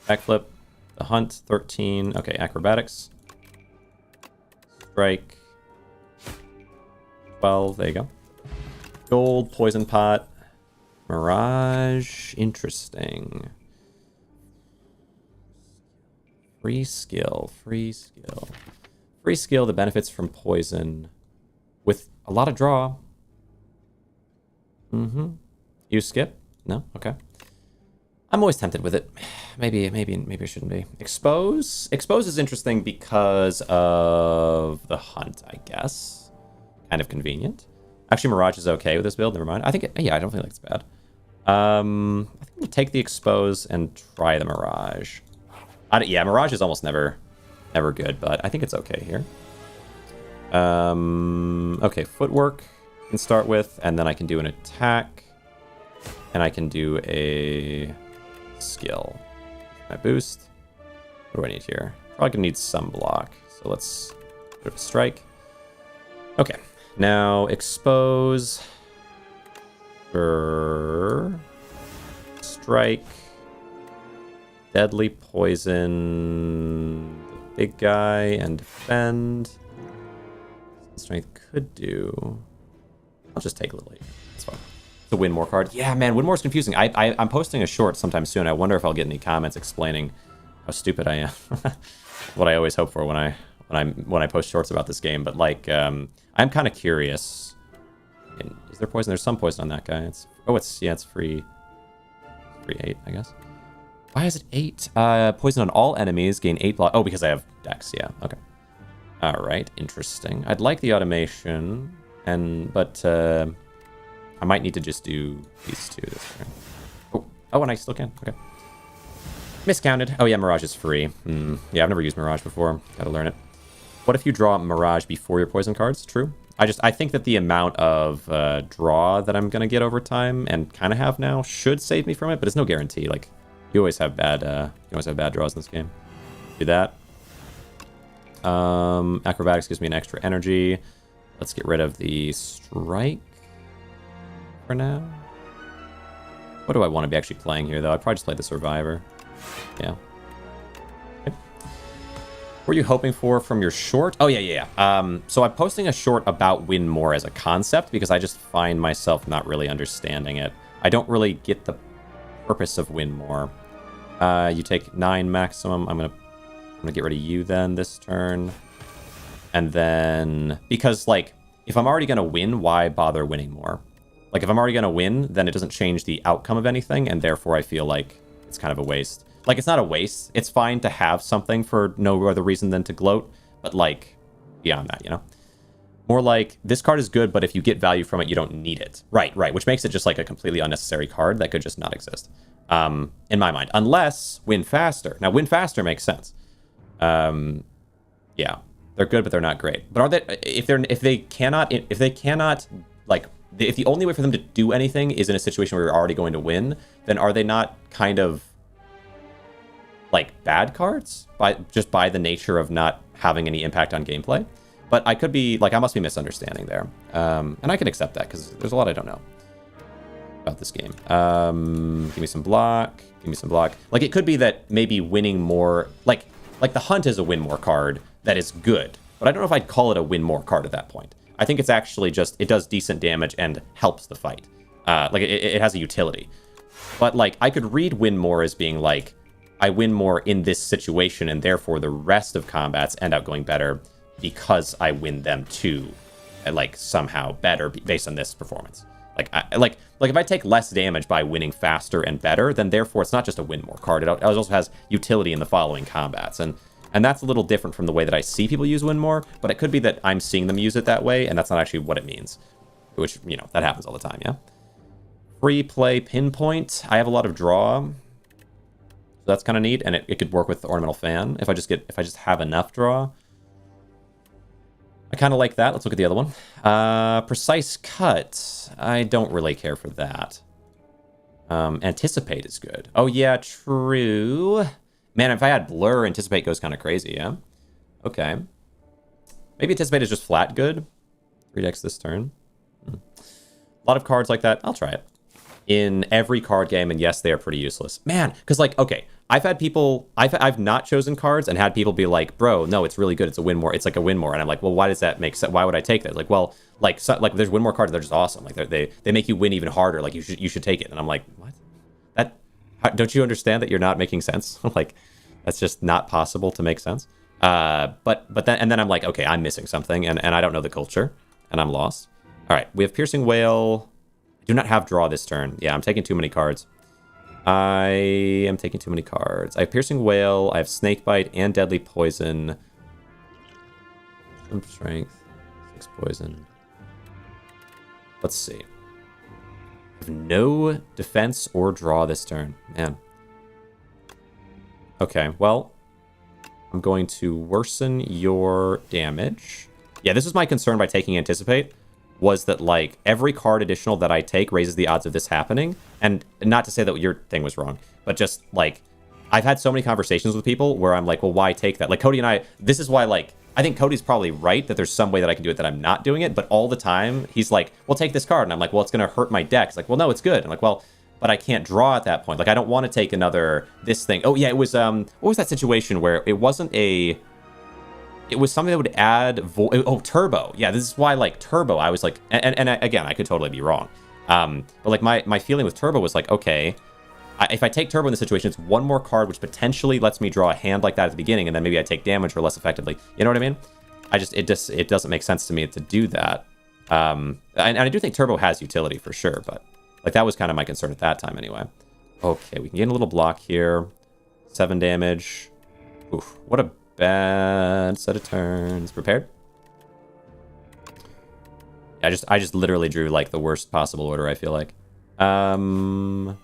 Backflip. The hunt, 13. Okay, acrobatics. Strike. 12, there you go. Gold, poison pot. Mirage, interesting. Free skill, free skill. Free skill that benefits from poison with a lot of draw. You skip? No? Okay. I'm always tempted with it. Maybe it shouldn't be. Expose? Expose is interesting because of the hunt, I guess. Kind of convenient. Actually, Mirage is okay with this build. Never mind. I think, yeah, I don't think it's bad. I think we'll take the Expose and try the Mirage. Yeah, Mirage is almost never good, but I think it's okay here. Okay, footwork I can start with, and then I can do an attack, and I can do a skill. My boost. What do I need here? Probably gonna need some block, so let's put a strike. Okay, now expose. Strike. Deadly poison. The big guy and defend. Strength could do. I'll just take a little later. That's fine. The Winmore card. Yeah, man, Winmore's confusing. I'm posting a short sometime soon. I wonder if I'll get any comments explaining how stupid I am. What I always hope for when I post shorts about this game. But like, I'm kind of curious. Is there poison? There's some poison on that guy. It's free. Free 8, I guess. Why is it 8? Poison on all enemies, gain 8 block. Oh, because I have Dex. Yeah, okay. All right, interesting. I'd like the automation, but I might need to just do these two this turn. Oh, and I still can. Okay. Miscounted. Oh yeah, Mirage is free. Yeah, I've never used Mirage before. Gotta learn it. What if you draw Mirage before your poison cards? True. I think that the amount of draw that I'm gonna get over time and kind of have now should save me from it, but it's no guarantee. Like, you always have bad draws in this game. Do that. Acrobatics gives me an extra energy. Let's get rid of the strike for now. What do I want to be actually playing here, though? I'd probably just play the Survivor. Yeah. Okay. What were you hoping for from your short? Oh, yeah. So I'm posting a short about Win More as a concept because I just find myself not really understanding it. I don't really get the purpose of Win More. You take 9 maximum. I'm gonna get rid of you then this turn. And then, because like, if I'm already gonna win, why bother winning more? Like, if I'm already gonna win, then it doesn't change the outcome of anything, and therefore I feel like it's kind of a waste. Like, it's not a waste. It's fine to have something for no other reason than to gloat, but like, beyond that, you know? More like, this card is good, but if you get value from it, you don't need it. Right, which makes it just like a completely unnecessary card that could just not exist. In my mind. Unless Win Faster. Now, Win Faster makes sense. Yeah, they're good, but they're not great. But are they? If they cannot, like, if the only way for them to do anything is in a situation where you're already going to win, then are they not kind of like bad cards just by the nature of not having any impact on gameplay? But I could be like, I must be misunderstanding there, and I can accept that because there's a lot I don't know about this game. Give me some block. Give me some block. Like, it could be that maybe winning more, like, Like, the Hunt is a win more card that is good, but I don't know if I'd call it a win more card at that point. I think it's actually just, it does decent damage and helps the fight. Like, it has a utility. But, like, I could read win more as being, like, I win more in this situation, and therefore the rest of combats end up going better because I win them too, like, somehow better based on this performance. Like, if I take less damage by winning faster and better, then therefore it's not just a win more card. It also has utility in the following combats. And that's a little different from the way that I see people use win more, but it could be that I'm seeing them use it that way, and that's not actually what it means. Which, you know, that happens all the time, yeah? Free play pinpoint. I have a lot of draw. So that's kind of neat, and it could work with the ornamental fan if I just have enough draw. I kind of like that. Let's look at the other one. Precise cut. I don't really care for that. Anticipate is good. Oh, yeah, true. Man, if I had blur, anticipate goes kind of crazy, yeah? Okay. Maybe anticipate is just flat good. 3-dex this turn. A lot of cards like that. I'll try it. In every card game, and yes, they are pretty useless. Man, because, like, okay, I've had people, I've not chosen cards and had people be like, bro, no, it's really good. It's a win more. It's like a win more. And I'm like, well, why does that make sense? Why would I take that? Like, well, like there's win more cards. They're just awesome. Like they make you win even harder. Like you should take it. And I'm like, what? Don't you understand that you're not making sense? Like, that's just not possible to make sense. But then I'm like, okay, I'm missing something, and I don't know the culture, and I'm lost. All right, we have Piercing Whale. I do not have draw this turn. Yeah, I'm taking too many cards. I am taking too many cards. I have Piercing Whale, I have Snakebite, and Deadly Poison. Some strength, 6 poison. Let's see. I have no defense or draw this turn. Man. Okay, well, I'm going to worsen your damage. Yeah, this was my concern by taking Anticipate, was that, like, every card additional that I take raises the odds of this happening. And not to say that your thing was wrong, but just, like, I've had so many conversations with people where I'm like, well, why take that? Like, Cody and I, this is why, like, I think Cody's probably right that there's some way that I can do it that I'm not doing it, but all the time, he's like, well, take this card. And I'm like, well, it's going to hurt my deck. It's like, well, no, it's good. I'm like, well, but I can't draw at that point. Like, I don't want to take this thing. Oh, yeah, it was, what was that situation where it wasn't it was something that would add, Turbo. Yeah, this is why, like, Turbo, I was like, and again, I could totally be wrong. But, like, my feeling with Turbo was like, okay, if I take Turbo in the situation, it's one more card, which potentially lets me draw a hand like that at the beginning, and then maybe I take damage or less effectively. You know what I mean? It doesn't make sense to me to do that. And I do think Turbo has utility for sure, but, like, that was kind of my concern at that time anyway. Okay, we can get a little block here. 7 damage. Oof, what a bad set of turns. Prepared? I just literally drew, like, the worst possible order, I feel like. And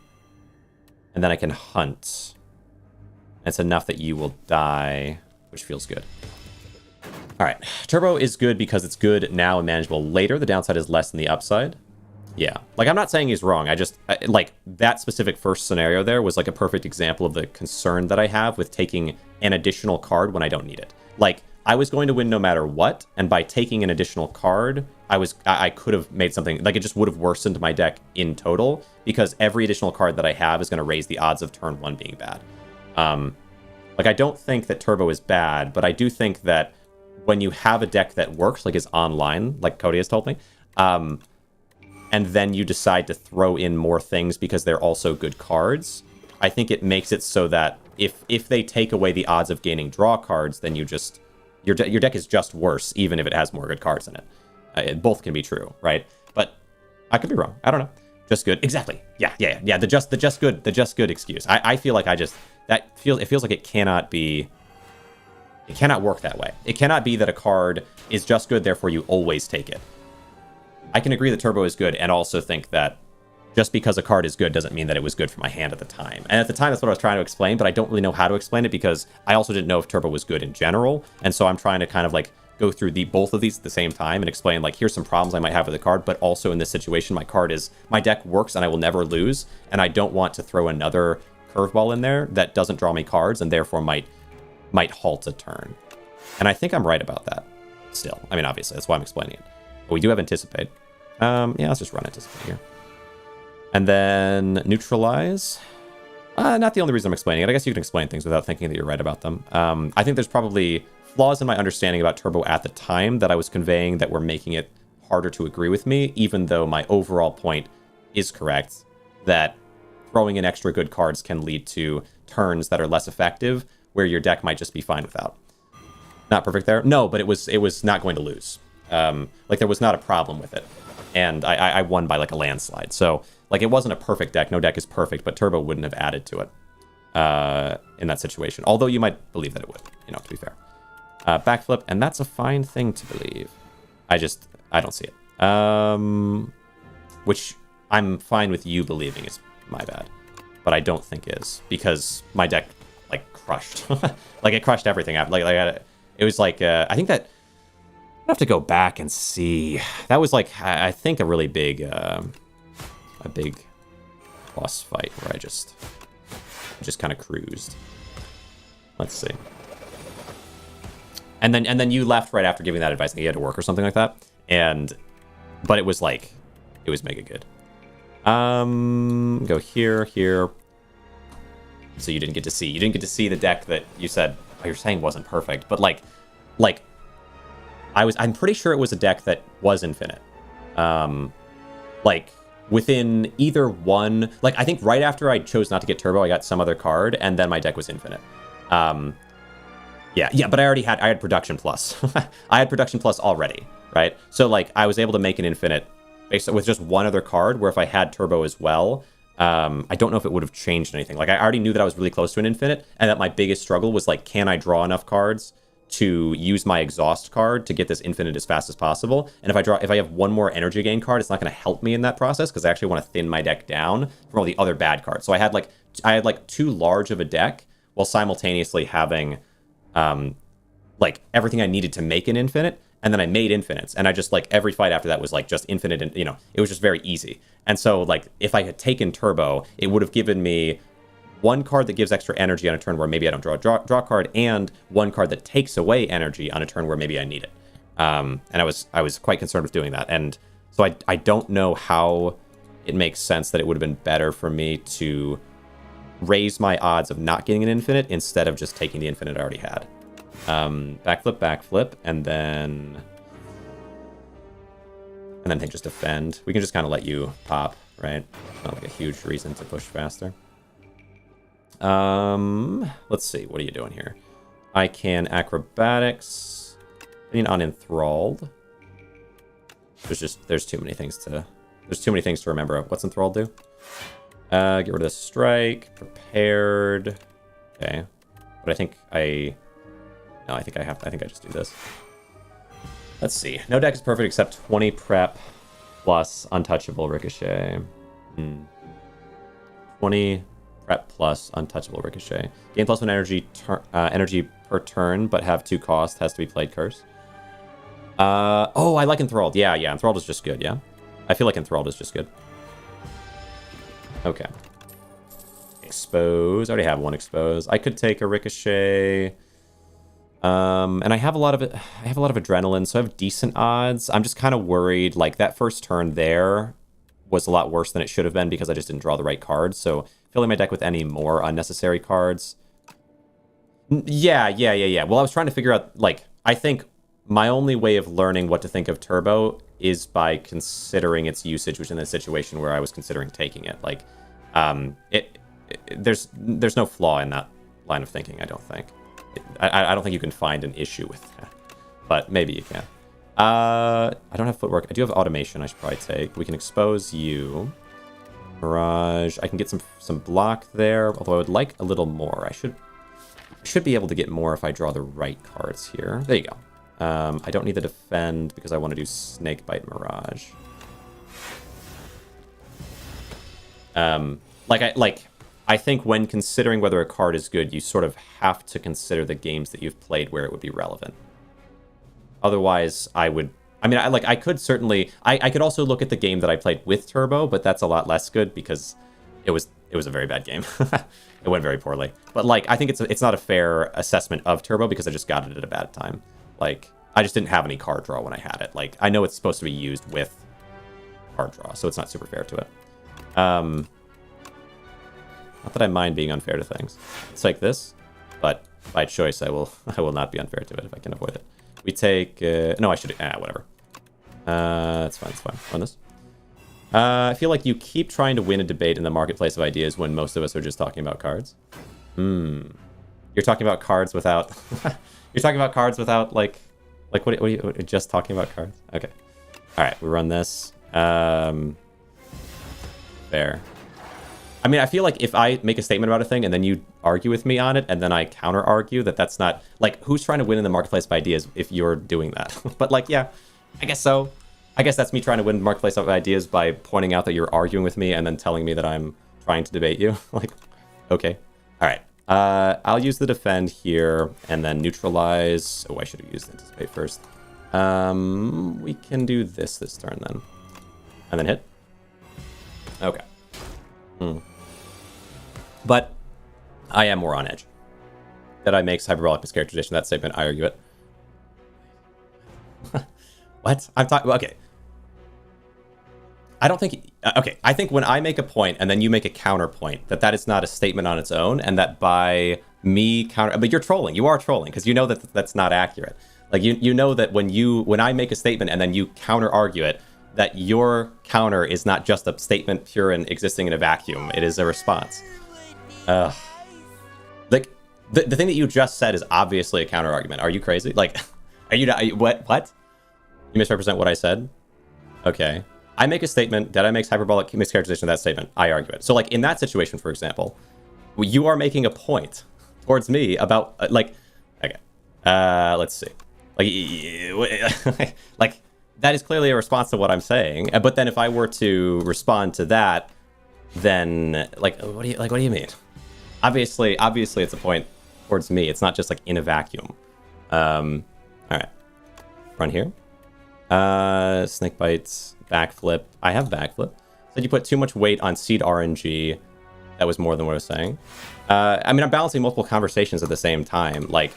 then I can hunt. It's enough that you will die, which feels good. All right, Turbo is good because it's good now and manageable later. The downside is less than the upside. Yeah, like, I'm not saying he's wrong. Like, that specific first scenario there was, like, a perfect example of the concern that I have with taking an additional card when I don't need it. Like, I was going to win no matter what, and by taking an additional card, I could have made something, like, it just would have worsened my deck in total, because every additional card that I have is going to raise the odds of turn 1 being bad. Like, I don't think that Turbo is bad, but I do think that when you have a deck that works, like is online, like Cody has told me, and then you decide to throw in more things because they're also good cards, I think it makes it so that if they take away the odds of gaining draw cards, then your deck is just worse, even if it has more good cards in it. Both can be true, right? But I could be wrong. I don't know. Just good. Exactly. Yeah. The just good excuse. I feel like it feels like it cannot be. It cannot work that way. It cannot be that a card is just good, therefore you always take it. I can agree that Turbo is good and also think that just because a card is good doesn't mean that it was good for my hand at the time. And at the time, that's what I was trying to explain, but I don't really know how to explain it because I also didn't know if Turbo was good in general. And so I'm trying to kind of like go through both of these at the same time and explain, like, here's some problems I might have with the card, but also in this situation, my deck works and I will never lose. And I don't want to throw another curveball in there that doesn't draw me cards and therefore might halt a turn. And I think I'm right about that still. I mean, obviously, that's why I'm explaining it. But we do have Anticipate. Yeah, let's just run Anticipate here. And then Neutralize. Not the only reason I'm explaining it. I guess you can explain things without thinking that you're right about them. I think there's probably flaws in my understanding about Turbo at the time that I was conveying that were making it harder to agree with me, even though my overall point is correct, that throwing in extra good cards can lead to turns that are less effective, where your deck might just be fine without. Not perfect there? No, but it was not going to lose. Like, there was not a problem with it. And I won by, like, a landslide. So, like, it wasn't a perfect deck. No deck is perfect, but Turbo wouldn't have added to it in that situation. Although you might believe that it would, you know, to be fair. Backflip, and that's a fine thing to believe. I don't see it. Which I'm fine with you believing is my bad. But I don't think is, because my deck, like, crushed. Like, it crushed everything. It was like, I think that... I have to go back and see. That was, like, I think a really big... a big boss fight where I just kind of cruised. Let's see. And then you left right after giving that advice. I think you had to work or something like that. But it was like, it was mega good. Go here. So you didn't get to see the deck that you said, you're saying wasn't perfect. But like, I'm pretty sure it was a deck that was infinite. Like, within either one... Like, I think right after I chose not to get Turbo, I got some other card, and then my deck was infinite. Yeah, but I had Production Plus. I had Production Plus already, right? So, like, I was able to make an infinite based with just one other card, where if I had Turbo as well, I don't know if it would have changed anything. Like, I already knew that I was really close to an infinite, and that my biggest struggle was, like, can I draw enough cards to use my exhaust card to get this infinite as fast as possible? And if I have one more energy gain card, it's not going to help me in that process, because I actually want to thin my deck down from all the other bad cards. So I had too large of a deck while simultaneously having like everything I needed to make an infinite, and then I made infinites, and I just, like, every fight after that was like just infinite, and, you know, it was just very easy. And so, like, if I had taken Turbo, it would have given me one card that gives extra energy on a turn where maybe I don't draw a card, and one card that takes away energy on a turn where maybe I need it. And I was quite concerned with doing that. And so I don't know how it makes sense that it would have been better for me to raise my odds of not getting an infinite instead of just taking the infinite I already had. Backflip, and then just defend. We can just kind of let you pop, right? Not like a huge reason to push faster. Let's see. What are you doing here? I can acrobatics. On enthralled. There's too many things to remember. What's enthralled do? Get rid of strike. Prepared. Okay. But I think I just do this. Let's see. No deck is perfect except 20 prep plus untouchable ricochet. 20 prep plus untouchable ricochet. Gain +1 energy per turn, but have 2 cost. Has to be played curse. Oh, I like enthralled. Yeah. Enthralled is just good. Yeah, I feel like enthralled is just good. Okay. Expose. I already have one expose. I could take a ricochet. And I have a lot of adrenaline, so I have decent odds. I'm just kind of worried, like, that first turn there was a lot worse than it should have been because I just didn't draw the right cards. So filling my deck with any more unnecessary cards. Yeah. Well, I was trying to figure out, like, I think my only way of learning what to think of Turbo is by considering its usage within the situation where I was considering taking it. Like, there's no flaw in that line of thinking, I don't think. I don't think you can find an issue with that, but maybe you can. I don't have footwork. I do have automation I should probably take. We can expose you. Mirage. I can get some block there, although I would like a little more. I should be able to get more if I draw the right cards here. There you go. I don't need the defend because I want to do Snakebite Mirage. I think when considering whether a card is good, you sort of have to consider the games that you've played where it would be relevant. Otherwise, I could also look at the game that I played with Turbo, but that's a lot less good because it was a very bad game. It went very poorly. But, like, I think it's not a fair assessment of Turbo because I just got it at a bad time. Like, I just didn't have any card draw when I had it. Like, I know it's supposed to be used with card draw, so it's not super fair to it. Not that I mind being unfair to things. It's like this, but by choice, I will not be unfair to it if I can avoid it. We take... no, I should... whatever. That's fine, it's fine. Run this. I feel like you keep trying to win a debate in the marketplace of ideas when most of us are just talking about cards. You're talking about cards without... You're talking about cards without, like what are you... Just talking about cards? Okay. Alright, we run this. Fair. I mean, I feel like if I make a statement about a thing and then you argue with me on it and then I counter-argue that's not... Like, who's trying to win in the marketplace of ideas if you're doing that? But, like, yeah, I guess so. I guess that's me trying to win the marketplace of ideas by pointing out that you're arguing with me and then telling me that I'm trying to debate you. Like, okay. All right. I'll use the defend here and then neutralize. Oh, I should have used anticipate first. We can do this turn then. And then hit. Okay. But I am more on edge. That I makes hyperbolic mischaracterization. That statement, I argue it. What? I'm talking... Okay. I don't think... Okay, I think when I make a point and then you make a counterpoint, that is not a statement on its own, and that by me counter... But you're trolling. You are trolling, because you know that that's not accurate. Like, you know that when I make a statement and then you counter-argue it, that your counter is not just a statement pure and existing in a vacuum. It is a response. Like, the thing that you just said is obviously a counter-argument. Are you crazy? Like, are you not... What? You misrepresent what I said? Okay. I make a statement, that I makes hyperbolic mischaracterization of that statement. I argue it. So, like, in that situation, for example, you are making a point towards me about, like... Okay. Let's see. Like, like, that is clearly a response to what I'm saying. But then if I were to respond to that, then, like, what do you mean? Obviously, it's a point towards me. It's not just, like, in a vacuum. All right. Run here. Snake bites, backflip. I have backflip. Said you put too much weight on seed RNG. That was more than what I was saying. I mean, I'm balancing multiple conversations at the same time. Like,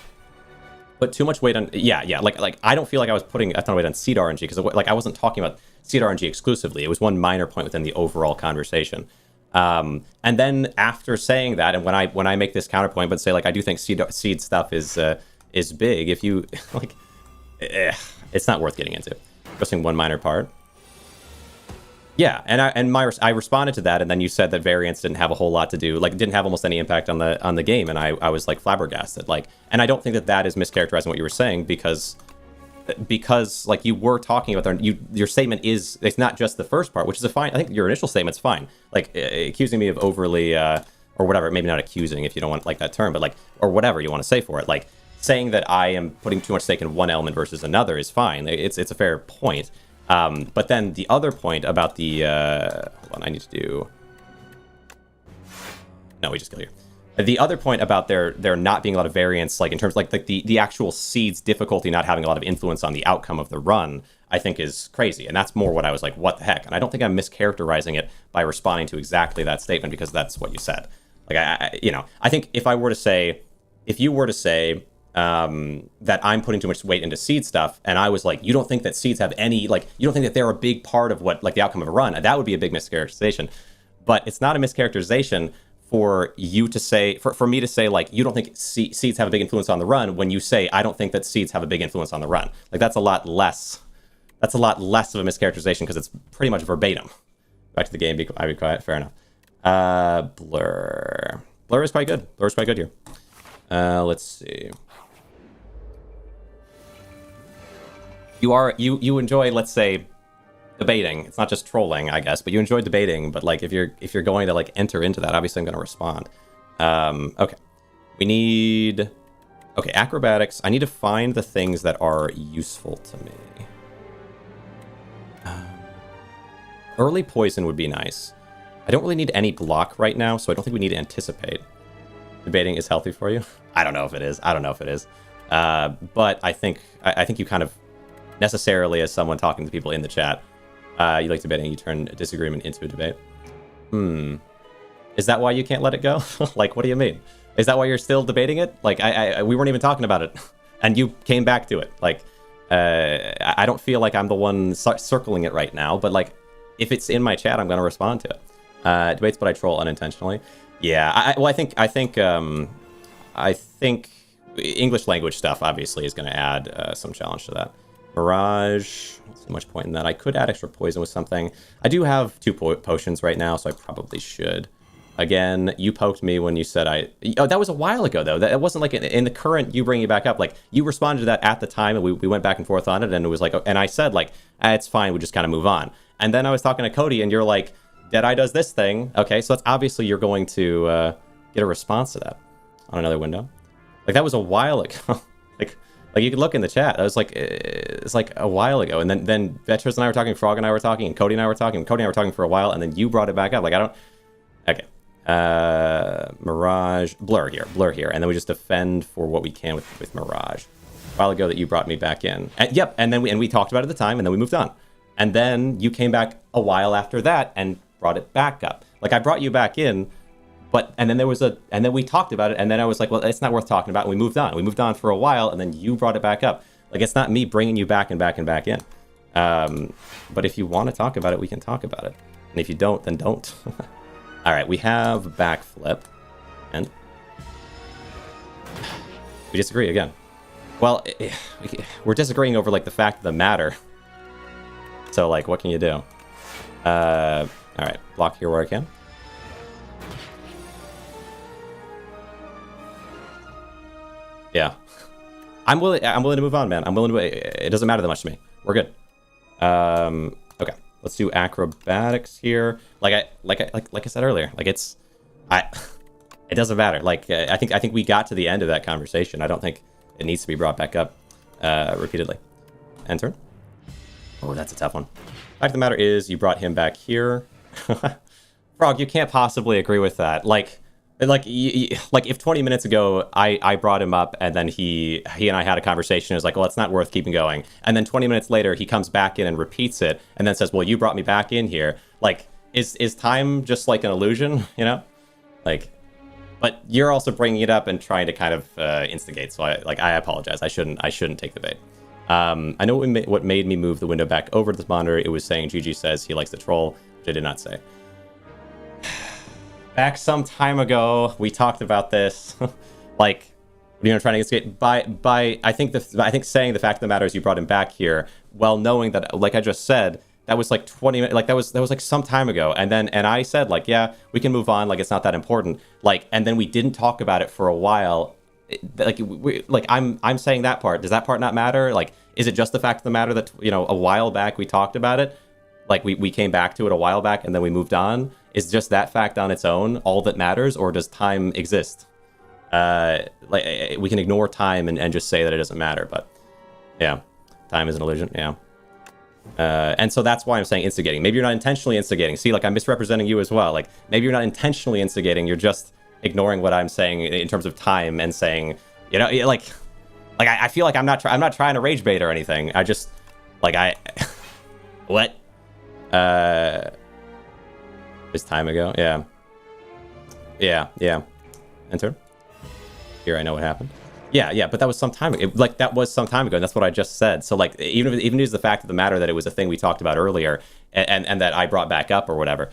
put too much weight on... Yeah. Like I don't feel like I was putting a ton of weight on seed RNG because, like, I wasn't talking about seed RNG exclusively. It was one minor point within the overall conversation. And then after saying that, and when I make this counterpoint, but say, like, I do think seed stuff is big. If you like, it's not worth getting into. Just in one minor part. Yeah, and I responded to that, and then you said that variance didn't have a whole lot to do, like, it didn't have almost any impact on the game, and I was, like, flabbergasted, like, and I don't think that is mischaracterizing what you were saying, because like, you were talking about your statement is, it's not just the first part, which is a fine. I think your initial statement's fine, like, accusing me of overly or whatever, maybe not accusing if you don't want, like, that term, but, like, or whatever you want to say for it, like, saying that I am putting too much stake in one element versus another is fine. It's a fair point. But then the other point about the... hold on, I need to do... No, we just kill you. The other point about there not being a lot of variance, like in terms like the actual seed's difficulty not having a lot of influence on the outcome of the run, I think is crazy. And that's more what I was like, what the heck? And I don't think I'm mischaracterizing it by responding to exactly that statement because that's what you said. Like, I think if you were to say... that I'm putting too much weight into seed stuff, and I was like, you don't think that seeds have any, like, you don't think that they're a big part of what, like, the outcome of a run, that would be a big mischaracterization. But it's not a mischaracterization for you to say, for me to say, like, you don't think seeds have a big influence on the run, when you say, I don't think that seeds have a big influence on the run. Like, that's a lot less of a mischaracterization, because it's pretty much verbatim. Back to the game, I'd be quiet, fair enough. Blur is quite good. Blur is quite good here. Let's see. You enjoy, let's say, debating. It's not just trolling, I guess, but you enjoy debating. But, like, if you're going to, like, enter into that, obviously I'm going to respond. Okay. We need... Okay, acrobatics. I need to find the things that are useful to me. Early poison would be nice. I don't really need any block right now, so I don't think we need to anticipate. Debating is healthy for you? I don't know if it is. But I think you kind of... necessarily as someone talking to people in the chat, you like debating, you turn a disagreement into a debate. Is that why you can't let it go? Like, what do you mean? Is that why you're still debating it? Like, we weren't even talking about it, and you came back to it. Like, I don't feel like I'm the one circling it right now, but, like, if it's in my chat, I'm going to respond to it. Debates, but I troll unintentionally. Yeah, I think English language stuff obviously is going to add some challenge to that. Mirage, not so much point in that. I could add extra poison with something. I do have 2 potions right now, so I probably should. Again, you poked me when you said oh, that was a while ago, though. That wasn't like in the current you bringing it back up. Like, you responded to that at the time, and we went back and forth on it, and it was like, and I said, like, it's fine, we just kind of move on. And then I was talking to Cody, and you're like, Deadeye does this thing. Okay, so that's obviously you're going to get a response to that on another window. Like, that was a while ago. like you could look in the chat. That was like, it's like a while ago. And then Vetros and I were talking, Frog and I were talking, and Cody and I were talking. Cody and I were talking for a while, and then you brought it back up. Like, I don't... Okay. Mirage, blur here, and then we just defend for what we can with Mirage. A while ago that you brought me back in, and then we talked about it at the time, and then we moved on, and then you came back a while after that and brought it back up. Like, I brought you back in, and then we talked about it, and then I was like, well, it's not worth talking about, and we moved on for a while, and then you brought it back up. Like, it's not me bringing you back and back and back in. But if you want to talk about it, we can talk about it, and if you don't, then don't. All right, we have backflip, and we disagree again. Well, we're disagreeing over, like, the fact of the matter. So, like, what can you do? All right, block here where I can. Yeah, I'm willing to move on, man. I'm willing to. It doesn't matter that much to me. We're good. Okay. Let's do acrobatics here. Like I said earlier, like it doesn't matter. Like, I think we got to the end of that conversation. I don't think it needs to be brought back up repeatedly. Enter. Oh, that's a tough one. Fact of the matter is, you brought him back here. Frog, you can't possibly agree with that. Like if 20 minutes ago I brought him up, and then he and I had a conversation, it was like, well, it's not worth keeping going. And then 20 minutes later he comes back in and repeats it, and then says, well, you brought me back in here. Like, is time just like an illusion, you know? Like, but you're also bringing it up and trying to kind of instigate. So I apologize. I shouldn't take the bait. I know what made me move the window back over to this monitor. It was saying GG says he likes to troll, which I did not say. Back some time ago, we talked about this. Like, trying to escape by I think saying the fact of the matter is you brought him back here, well, knowing that, like I just said, that was like 20 minutes, like that was like some time ago, and I said, like, yeah, we can move on, like, it's not that important, like, and then we didn't talk about it for a while. I'm saying that part. Does that part not matter? Like, is it just the fact of the matter that, a while back we talked about it? Like, we came back to it a while back and then we moved on? Is just that fact on its own all that matters, or does time exist? Like, we can ignore time and just say that it doesn't matter, but yeah, time is an illusion, yeah. And so that's why I'm saying instigating. Maybe you're not intentionally instigating. See, like, I'm misrepresenting you as well. Like, maybe you're not intentionally instigating, you're just ignoring what I'm saying in terms of time and saying, I feel like I'm not trying to rage bait or anything. I just, what? This time ago, yeah. Enter. Here, I know what happened. Yeah, but that was some time ago. That was some time ago, and that's what I just said. So, like, even if it is the fact of the matter that it was a thing we talked about earlier, and that I brought back up or whatever,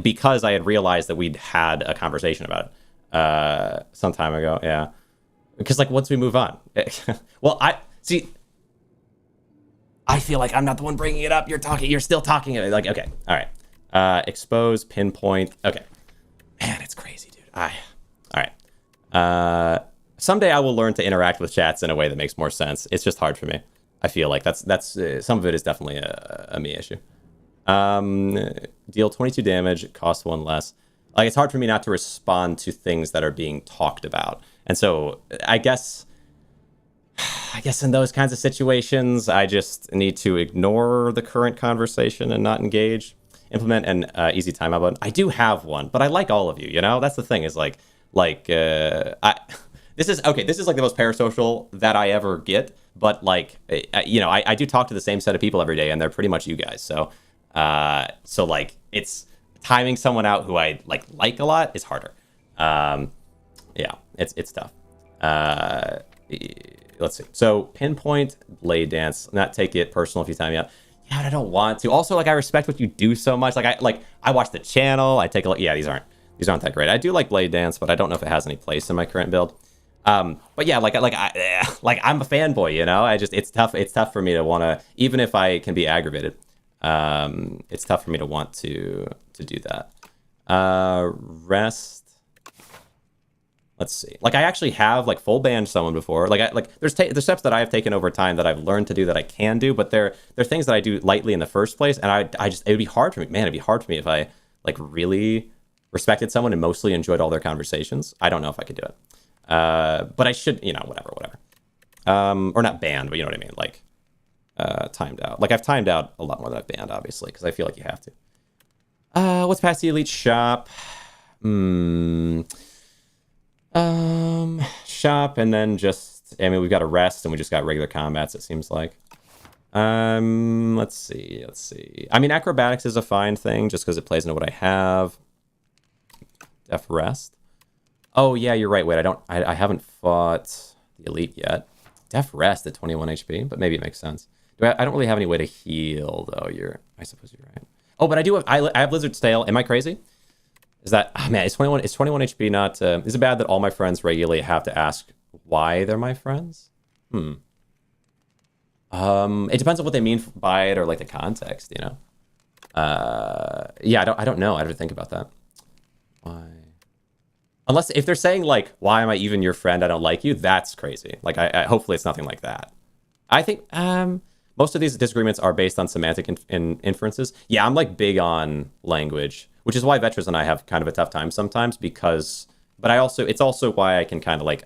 because I had realized that we'd had a conversation about it some time ago, yeah. Because, like, once we move on, well, I feel like I'm not the one bringing it up. You're still talking. Like, okay, all right. Expose, pinpoint. Okay, man, it's crazy, dude. All right. Someday I will learn to interact with chats in a way that makes more sense. It's just hard for me. I feel like that's some of it is definitely a me issue. Deal 22 damage, cost 1 less. Like, it's hard for me not to respond to things that are being talked about, and so I guess in those kinds of situations, I just need to ignore the current conversation and not engage. Implement an easy timeout button. I do have one, but I like all of you. That's the thing. Is this is like the most parasocial that I ever get. But I do talk to the same set of people every day, and they're pretty much you guys. So it's timing someone out who I like a lot is harder. Yeah, it's tough. Let's see. So pinpoint, blade dance. Not take it personal if you time me out. Yeah, but I don't want to. Also, I respect what you do so much. I watch the channel. I take a look. Yeah, these aren't These aren't that great. I do like Blade Dance, but I don't know if it has any place in my current build. But yeah, like I'm a fanboy, you know. It's tough. It's tough for me to want to, even if I can be aggravated. It's tough for me to want to do that. Rest. Let's see. Like I actually have like full banned someone before. There's steps that I have taken over time that I've learned to do that I can do, but they're things that I do lightly in the first place, and it would be hard for me. Man, it'd be hard for me if I like really respected someone and mostly enjoyed all their conversations. I don't know if I could do it. But I should, you know, whatever. Or not banned, but you know what I mean, like timed out. Like I've timed out a lot more than I've banned, obviously, because I feel like you have to. What's past the elite shop? Shop, and then just, I mean, we've got a rest, and we just got regular combats, it seems like. Let's see. I mean, acrobatics is a fine thing, just because it plays into what I have. Def rest. Oh, yeah, you're right. Wait, I haven't fought the elite yet. Def rest at 21 HP, but maybe it makes sense. I don't really have any way to heal, though. I suppose you're right. Oh, but I have Lizard's Tail. Am I crazy? Is that, oh man, is 21 HP not, is it bad that all my friends regularly have to ask why they're my friends? It depends on what they mean by it, or like the context, you know? Yeah, I don't know. I have to think about that. Why? Unless, if they're saying like, why am I even your friend? I don't like you. That's crazy. Like, hopefully it's nothing like that. I think, most of these disagreements are based on semantic inferences. Yeah, I'm like big on language, which is why Vetras and I have kind of a tough time sometimes, because, but it's also why I can kind of like,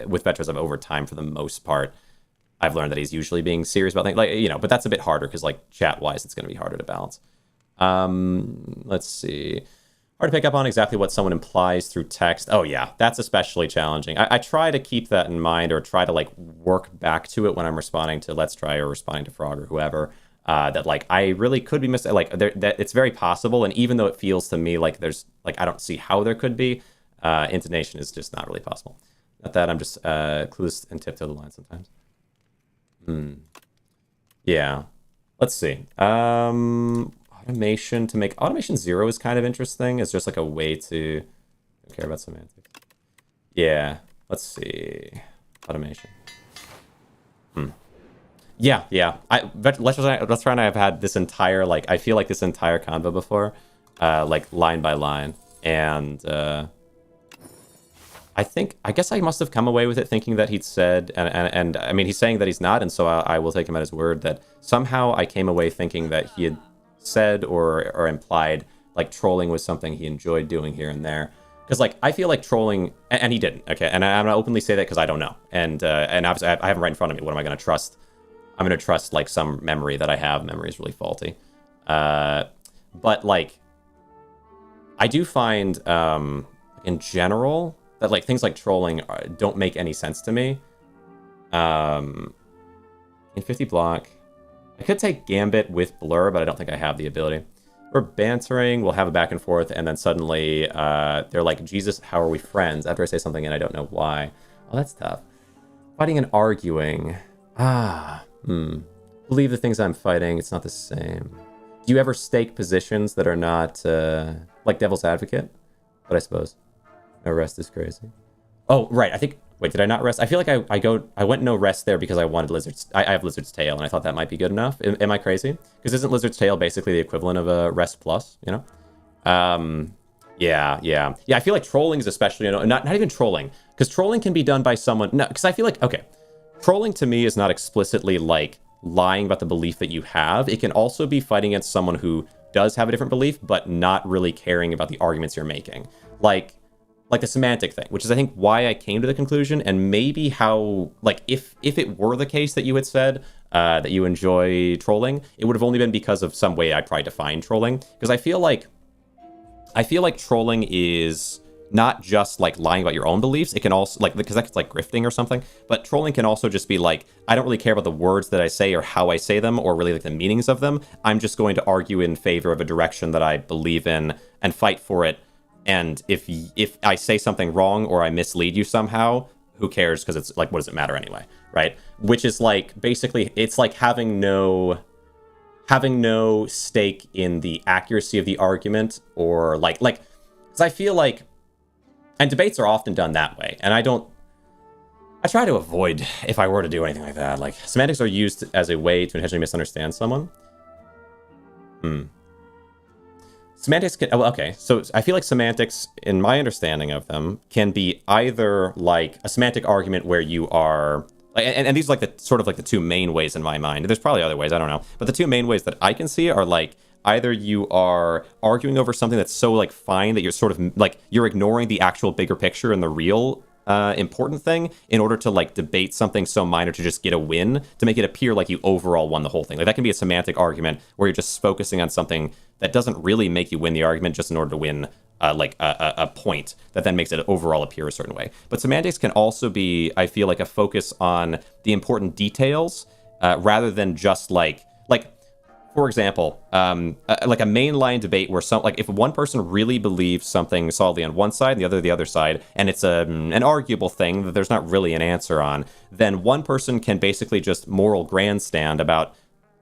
with Vetras, I've over time, for the most part, I've learned that he's usually being serious about things, like, you know, but that's a bit harder because like chat wise, it's going to be harder to balance. Let's see. Hard to pick up on exactly what someone implies through text. Oh yeah, that's especially challenging. I try to keep that in mind, or try to like work back to it when I'm responding to Let's Try or responding to Frog or whoever. That like I really could be like that it's very possible, and even though it feels to me like there's like I don't see how there could be, intonation is just not really possible. Not that I'm just clueless and tiptoe the line sometimes. Yeah. Let's see. Automation to make automation 0 is kind of interesting. It's just like a way to care about semantics. Yeah. Let's see. Automation. Yeah. Let's try and I've had this entire, like, I feel like this entire convo before, like line by line, and I guess I must have come away with it thinking that he'd said, and I mean, he's saying that he's not, and so I will take him at his word, that somehow I came away thinking that he had said or implied like trolling was something he enjoyed doing here and there. Because like I feel like trolling, and he didn't, okay, and I'm gonna openly say that because I don't know, and obviously I have him right in front of me. What am I gonna trust? I'm gonna trust like some memory that I have. Memory is really faulty. But like I do find in general that like things like trolling don't make any sense to me. In 50 block, I could take Gambit with Blur, but I don't think I have the ability. We're bantering, we'll have a back and forth, and then suddenly they're like, Jesus, how are we friends? After I say something and I don't know why. Oh, that's tough. Fighting and arguing. Believe the things I'm fighting, it's not the same. Do you ever stake positions that are not, like Devil's Advocate? But I suppose. No rest is crazy. Oh, right, I think... Wait, did I not rest? I feel like I went no rest there because I wanted Lizard's... I have Lizard's Tail, and I thought that might be good enough. Am I crazy? Because isn't Lizard's Tail basically the equivalent of a rest plus, you know? Yeah, I feel like trolling is especially... You know, not even trolling. Because trolling can be done by someone... No, because I feel like... Okay. Trolling to me is not explicitly, like, lying about the belief that you have. It can also be fighting against someone who does have a different belief, but not really caring about the arguments you're making. Like the semantic thing, which is, I think, why I came to the conclusion, and maybe how, like, if it were the case that you had said that you enjoy trolling, it would have only been because of some way I probably define trolling. Because I feel like trolling is not just, like, lying about your own beliefs. It can also, like, because that's, like, grifting or something. But trolling can also just be, like, I don't really care about the words that I say or how I say them or really, like, the meanings of them. I'm just going to argue in favor of a direction that I believe in and fight for it. And if I say something wrong or I mislead you somehow, who cares? Because it's like, what does it matter anyway, right? Which is like, basically, it's like having no stake in the accuracy of the argument, or like it's Because I feel like, and debates are often done that way, and I try to avoid, if I were to do anything like that, like, semantics are used as a way to intentionally misunderstand someone. Semantics can, oh, okay, so I feel like semantics, in my understanding of them, can be either like a semantic argument where you are, and these are like the sort of like the two main ways in my mind. There's probably other ways, I don't know, but the two main ways that I can see are like, either you are arguing over something that's so like fine that you're sort of like, you're ignoring the actual bigger picture and the real important thing in order to like debate something so minor to just get a win, to make it appear like you overall won the whole thing. Like that can be a semantic argument where you're just focusing on something that doesn't really make you win the argument just in order to win like a point that then makes it overall appear a certain way. But semantics can also be, I feel like, a focus on the important details rather than just like, for example, like a mainline debate where if one person really believes something solidly on one side and the other side, and it's an arguable thing that there's not really an answer on, then one person can basically just moral grandstand about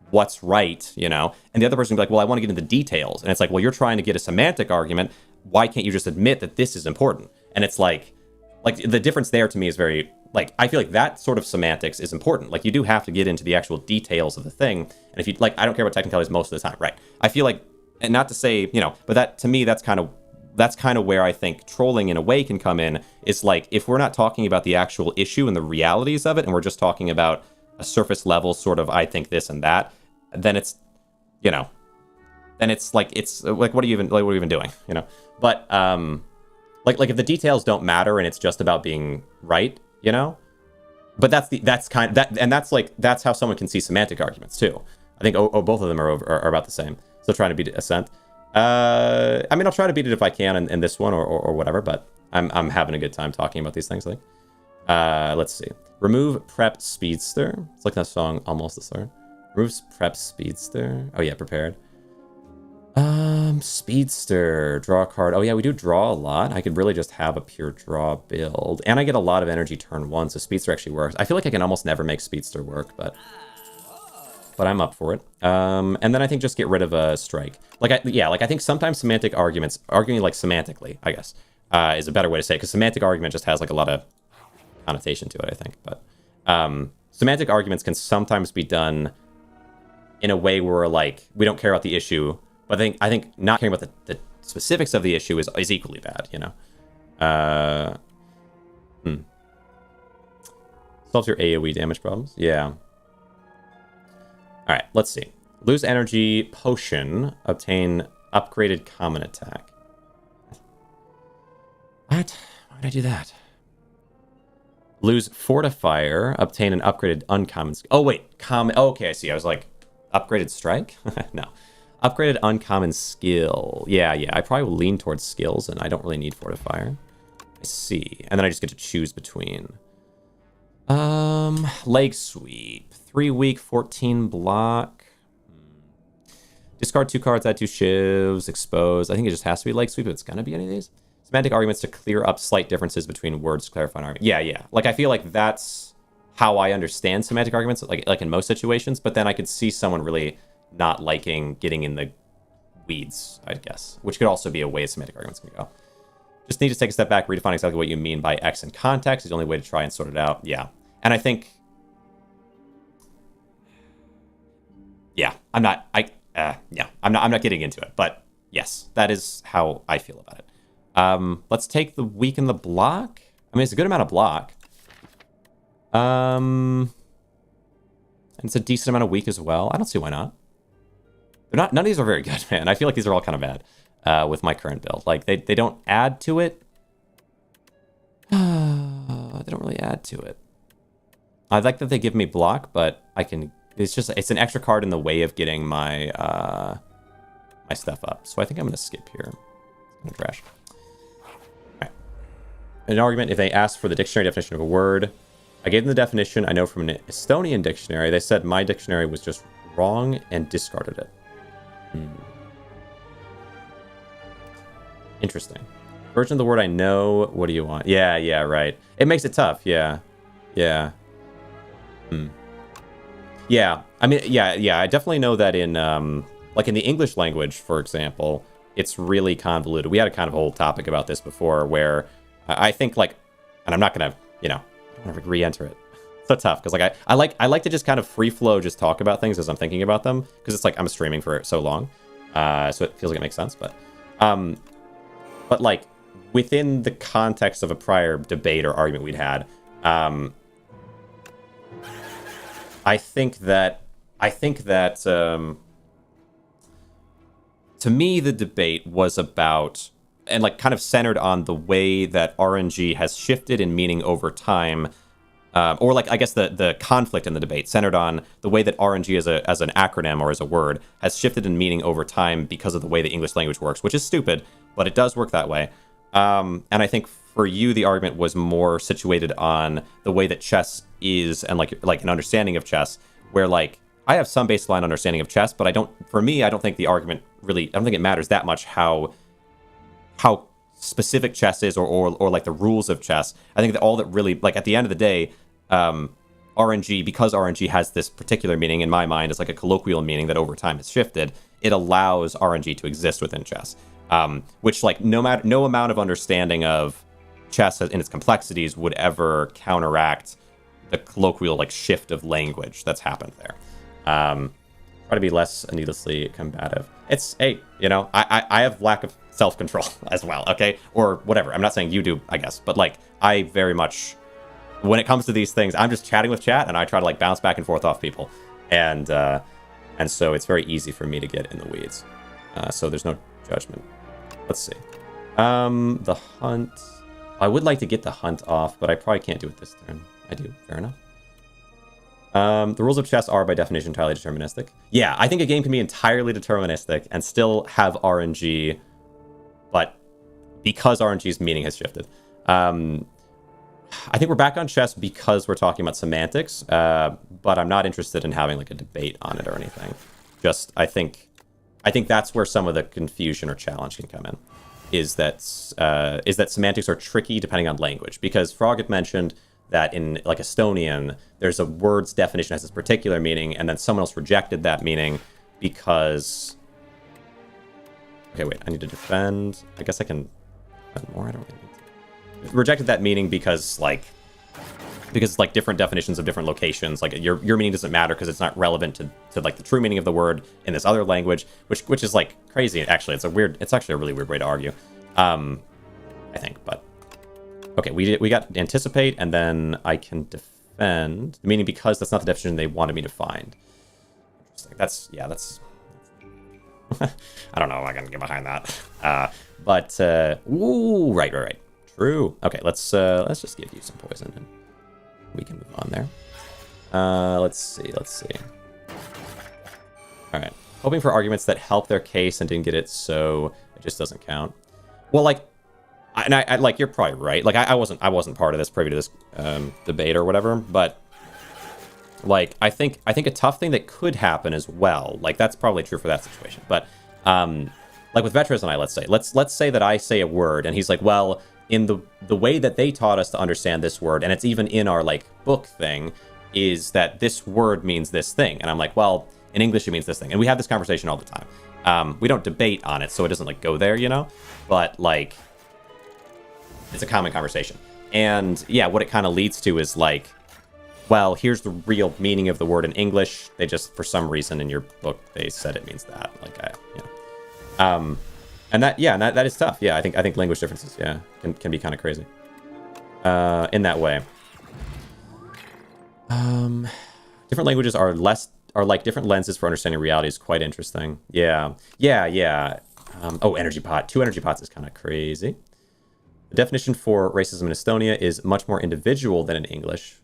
what's right, you know, and the other person can be like, well, I want to get into the details. And it's like, well, you're trying to get a semantic argument. Why can't you just admit that this is important? And it's like the difference there to me is very, like, I feel like that sort of semantics is important. Like, you do have to get into the actual details of the thing. And if you, like, I don't care about technicalities most of the time, right? I feel like, and not to say, you know, but that, to me, that's kind of where I think trolling in a way can come in, is like, if we're not talking about the actual issue and the realities of it, and we're just talking about a surface level sort of, I think this and that, then it's, you know, then it's like, what are you even doing, you know? But, like if the details don't matter and it's just about being right, you know, but that's how someone can see semantic arguments too. I think both of them are about the same. Still trying to beat Ascent. I mean, I'll try to beat it if I can in this one or whatever, but I'm having a good time talking about these things. I think. Let's see. Remove Prep Speedster. It's like that song almost the start. Removes Prep Speedster. Oh yeah, prepared. Speedster, draw a card. Oh yeah, we do draw a lot. I could really just have a pure draw build. And I get a lot of energy turn one, so Speedster actually works. I feel like I can almost never make Speedster work, but I'm up for it. And then I think just get rid of a strike. I think sometimes semantic arguments, arguing like semantically, I guess, is a better way to say it, because semantic argument just has like a lot of connotation to it, I think. But semantic arguments can sometimes be done in a way where like we don't care about the issue. But I think not caring about the specifics of the issue is equally bad, you know? Solves your AoE damage problems? Yeah. Alright, let's see. Lose energy, potion, obtain upgraded common attack. What? Why would I do that? Lose fortifier, obtain an upgraded uncommon... Oh, wait. Common... Oh, okay, I see. I was like, upgraded strike? No. Upgraded uncommon skill. Yeah. I probably will lean towards skills, and I don't really need fortifier. I see. And then I just get to choose between. Leg sweep. 3 weak, 14 block. Discard 2 cards, add 2 shivs, expose. I think it just has to be leg sweep, but it's gonna be any of these. Semantic arguments to clear up slight differences between words to clarify an argument. Yeah. Like, I feel like that's how I understand semantic arguments, like in most situations, but then I could see someone really not liking getting in the weeds, I guess, which could also be a way semantic arguments can go. Just need to take a step back, redefine exactly what you mean by X in context is the only way to try and sort it out. Yeah. And I think, yeah, I'm not getting into it, but yes, that is how I feel about it. Let's take the weak in the block. I mean, it's a good amount of block. And it's a decent amount of weak as well. I don't see why not. None of these are very good, man. I feel like these are all kind of bad with my current build. Like, they don't add to it. They don't really add to it. I like that they give me block, but I can... It's an extra card in the way of getting my my stuff up. So I think I'm going to skip here. I'm going to trash. All right. An argument, if they ask for the dictionary definition of a word, I gave them the definition I know from an Estonian dictionary. They said my dictionary was just wrong and discarded it. Interesting. Version of the word I know. What do you want? Yeah, right. It makes it tough. Yeah. Yeah, I mean, yeah. I definitely know that in, like in the English language, for example, it's really convoluted. We had a kind of whole topic about this before where I think, like, and I'm not going to, I don't want to re-enter it. So tough because like I like to just kind of free flow, just talk about things as I'm thinking about them, because it's like I'm streaming for so long, so it feels like it makes sense. But like within the context of a prior debate or argument we'd had, I think that to me the debate was about, and like kind of centered on the way that RNG has shifted in meaning over time. Or like, I guess the conflict in the debate centered on the way that RNG as an acronym or as a word has shifted in meaning over time because of the way the English language works, which is stupid, but it does work that way. And I think for you, the argument was more situated on the way that chess is, and like an understanding of chess, where like I have some baseline understanding of chess, but I don't think the argument really, I don't think it matters that much how specific chess is or like the rules of chess. I think that all that really, like at the end of the day, RNG, because RNG has this particular meaning in my mind as like a colloquial meaning that over time has shifted, it allows RNG to exist within chess, which like no amount of understanding of chess in its complexities would ever counteract the colloquial like shift of language that's happened there. Try to be less needlessly combative. It's, hey, I have lack of self-control as well, okay? Or whatever. I'm not saying you do, I guess. But, like, I very much, when it comes to these things, I'm just chatting with chat, and I try to, like, bounce back and forth off people. And so it's very easy for me to get in the weeds. So there's no judgment. Let's see. The hunt. I would like to get the hunt off, but I probably can't do it this turn. I do. Fair enough. The rules of chess are, by definition, entirely deterministic. Yeah, I think a game can be entirely deterministic and still have RNG, but because RNG's meaning has shifted. I think we're back on chess because we're talking about semantics, but I'm not interested in having like a debate on it or anything. Just, I think that's where some of the confusion or challenge can come in, is that semantics are tricky depending on language. Because Frog had mentioned that in like Estonian, there's a word's definition has this particular meaning, and then someone else rejected that meaning because... Okay, wait, I need to defend. I guess I can defend more. I don't really need to. Rejected that meaning because it's like different definitions of different locations. Like your meaning doesn't matter because it's not relevant to like the true meaning of the word in this other language, which is like crazy. Actually, it's actually a really weird way to argue. I think, but okay, we got anticipate, and then I can defend, meaning because that's not the definition they wanted me to find. Interesting. That's I don't know if I can get behind that. But ooh, right. True. Okay, let's just give you some poison and we can move on there. Let's see. All right. Hoping for arguments that help their case and didn't get it, so it just doesn't count. Well, like, I like, you're probably right. Like, I wasn't part of this, privy to this debate or whatever, but like, I think a tough thing that could happen as well, like, that's probably true for that situation, but like with Vetras and I, let's say that I say a word and he's like, well, in the way that they taught us to understand this word, and it's even in our like book thing, is that this word means this thing, and I'm like, well, in English it means this thing, and we have this conversation all the time. We don't debate on it, so it doesn't like go there, but like, it's a common conversation. And yeah, what it kind of leads to is like, well, here's the real meaning of the word in English. They just, for some reason in your book, they said it means that. Like, and that is tough. Yeah, I think language differences, can be kind of crazy. In that way. Different languages are like different lenses for understanding reality is quite interesting. Yeah. Oh, energy pot. 2 energy pots is kind of crazy. The definition for racism in Estonia is much more individual than in English.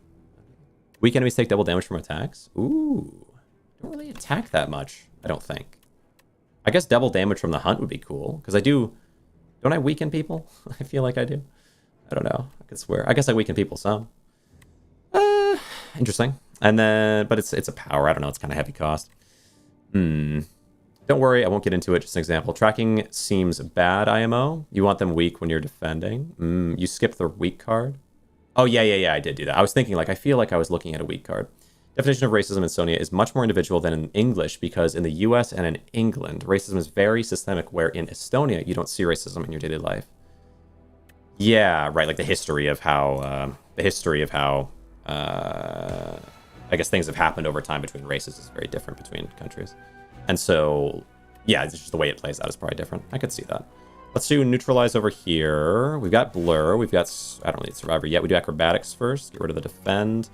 Weak enemies take double damage from attacks. Ooh. Don't really attack that much, I don't think. I guess double damage from the hunt would be cool, because don't I weaken people? I feel like I do. I don't know. I could swear. I guess I weaken people some. Interesting. And then, but it's a power. I don't know. It's kind of heavy cost. Don't worry, I won't get into it. Just an example. Tracking seems bad, IMO. You want them weak when you're defending. You skipped the weak card. Oh, yeah, I did do that. I was thinking, like, I feel like I was looking at a weak card. Definition of racism in Estonia is much more individual than in English because in the US and in England, racism is very systemic, where in Estonia, you don't see racism in your daily life. Yeah, right, like the history of how, I guess things have happened over time between races is very different between countries. And so, yeah, it's just the way it plays out is probably different. I could see that. Let's do neutralize over here. We've got blur. We've got, I don't need survivor yet. We do acrobatics first. Get rid of the defend.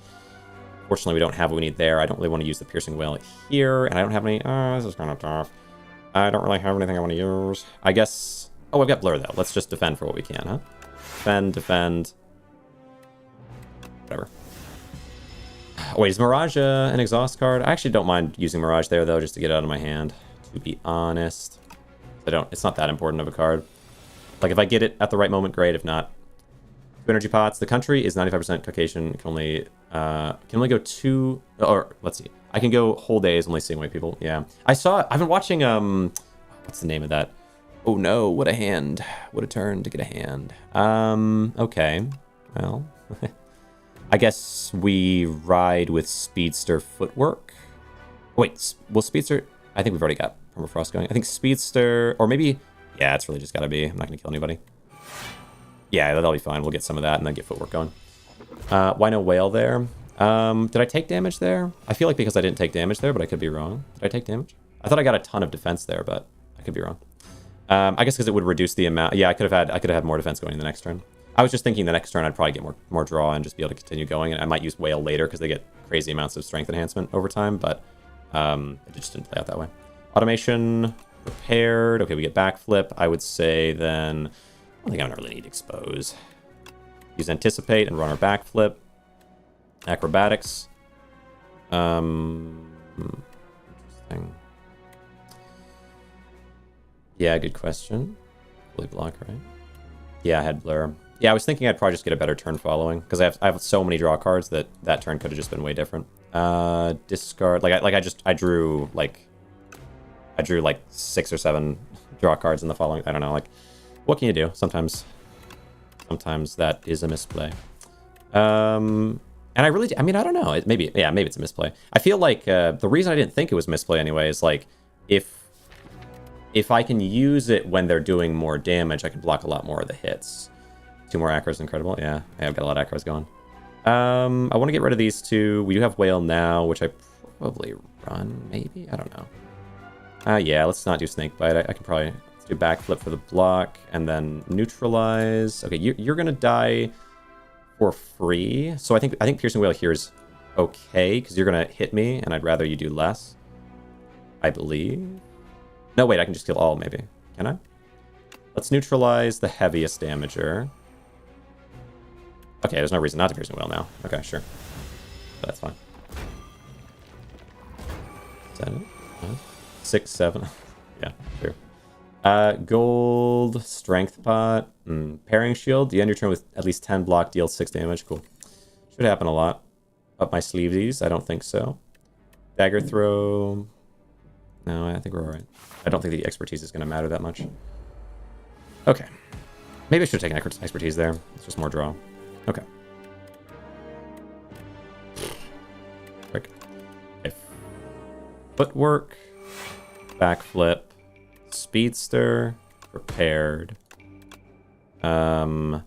Fortunately, we don't have what we need there. I don't really want to use the piercing whale here. And I don't have any, this is kind of tough. I don't really have anything I want to use. I guess, oh, I've got blur though. Let's just defend for what we can, huh? Defend. Whatever. Oh, wait, is Mirage an exhaust card? I actually don't mind using Mirage there, though, just to get it out of my hand, to be honest. It's not that important of a card. Like, if I get it at the right moment, great. If not, 2 energy pots. The country is 95% Caucasian. Can only go 2, or let's see. I can go whole days only seeing white people. Yeah. I've been watching, what's the name of that? Oh no, what a hand. What a turn to get a hand. Okay. Well, I guess we ride with Speedster Footwork. Wait, will Speedster... I think we've already got Permafrost going. I think Speedster... Or maybe... Yeah, it's really just gotta be. I'm not gonna kill anybody. Yeah, that'll be fine. We'll get some of that and then get Footwork going. Why no whale there? Did I take damage there? I feel like because I didn't take damage there, but I could be wrong. Did I take damage? I thought I got a ton of defense there, but I could be wrong. I guess because it would reduce the amount... Yeah, I could have had more defense going in the next turn. I was just thinking the next turn I'd probably get more draw and just be able to continue going. And I might use whale later because they get crazy amounts of strength enhancement over time, but it just didn't play out that way. Automation, prepared. Okay, we get backflip. I would say then... I don't think I really need expose. Use anticipate and run our backflip. Acrobatics. Interesting. Yeah, good question. Fully block, right? Yeah, I had blur. Yeah, I was thinking I'd probably just get a better turn following because I have so many draw cards that turn could have just been way different. Discard. I drew like 6 or 7 draw cards in the following. I don't know. Like, what can you do? Sometimes that is a misplay. And I mean, I don't know. Maybe it's a misplay. I feel like the reason I didn't think it was misplay anyway is like if I can use it when they're doing more damage, I can block a lot more of the hits. 2 more acros, incredible. Yeah, I've got a lot of acros going. I want to get rid of these 2. We do have whale now, which I probably run, maybe? I don't know. Yeah, let's not do snake bite. I can probably do backflip for the block and then neutralize. Okay, you're gonna die for free. So I think piercing whale here is okay because you're gonna hit me, and I'd rather you do less. I believe. No, wait, I can just kill all, maybe. Can I? Let's neutralize the heaviest damager. Okay, there's no reason not to piercing whale now. Okay, sure. That's fine. Is that it? 6, 7. Yeah, sure. Gold, strength pot, parrying shield. You end your turn with at least 10 block, deal 6 damage. Cool. Should happen a lot. Up my sleeves, I don't think so. Dagger throw. No, I think we're alright. I don't think the expertise is going to matter that much. Okay. Maybe I should have taken expertise there. It's just more draw. Okay. Quick. Okay. Footwork. Backflip. Speedster. Prepared. Acro...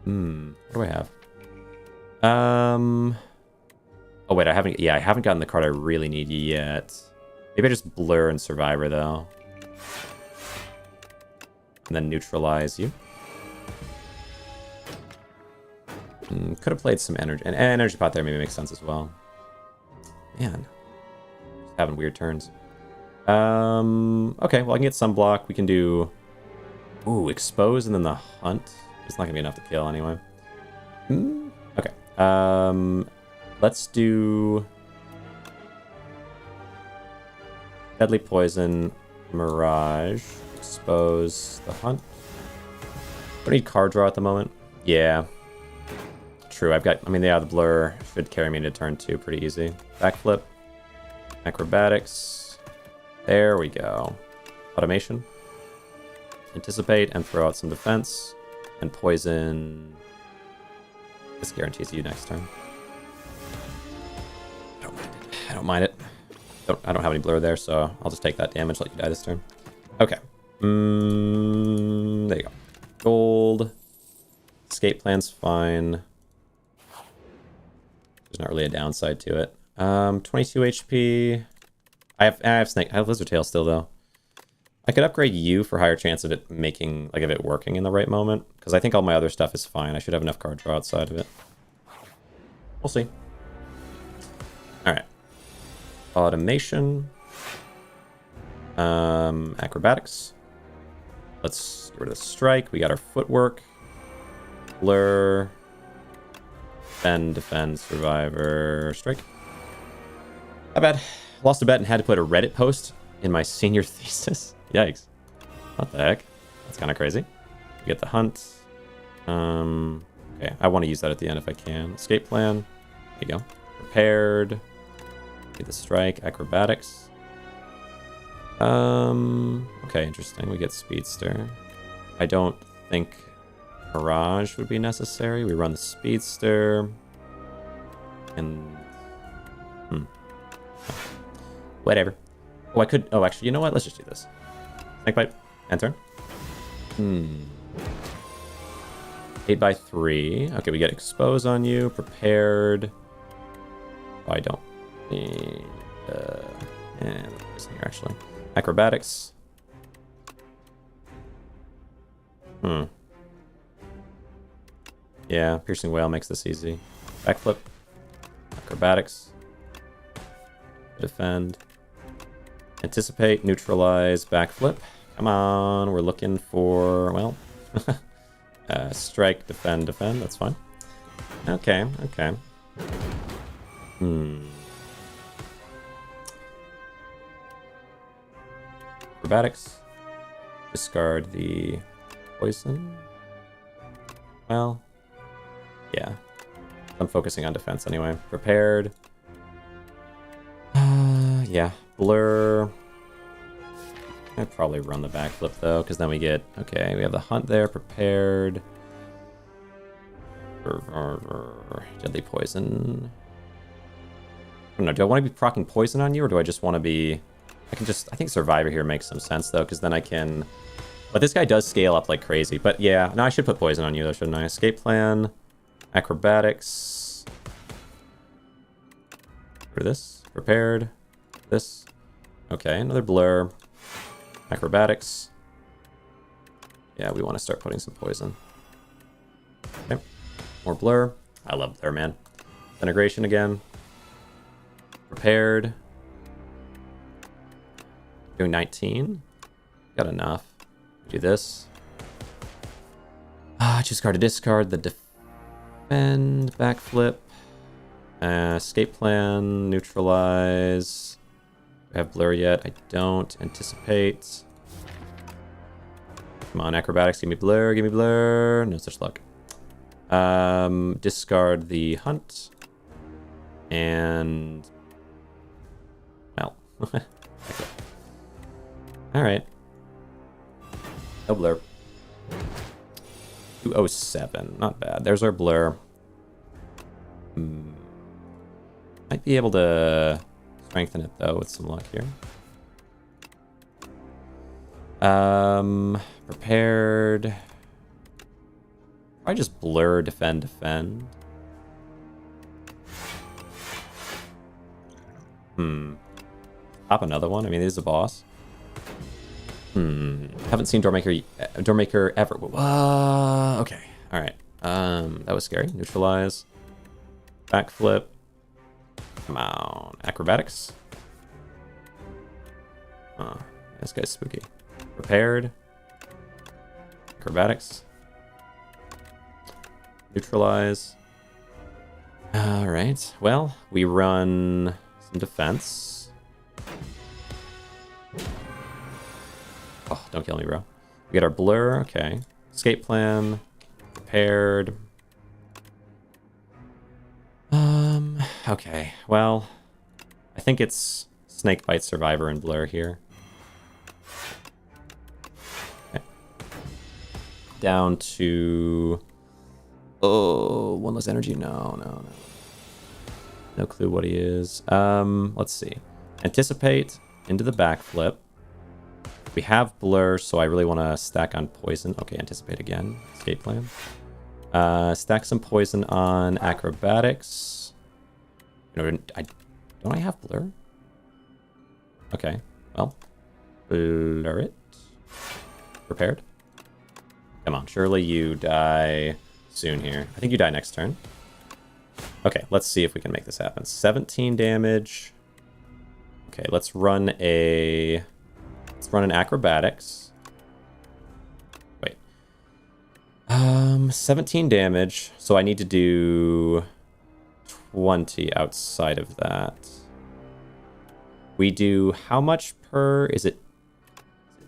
What do I have? Oh wait, I haven't gotten the card I really need yet. Maybe I just blur and survivor though. And then neutralize you. Could have played some energy. And energy pot there maybe makes sense as well. Man. Just having weird turns. Okay, well I can get some block. We can do... Ooh, expose and then the hunt. It's not gonna be enough to kill anyway. Okay. Let's do... Deadly Poison, Mirage, Expose, the Hunt. Don't need card draw at the moment. Yeah. True, I've got... I mean, yeah, the Blur should carry me into turn 2 pretty easy. Backflip. Acrobatics. There we go. Automation. Anticipate and throw out some defense. And Poison... This guarantees you next turn. I don't mind it. I don't mind it. I don't have any blur there, so I'll just take that damage, let you die this turn. Okay. There you go. Gold. Escape plan's fine. There's not really a downside to it. 22 HP. I have Snake. I have Lizard Tail still, though. I could upgrade you for higher chance of it making, like, of it working in the right moment. Because I think all my other stuff is fine. I should have enough card draw outside of it. We'll see. Alright. Automation. Acrobatics. Let's get rid of the strike. We got our footwork. Blur. Defend, survivor, strike. Not bad. Lost a bet and had to put a Reddit post in my senior thesis. Yikes. What the heck? That's kind of crazy. We get the hunt. Okay, I want to use that at the end if I can. Escape plan. There you go. Prepared. Get the strike. Acrobatics. Okay, interesting. We get Speedster. I don't think Mirage would be necessary. We run the Speedster. And... Whatever. Oh, I could... Oh, actually, you know what? Let's just do this. Snake Bite. End turn. 8/3. Okay, we get Expose on you. Prepared. Oh, I don't need... and this here, actually. Acrobatics. Yeah, Piercing Whale makes this easy. Backflip. Acrobatics. Defend. Anticipate, neutralize, backflip. Come on, we're looking for, well... strike, defend, that's fine. Okay. Acrobatics. Discard the poison. Well... Yeah. I'm focusing on defense anyway. Prepared. Yeah. Blur. I'd probably run the backflip though, because then we get... Okay, we have the hunt there. Prepared. Deadly poison. I don't know. Do I want to be proccing poison on you, or do I just want to be... I think Survivor here makes some sense though, because then I can... But this guy does scale up like crazy. But yeah, no, I should put poison on you though, shouldn't I? Escape plan. Acrobatics. For this. Prepared. This. Okay, another blur. Acrobatics. Yeah, we want to start putting some poison. Okay. More blur. I love blur, man. Integration again. Prepared. Doing 19. Got enough. Do this. Choose card to discard. The defend. Backflip. Escape plan. Neutralize. Do I have blur yet? I don't. Anticipate. Come on, acrobatics. Give me blur. Give me blur. No such luck. Discard the hunt. And... Well. Alright. No blur. 207. Not bad. There's our blur. Might be able to strengthen it, though, with some luck here. Prepared. I just blur, defend. Pop another one. I mean, this is a boss. Haven't seen Doormaker ever. Okay. Alright. That was scary. Neutralize. Backflip. Come on. Acrobatics. This guy's spooky. Prepared. Acrobatics. Neutralize. Alright. Well, we run some defense. Oh, don't kill me, bro. We get our blur. Okay. Escape plan. Prepared. Okay. Well, I think it's Snake Bite, Survivor, and Blur here. Okay. Down to Oh, one less energy. No. No clue what he is. Let's see. Anticipate into the backflip. We have blur, so I really want to stack on poison. Okay, anticipate again. Escape plan. Stack some poison on acrobatics. Don't I have blur? Okay, well, blur it. Prepared. Come on, surely you die soon here. I think you die next turn. Okay, let's see if we can make this happen. 17 damage. Okay, let's run an acrobatics. Wait. 17 damage. So I need to do 20 outside of that. We do how much per? Is it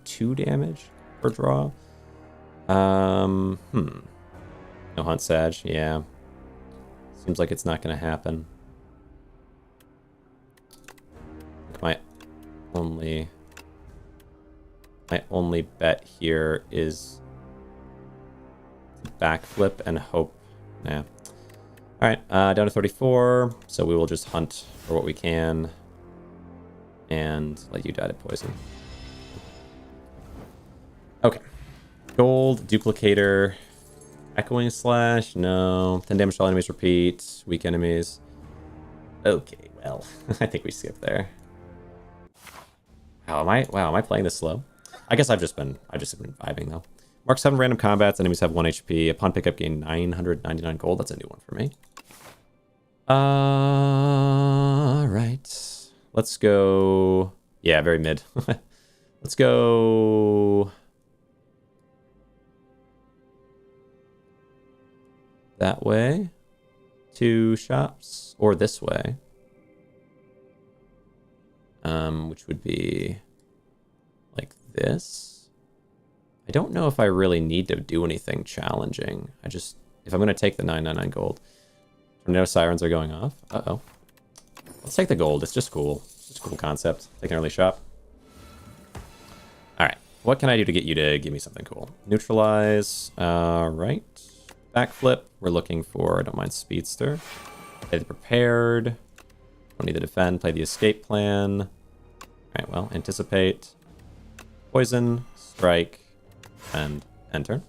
2 damage per draw? No hunt sag. Yeah. Seems like it's not going to happen. My only bet here is backflip and hope. Nah. All right, down to 34. So we will just hunt for what we can and let you die to poison. Okay. Gold, duplicator, echoing slash. No. 10 damage to all enemies repeat. Weak enemies. Okay, well, I think we skip there. Wow, am I playing this slow? I guess I've just been vibing though. Mark 7 random combats. Enemies have 1 HP. Upon pickup, gain 999 gold. That's a new one for me. Right. Let's go. Yeah, very mid. Let's go that way. 2 shops, or this way. Which would be like this. I don't know if I really need to do anything challenging. If I'm going to take the 999 gold. Tornado sirens are going off. Uh-oh. Let's take the gold. It's just cool. It's just a cool concept. Take an early shop. All right. What can I do to get you to give me something cool? Neutralize. Right. Backflip. We're looking for, I don't mind, speedster. Play the prepared. Don't need to defend. Play the escape plan. All right, well, anticipate. Poison, strike, and end turn.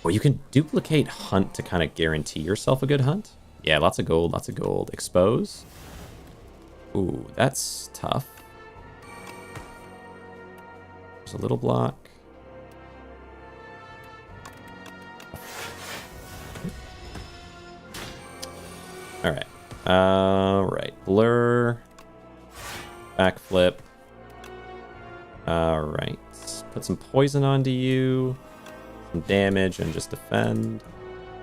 Well, you can duplicate hunt to kind of guarantee yourself a good hunt. Yeah, lots of gold, lots of gold. Expose. Ooh, that's tough. There's a little block. All right. Right. Blur. Backflip. All right. Put some poison onto you. Some damage and just defend.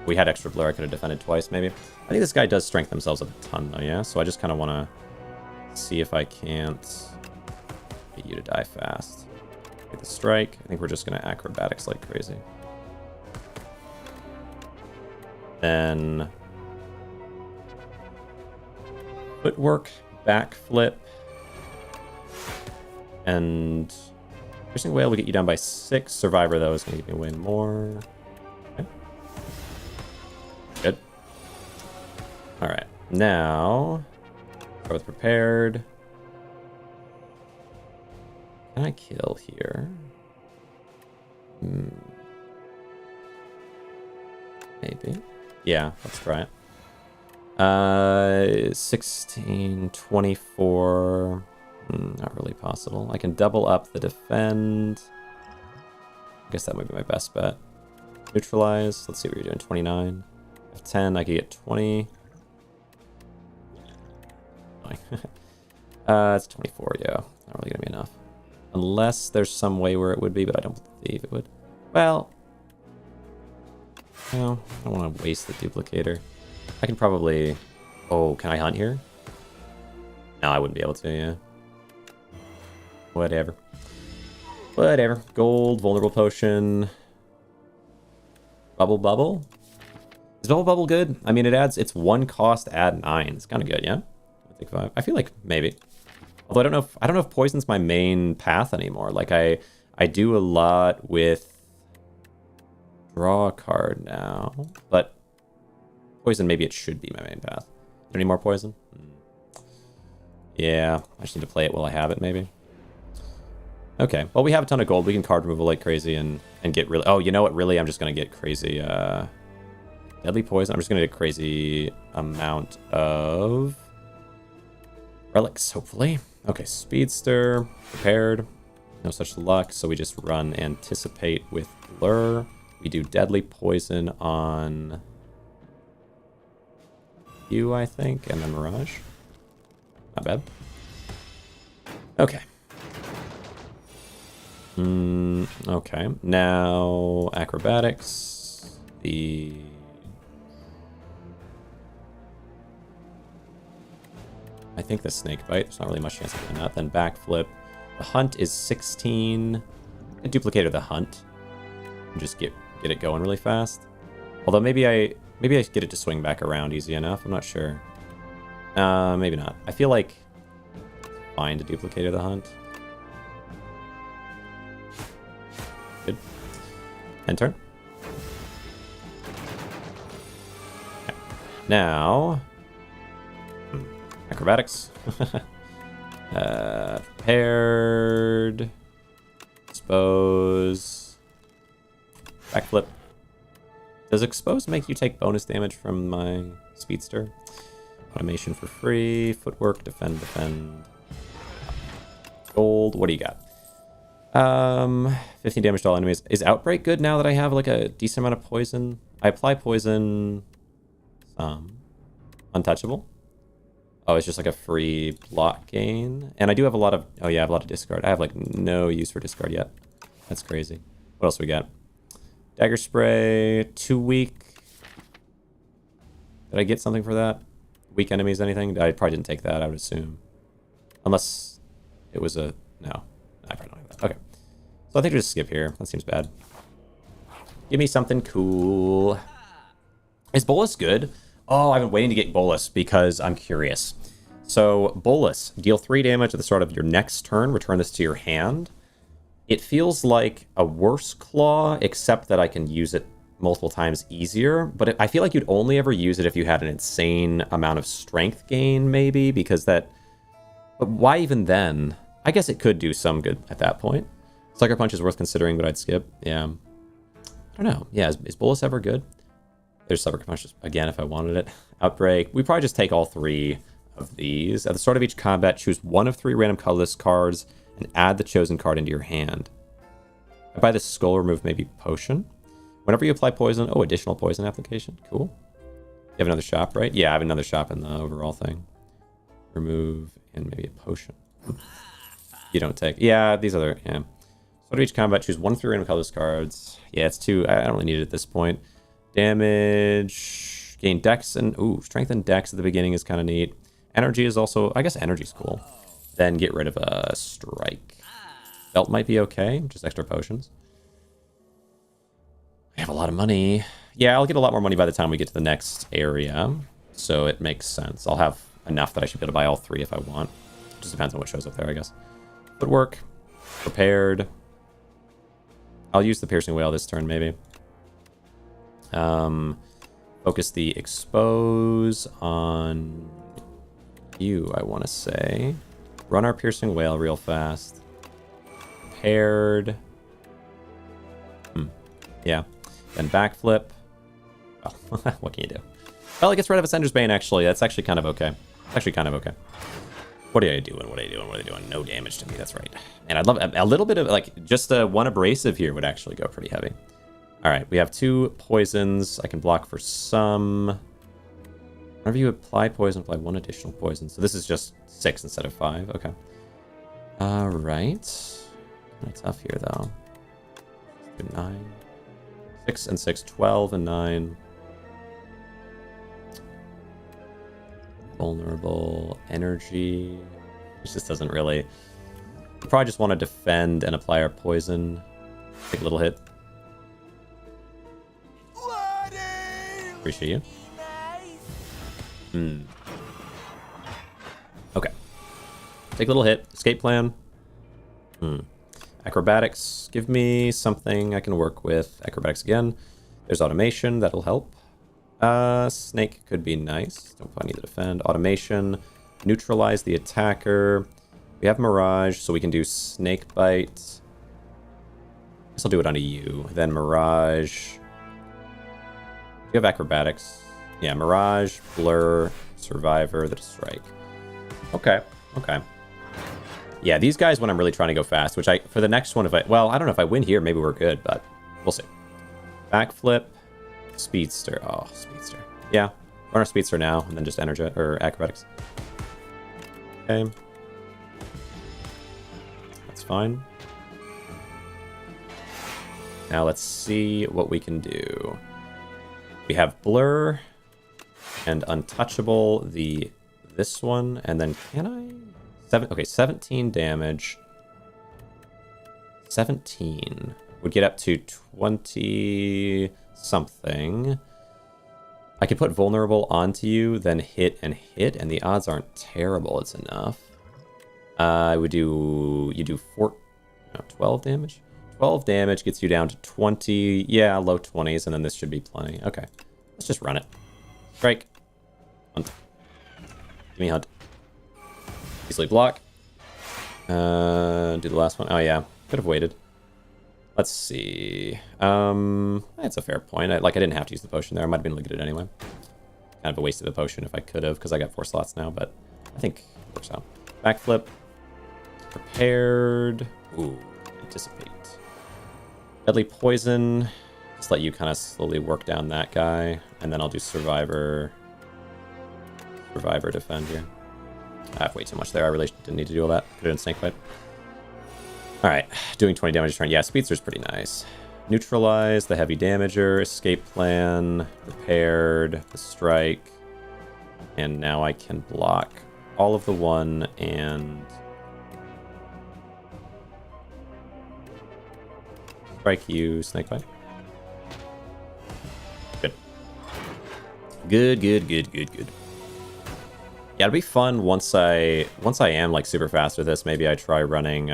We had extra blur. I could have defended twice, maybe. I think this guy does strength themselves up a ton, though, yeah? So I just kind of want to see if I can't get you to die fast. Get the strike. I think we're just going to acrobatics like crazy. Then footwork, backflip, and piercing whale will get you down by 6. Survivor, though, is going to give me way more. Okay. Good. All right. Now, start with prepared. Can I kill here? Maybe. Yeah, let's try it. 16, 24. Not really possible. I can double up the defend. I guess that might be my best bet. Neutralize. Let's see what you're doing. 29. If 10, I could get 20. It's 24, yeah. Not really gonna be enough. Unless there's some way where it would be, but I don't believe it would. Well, no, I don't want to waste the duplicator. I can probably... Oh, can I hunt here? No, I wouldn't be able to, yeah. Whatever. Whatever. Gold, vulnerable potion. Bubble bubble? Is bubble bubble good? I mean, it's 1 cost, add 9. It's kind of good, yeah? I think 5. I feel like maybe. Although I don't know if poison's my main path anymore. Like I do a lot with Draw a card now. But poison, maybe it should be my main path. Is there any more poison? Yeah, I just need to play it while I have it, maybe. Okay, well, we have a ton of gold. We can card removal like crazy and get really... Oh, you know what? Really, I'm just going to get crazy... Deadly poison. I'm just going to get a crazy amount of... relics, hopefully. Okay, speedster. Prepared. No such luck, so we just run anticipate with lure. We do deadly poison on... you, I think, and then Mirage. Not bad. Okay. Okay. Now, acrobatics. I think the snake bite. There's not really much chance of doing that. Then backflip. The hunt is 16. I duplicated the hunt. And just get it going really fast. Although maybe I get it to swing back around easy enough. I'm not sure. Maybe not. I feel like fine to duplicate the hunt. Good. End turn. Okay. Now, acrobatics. Paired. Expose. Backflip. Does expose make you take bonus damage from my speedster? Automation for free. Footwork. Defend. Gold. What do you got? 15 damage to all enemies. Is Outbreak good now that I have like a decent amount of poison? I apply poison. Untouchable. Oh, it's just like a free block gain. And I do have a lot of... oh yeah, I have a lot of discard. I have like no use for discard yet. That's crazy. What else we got? Dagger spray. 2 weak. Did I get something for that? Weak enemies, anything? I probably didn't take that, I would assume. Unless it was a... no. I probably don't have that. Okay. So I think I'll just skip here. That seems bad. Give me something cool. Is Bolus good? Oh, I've been waiting to get Bolus because I'm curious. So, Bolus. Deal 3 damage at the start of your next turn. Return this to your hand. It feels like a worse claw, except that I can use it multiple times easier. But I feel like you'd only ever use it if you had an insane amount of strength gain, maybe, because that... but why even then? I guess it could do some good at that point. Sucker Punch is worth considering, but I'd skip. Yeah. I don't know. Yeah, is Bolus ever good? There's Sucker Punch again if I wanted it. Outbreak. We probably just take all 3 of these. At the start of each combat, choose 1 of 3 random colorless cards and add the chosen card into your hand. I buy this skull, remove maybe potion. Whenever you apply poison... oh, additional poison application. Cool. You have another shop, right? Yeah, I have another shop in the overall thing. Remove and maybe a potion. You don't take... yeah, these other... yeah. Start of each combat, choose 1 of 3 random colorless cards. Yeah, it's 2. I don't really need it at this point. Damage... gain dex and... ooh, strength and dex at the beginning is kind of neat. Energy is also... I guess energy's cool. Then get rid of a strike. Belt might be okay. Just extra potions. I have a lot of money. Yeah, I'll get a lot more money by the time we get to the next area. So it makes sense. I'll have enough that I should be able to buy all 3 if I want. Just depends on what shows up there, I guess. Footwork. Prepared. I'll use the piercing whale this turn, maybe. Focus the expose on you, I want to say. Run our piercing whale real fast. Paired. Yeah. Then backflip. Oh, what can you do? Well, it gets rid of Ascender's Bane, actually. That's actually kind of okay. Actually kind of okay. What are you doing? What are you doing? What are you doing? No damage to me. That's right. And I'd love a little bit of, like, just one abrasive here would actually go pretty heavy. All right. We have 2 poisons. I can block for some. Whenever you apply poison, apply 1 additional poison. So this is just 6 instead of 5. Okay. All right. Kind of tough here, though. 9. 6 and 6. 12 and 9. Vulnerable. Energy. This just doesn't really... we probably just want to defend and apply our poison. Take a little hit. Appreciate you. Okay. Take a little hit. Escape plan. Acrobatics. Give me something I can work with. Acrobatics again. There's automation, that'll help. Snake could be nice. Don't probably need to defend. Automation, neutralize the attacker. We have Mirage, so we can do Snake Bite. I guess I'll do it onto you. Then Mirage. You have Acrobatics. Yeah, Mirage, Blur, Survivor, the Strike. Okay, okay. Yeah, these guys when I'm really trying to go fast, which for the next one, well, I don't know if I win here, maybe we're good, but we'll see. Backflip, Speedster. Oh, Speedster. Yeah, run our Speedster now, and then just Energy, or Acrobatics. Okay. That's fine. Now let's see what we can do. We have Blur and Untouchable, this one, and then can I? 17 damage. 17 would get up to 20 something. I could put Vulnerable onto you, then hit, and the odds aren't terrible. It's enough. You do 12 damage. 12 damage gets you down to 20. Yeah, low 20s, and then this should be plenty. Okay, let's just run it. Strike. Hunt. Give me Hunt. Easily block. Do the last one. Oh yeah, could have waited. Let's see. That's a fair point. I didn't have to use the potion there. I might have been able to get it anyway. Kind of a waste of the potion if I could have, because I got 4 slots now. But I think it works out. Backflip. Prepared. Ooh, anticipate. Deadly poison. Just let you kind of slowly work down that guy, and then I'll do Survivor. Survivor defend here. I have way too much there. I really didn't need to do all that. Could have done Snake Bite. Alright, doing 20 damage a turn. Yeah, Speedster's pretty nice. Neutralize the heavy damager, escape plan, prepared, the strike. And now I can block all of the 1 and strike you, Snake Bite. Good. Good. Yeah, it'll be fun once I am like super fast with this. Maybe I try running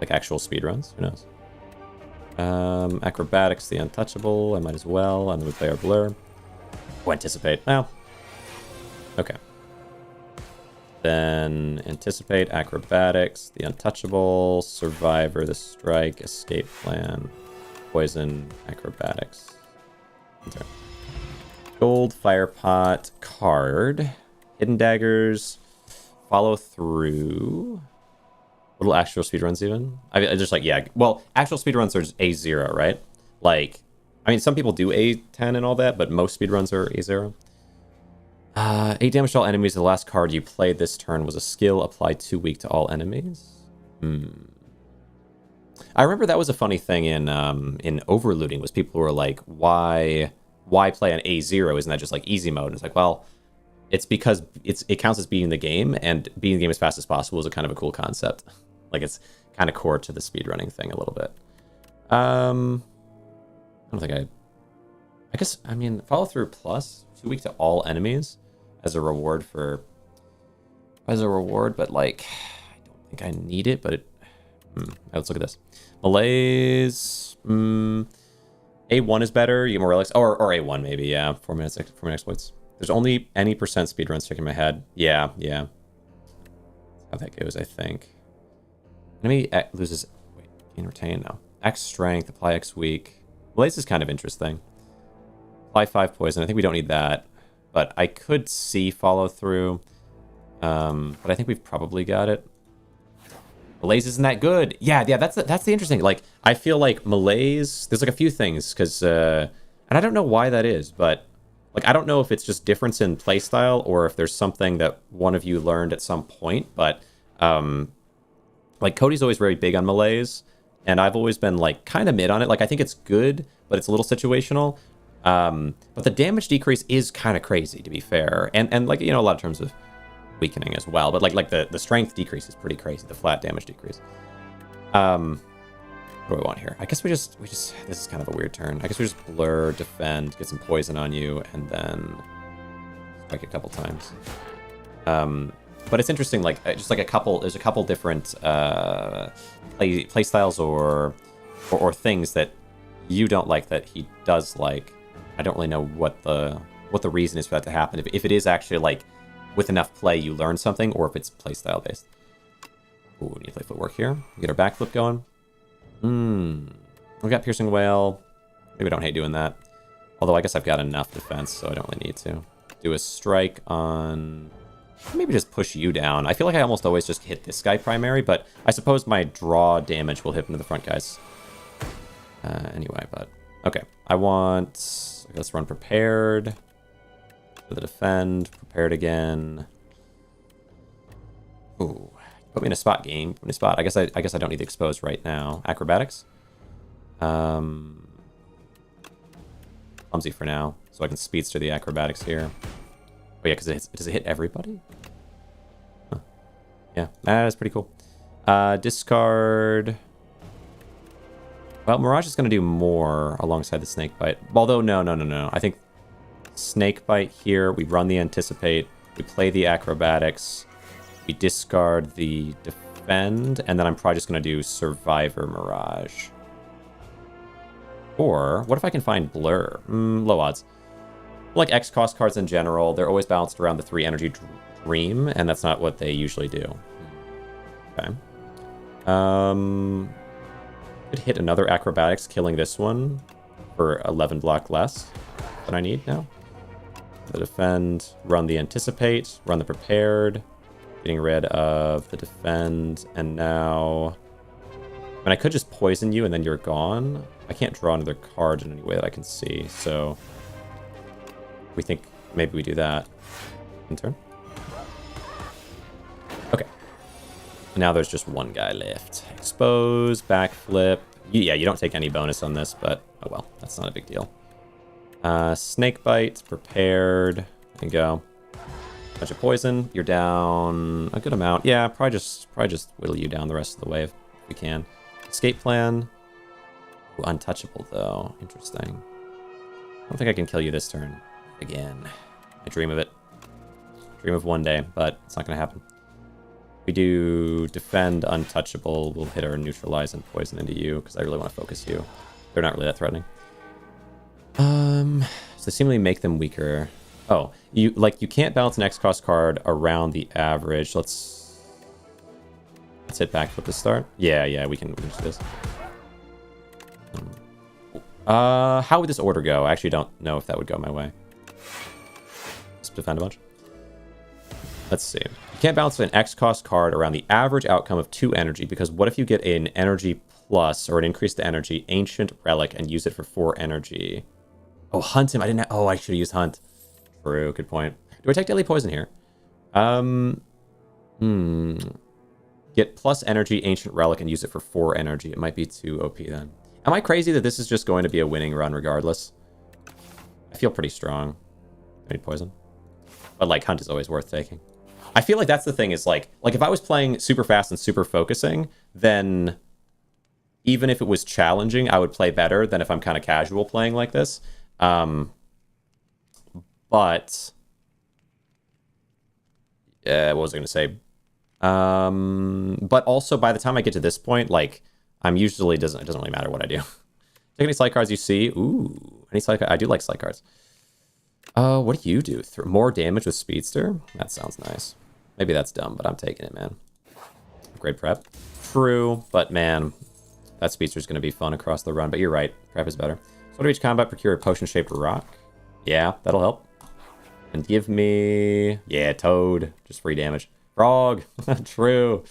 like actual speedruns. Who knows? Acrobatics, the Untouchable. I might as well. And then we play our Blur. Oh, anticipate. Well, okay. Then anticipate, Acrobatics, the Untouchable, Survivor, the Strike, Escape Plan, Poison, Acrobatics. Okay. Gold, Firepot, card, Hidden Daggers, Follow Through. Little actual speedruns even. I just like, yeah. Well, actual speedruns are A0, right? Like, I mean, some people do A10 and all that, but most speedruns are A0. 8 damage to all enemies. The last card you played this turn was a skill applied 2 weak to all enemies. I remember that was a funny thing in overlooting, was people were like, why play on A0? Isn't that just like easy mode? And it's like, well, it's because it counts as beating the game, and beating the game as fast as possible is a kind of a cool concept. Like, it's kind of core to the speedrunning thing a little bit. I don't think I guess, I mean, follow through plus 2 weak to all enemies as a reward but like, I don't think I need it, but let's look at this. Malaise, A1 is better, you get more relics, or A1 maybe, yeah, 4 minute exploits. There's only any percent speedrun sticking in my head. Yeah. That's how that goes, I think. Enemy loses, wait, gain retain now. X strength, apply X weak. Malaise is kind of interesting. Apply 5 poison, I think we don't need that. But I could see follow through. But I think we've probably got it. Malaise isn't that good. Yeah, that's the interesting. Like, I feel like Malaise, there's like a few things, because and I don't know why that is, but like, I don't know if it's just difference in playstyle or if there's something that one of you learned at some point, but like, Cody's always very big on Malaise, and I've always been like kind of mid on it. Like, I think it's good, but it's a little situational. But the damage decrease is kind of crazy, to be fair, and like, you know, a lot of terms of weakening as well, but like the strength decrease is pretty crazy, the flat damage decrease. What do we want here? I guess we just this is kind of a weird turn. I guess we just Blur, defend, get some poison on you, and then strike a couple times. But it's interesting, like, just like there's a couple different play styles or or things that you don't like that he does like. I don't really know what the reason is for that to happen. If it is actually like with enough play you learn something, or if it's playstyle based. Ooh, we need to play footwork here. Get our backflip going. We got piercing whale. Maybe I don't hate doing that. Although I guess I've got enough defense, so I don't really need to. Do a strike on... Maybe just push you down. I feel like I almost always just hit this guy primary, but I suppose my draw damage will hit into the front guys. Anyway, but... Okay, I want... Let's run prepared. For the defend. Prepared again. Ooh. Put me in a spot game. Put me in a spot. I guess I don't need to expose right now. Acrobatics. Clumsy for now, so I can speedster the acrobatics here. Oh yeah, because does it hit everybody? Huh. Yeah, that's pretty cool. Discard. Well, Mirage is going to do more alongside the Snake Bite. Although, no. I think Snake Bite here, we run the Anticipate, we play the Acrobatics, we discard the Defend, and then I'm probably just going to do Survivor Mirage. Or, what if I can find Blur? Low odds. Like X-Cost cards in general, they're always balanced around the 3 energy Dream, and that's not what they usually do. Okay. Could hit another Acrobatics, killing this one for 11 block less than I need now. The Defend, run the Anticipate, run the Prepared, getting rid of the Defend, and now... I mean, I could just poison you and then you're gone. I can't draw another card in any way that I can see, so... We think maybe we do that in turn. Okay. Now there's just one guy left. Expose, backflip. Yeah, you don't take any bonus on this, but oh well, that's not a big deal. Snake Bite, prepared. There you go. Bunch of poison. You're down a good amount. Yeah, probably just whittle you down the rest of the way if we can. Escape plan. Ooh, untouchable though. Interesting. I don't think I can kill you this turn. Again. I dream of it. Dream of one day, but it's not going to happen. We do defend untouchable. We'll hit our neutralize and poison into you because I really want to focus you. They're not really that threatening. So seemingly make them weaker. Oh, you can't balance an X-Cost card around the average. Let's hit backflip to start. Yeah, we can do this. How would this order go? I actually don't know if that would go my way. Just defend a bunch. Let's see. You can't balance an X-Cost card around the average outcome of 2 energy, because what if you get an energy plus or an increase to energy, ancient relic, and use it for 4 energy? Oh, hunt him. I didn't have... Oh, I should have used hunt. True, good point. Do I take deadly poison here? Get plus energy, ancient relic, and use it for 4 energy. It might be too OP then. Am I crazy that this is just going to be a winning run regardless? I feel pretty strong. I need poison. But like hunt is always worth taking. I feel like that's the thing is like if I was playing super fast and super focusing, then even if it was challenging, I would play better than if I'm kind of casual playing like this. But yeah, what was I going to say? But also by the time I get to this point, like I'm usually it doesn't really matter what I do. Take any slide cards you see. Ooh, any slide cards? I do like slide cards. What do you do? More damage with Speedster? That sounds nice. Maybe that's dumb, but I'm taking it, man. Great prep. True, but man, that Speedster's going to be fun across the run. But you're right, prep is better. So to each combat, procure a potion-shaped rock. Yeah, that'll help. And give me... Yeah, Toad. Just free damage. Frog. True.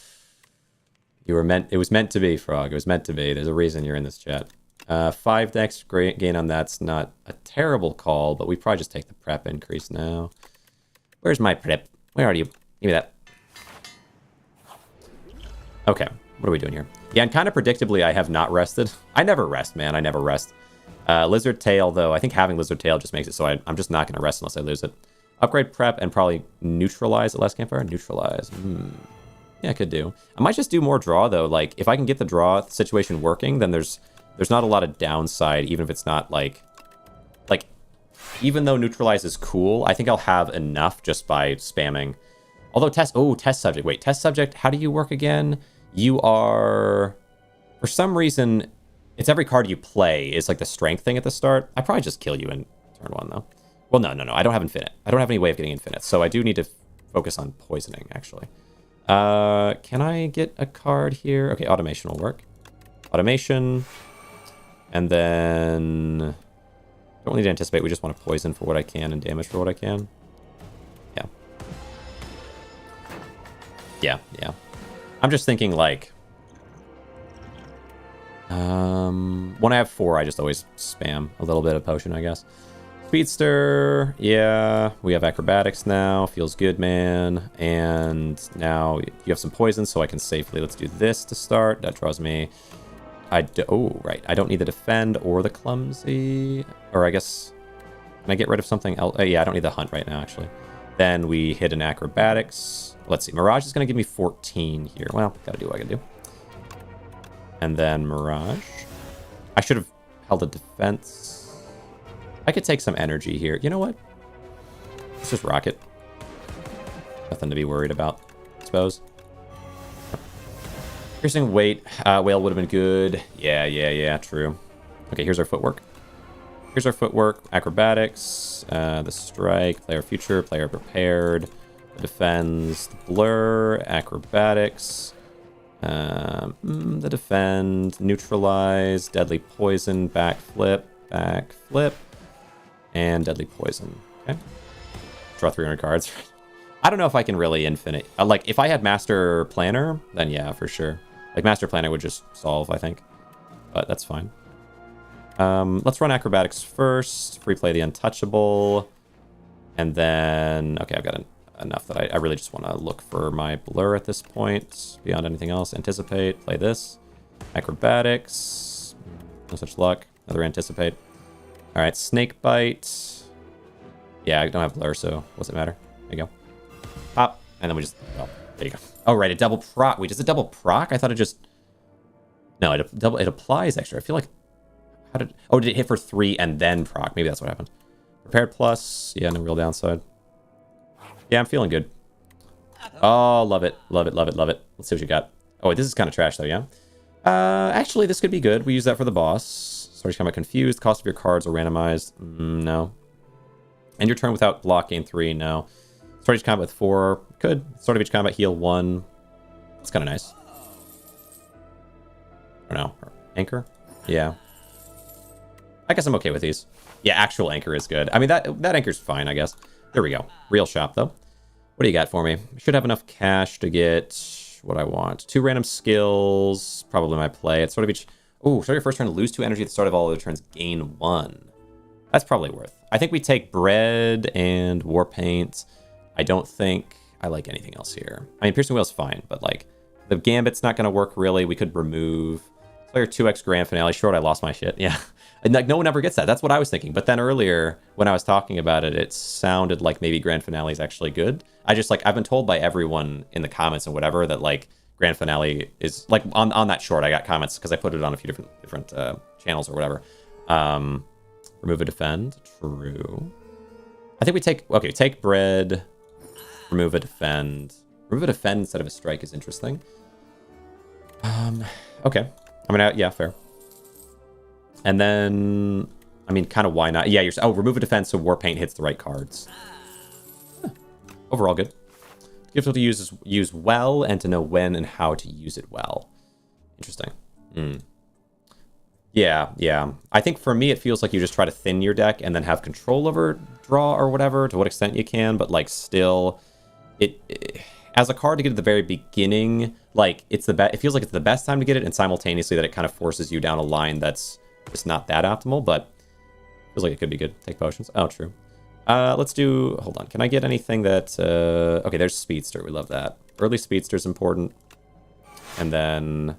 You were meant... It was meant to be, Frog. It was meant to be. There's a reason you're in this chat. 5 dex gain on that's not a terrible call, but we probably just take the prep increase now. Where's my prep? Where are you? Give me that. Okay, what are we doing here? Yeah, and kind of predictably, I have not rested. I never rest, man. I never rest. Lizard Tail, though, I think having Lizard Tail just makes it so I'm just not going to rest unless I lose it. Upgrade prep and probably neutralize at last campfire. Neutralize. Yeah, I could do. I might just do more draw, though. Like, if I can get the draw situation working, then there's not a lot of downside, even if it's not like, even though neutralize is cool, I think I'll have enough just by spamming. Although test subject. Wait, test subject, how do you work again? You are, for some reason, It's every card you play is like the strength thing at the start. I probably just kill you in turn 1, though. Well, no. I don't have infinite. I don't have any way of getting infinite, so I do need to focus on poisoning, actually. Can I get a card here? Okay, automation will work. Automation. And then... Don't need to anticipate. We just want to poison for what I can and damage for what I can. Yeah. Yeah. I'm just thinking, like... when I have 4, I just always spam a little bit of potion, I guess. Speedster, yeah. We have acrobatics now. Feels good, man. And now you have some poison, so I can safely... Let's do this to start. That draws me... Oh, right. I don't need the defend or the clumsy. Or I guess... Can I get rid of something else? Yeah, I don't need the hunt right now, actually. Then we hit an acrobatics. Let's see. Mirage is going to give me 14 here. Well, gotta do what I gotta do. And then Mirage. I should have held a defense. I could take some energy here. You know what? Let's just rock it. Nothing to be worried about, I suppose. Piercing weight. Whale would have been good. Yeah, true. Okay, here's our footwork. Acrobatics. The strike. Player future. Player prepared. The defends. The blur. Acrobatics. The defend. Neutralize. Deadly poison. Backflip. And deadly poison. Okay. Draw 300 cards. I don't know if I can really infinite. Like, if I had Master Planner, then yeah, for sure. Like, Master Planner would just solve, I think. But that's fine. Let's run acrobatics first. Free play the untouchable. And then... Okay, I've got enough that I really just want to look for my blur at this point. Beyond anything else. Anticipate. Play this. Acrobatics. No such luck. Another anticipate. Alright, snake bite. Yeah, I don't have blur, so what's it matter? There you go. Pop. And then we just... Oh, there you go. Oh, right, a double proc. Wait, does it double proc? I thought it just... No, it applies extra. I feel like... How did... Oh, did it hit for 3 and then proc? Maybe that's what happened. Prepared plus. Yeah, no real downside. Yeah, I'm feeling good. Oh, love it. Love it. Let's see what you got. Oh, wait, this is kind of trash, though, yeah? Actually, this could be good. We use that for the boss. Start each combat confused. Cost of your cards are randomized. No. End your turn without block, gain 3. No. Start each combat with 4. Could. Start of each combat, heal 1. That's kind of nice. Or no. Anchor? Yeah. I guess I'm okay with these. Yeah, actual anchor is good. I mean, that anchor's fine, I guess. There we go. Real shop, though. What do you got for me? I should have enough cash to get what I want. 2 random skills. Probably my play. It's sort of each... Oh, start your first turn, lose 2 energy at the start of all other turns, gain 1. That's probably worth. I think we take bread and war paint. I don't think I like anything else here. I mean, piercing wheel's fine, but like the gambit's not going to work really. We could remove player 2x grand finale. Short, I lost my shit. Yeah, and like no one ever gets that. That's what I was thinking. But then earlier when I was talking about it, it sounded like maybe grand finale is actually good. I just like I've been told by everyone in the comments and whatever that like grand finale is like on that short. I got comments because I put it on a few different channels or whatever. Remove a defend. True. I think we take bread. Remove a defend. Remove a defend instead of a strike is interesting. Okay. I mean, yeah, fair. And then, I mean, kind of why not? Yeah, remove a defense so war paint hits the right cards. Huh. Overall, good. Difficult to use well and to know when and how to use it well. Interesting. Yeah. I think for me, it feels like you just try to thin your deck and then have control over draw or whatever to what extent you can, but like still, it as a card to get at the very beginning, like it feels like it's the best time to get it, and simultaneously that it kind of forces you down a line that's just not that optimal, but feels like it could be good. Take potions. Oh, true. Let's do, hold on. Can I get anything that, okay, there's Speedster. We love that. Early Speedster's important. And then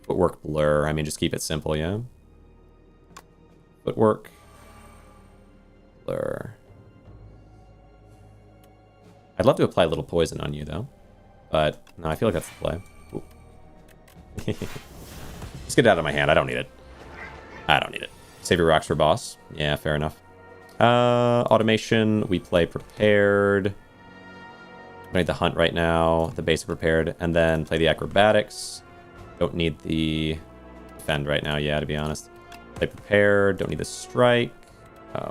footwork blur. I mean, just keep it simple, yeah? Footwork blur. I'd love to apply a little poison on you, though. But, no, I feel like that's the play. Just get it out of my hand. I don't need it. Save your rocks for boss. Yeah, fair enough. Automation. We play prepared. I need the hunt right now. The basic prepared. And then play the acrobatics. Don't need the defend right now, yeah, to be honest. Play prepared, don't need the strike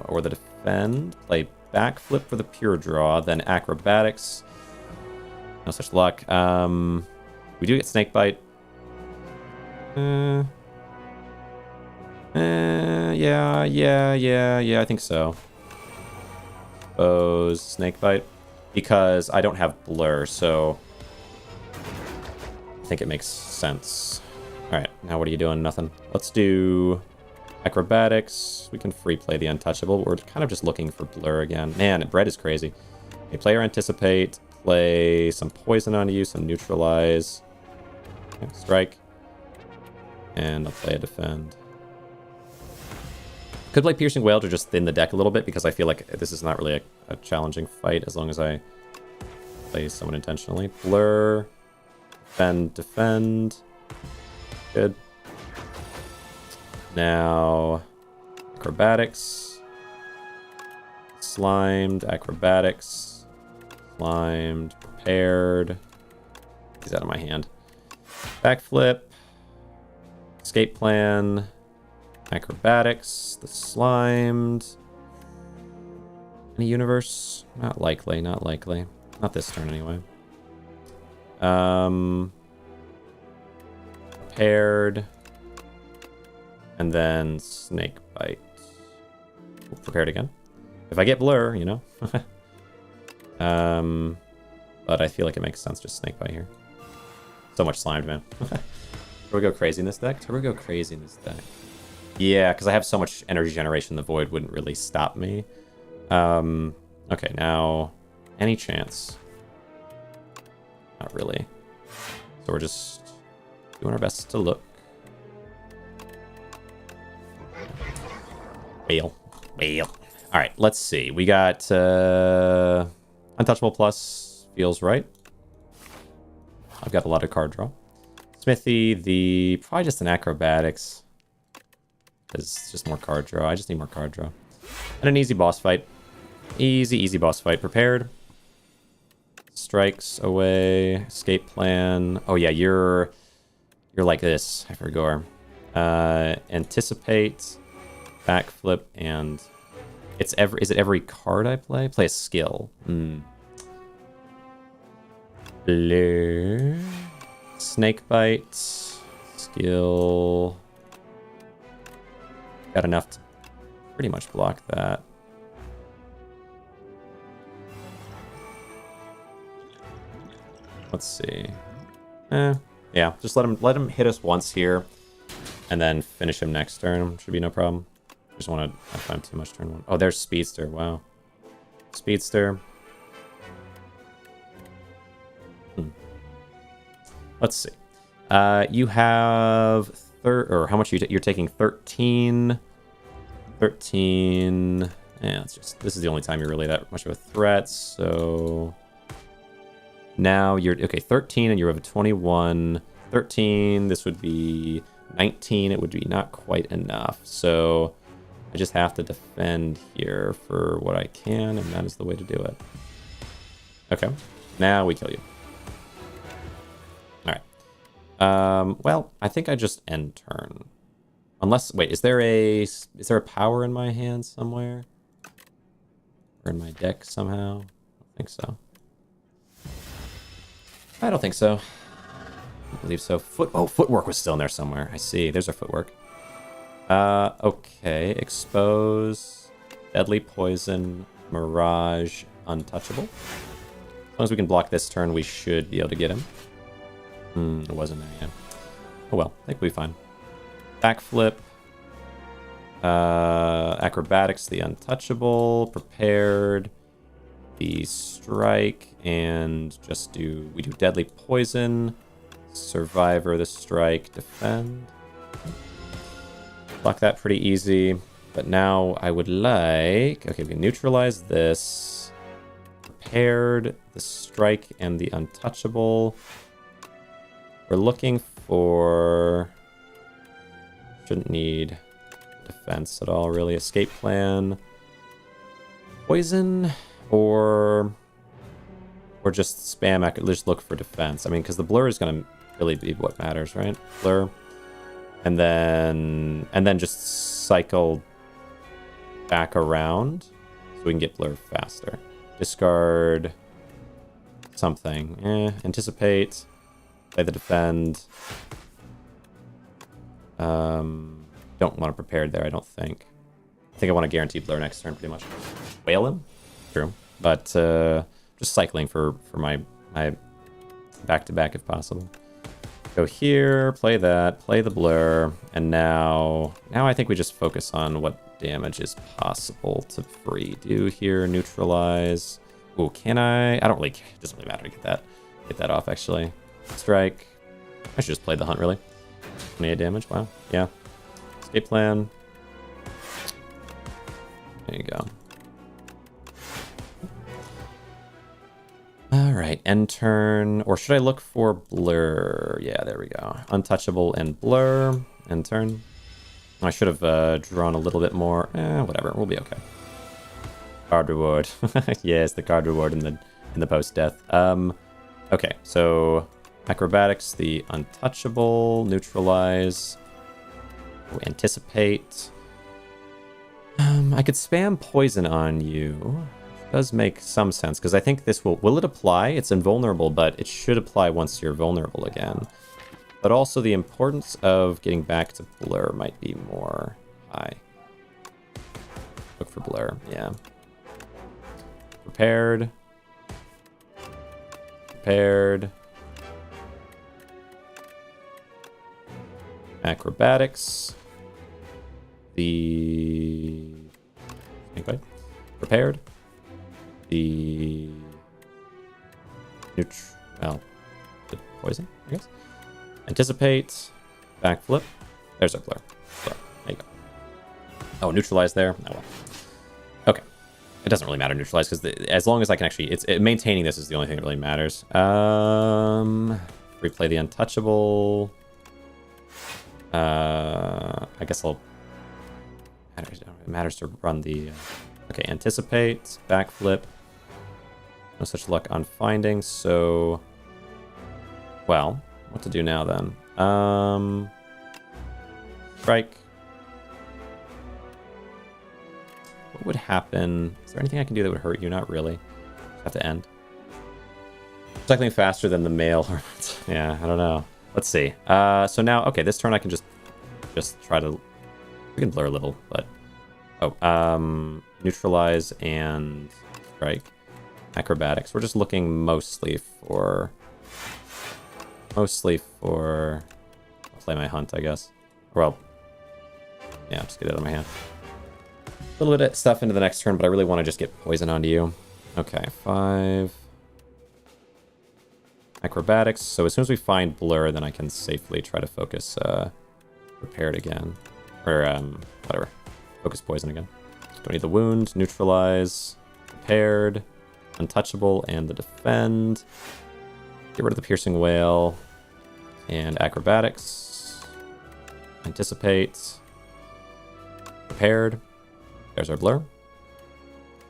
or the defend. Play backflip for the pure draw, then acrobatics. No such luck. We do get snakebite. Yeah, I think so. Suppose snakebite. Because I don't have blur, so I think it makes sense. Alright, now what are you doing? Nothing. Let's do acrobatics. We can free play the untouchable. We're kind of just looking for blur again. Man, bread is crazy. Okay, player anticipate. Play some poison on you, some neutralize. Okay, strike. And I'll play a defend. Could play Piercing Wail to just thin the deck a little bit, because I feel like this is not really a challenging fight as long as I play someone intentionally. Blur. Defend. Good. Now, acrobatics. Slimed, acrobatics. Slimed, prepared. He's out of my hand. Backflip. Escape plan. Acrobatics. The slimed. Any universe? Not likely, not likely. Not this turn anyway. Prepared. And then snake bite. Prepared again. If I get blur, you know. But I feel like it makes sense just snake bite here. So much slimed, man. Turbo go crazy in this deck? Turbo go crazy in this deck. Yeah, because I have so much energy generation, the void wouldn't really stop me. Okay, now any chance? Not really. So we're just doing our best to look. Whale. Alright, let's see. We got Untouchable Plus feels right. I've got a lot of card draw. Smithy, probably just an acrobatics. It's just more card draw. I just need more card draw. And an easy boss fight. Easy boss fight. Prepared. Strikes away. Escape plan. Oh yeah, you're like this. I forgot. Anticipate. Backflip and is it every card I play? Play a skill. Blur. Snakebite. Skill. Got enough to pretty much block that. Let's see. Yeah, just let him hit us once here, and then finish him next turn. Should be no problem. Just want to not time too much turn one. Oh, there's Speedster. Wow. Speedster. Let's see. You have how much you're taking 13. 13. Yeah, this is the only time you're really that much of a threat. So now you're okay. 13, and you have a 21. 13. This would be 19. It would be not quite enough. So I just have to defend here for what I can, and that is the way to do it. Okay, now we kill you. All right. Well, I think I just end turn. Unless, wait, is there a power in my hand somewhere? Or in my deck somehow? I don't think so. I don't think so. I believe so. Footwork was still in there somewhere. I see. There's our footwork. Okay. Expose. Deadly Poison. Mirage. Untouchable. As long as we can block this turn, we should be able to get him. It wasn't there yet. Oh well. I think we'll be fine. Backflip. Acrobatics. The Untouchable. Prepared. The Strike. And just we do Deadly Poison. Survivor, the Strike, defend. Block that pretty easy. But now I would like... Okay, we can neutralize this. Prepared, the Strike, and the Untouchable. We're looking for... Shouldn't need defense at all, really. Escape plan. Poison, or just spam. I could just look for defense. I mean, because the blur is going to really be what matters, right? Blur. And then just cycle back around so we can get blur faster. Discard something. Anticipate. Play the defend. Don't want to prepare there, I don't think. I think I want to guarantee blur next turn, pretty much. Whale him? True. But just cycling for my back-to-back if possible. Go here, play that, play the blur, and now I think we just focus on what damage is possible to free. Do here, neutralize. Ooh, can I? I don't really care. It doesn't really matter to get that off, actually. Strike. I should just play the hunt, really. 28 damage, wow. Yeah. Escape plan. There you go. Alright, end turn. Or should I look for blur? Yeah, there we go. Untouchable and blur. End turn. I should have drawn a little bit more. Whatever, we'll be okay. Card reward. Yes, the card reward in the post-death. Okay, so acrobatics, the untouchable, neutralize, anticipate. I could spam poison on you. Does make some sense, because I think this will it apply? It's invulnerable, but it should apply once you're vulnerable again. But also the importance of getting back to blur might be more high. Look for blur, yeah. Prepared. Prepared. Acrobatics. The... Snakebite. Prepared. The the poison, I guess. Anticipate, backflip. There's our blur. There you go. Oh, neutralize there. Oh well. Okay, it doesn't really matter neutralize because as long as I can actually, maintaining this is the only thing that really matters. Replay the untouchable. I guess I'll. It matters to run the. Okay, anticipate, backflip. No such luck on finding, so... Well, what to do now then? Strike. What would happen? Is there anything I can do that would hurt you? Not really. Have to end. Cycling faster than the male. Yeah, I don't know. Let's see. So now, okay, this turn I can just try to... We can blur a little, but... Oh, neutralize and strike. Acrobatics. We're just looking mostly for... I'll play my hunt, I guess. Well, yeah, just get it out of my hand. A little bit of stuff into the next turn, but I really want to just get poison onto you. Okay, 5. Acrobatics. So as soon as we find blur, then I can safely try to focus prepared again. Or, whatever. Focus poison again. Don't need the wound. Neutralize. Prepared. Untouchable and the defend. Get rid of the piercing whale. And acrobatics. Anticipate. Prepared. There's our blur.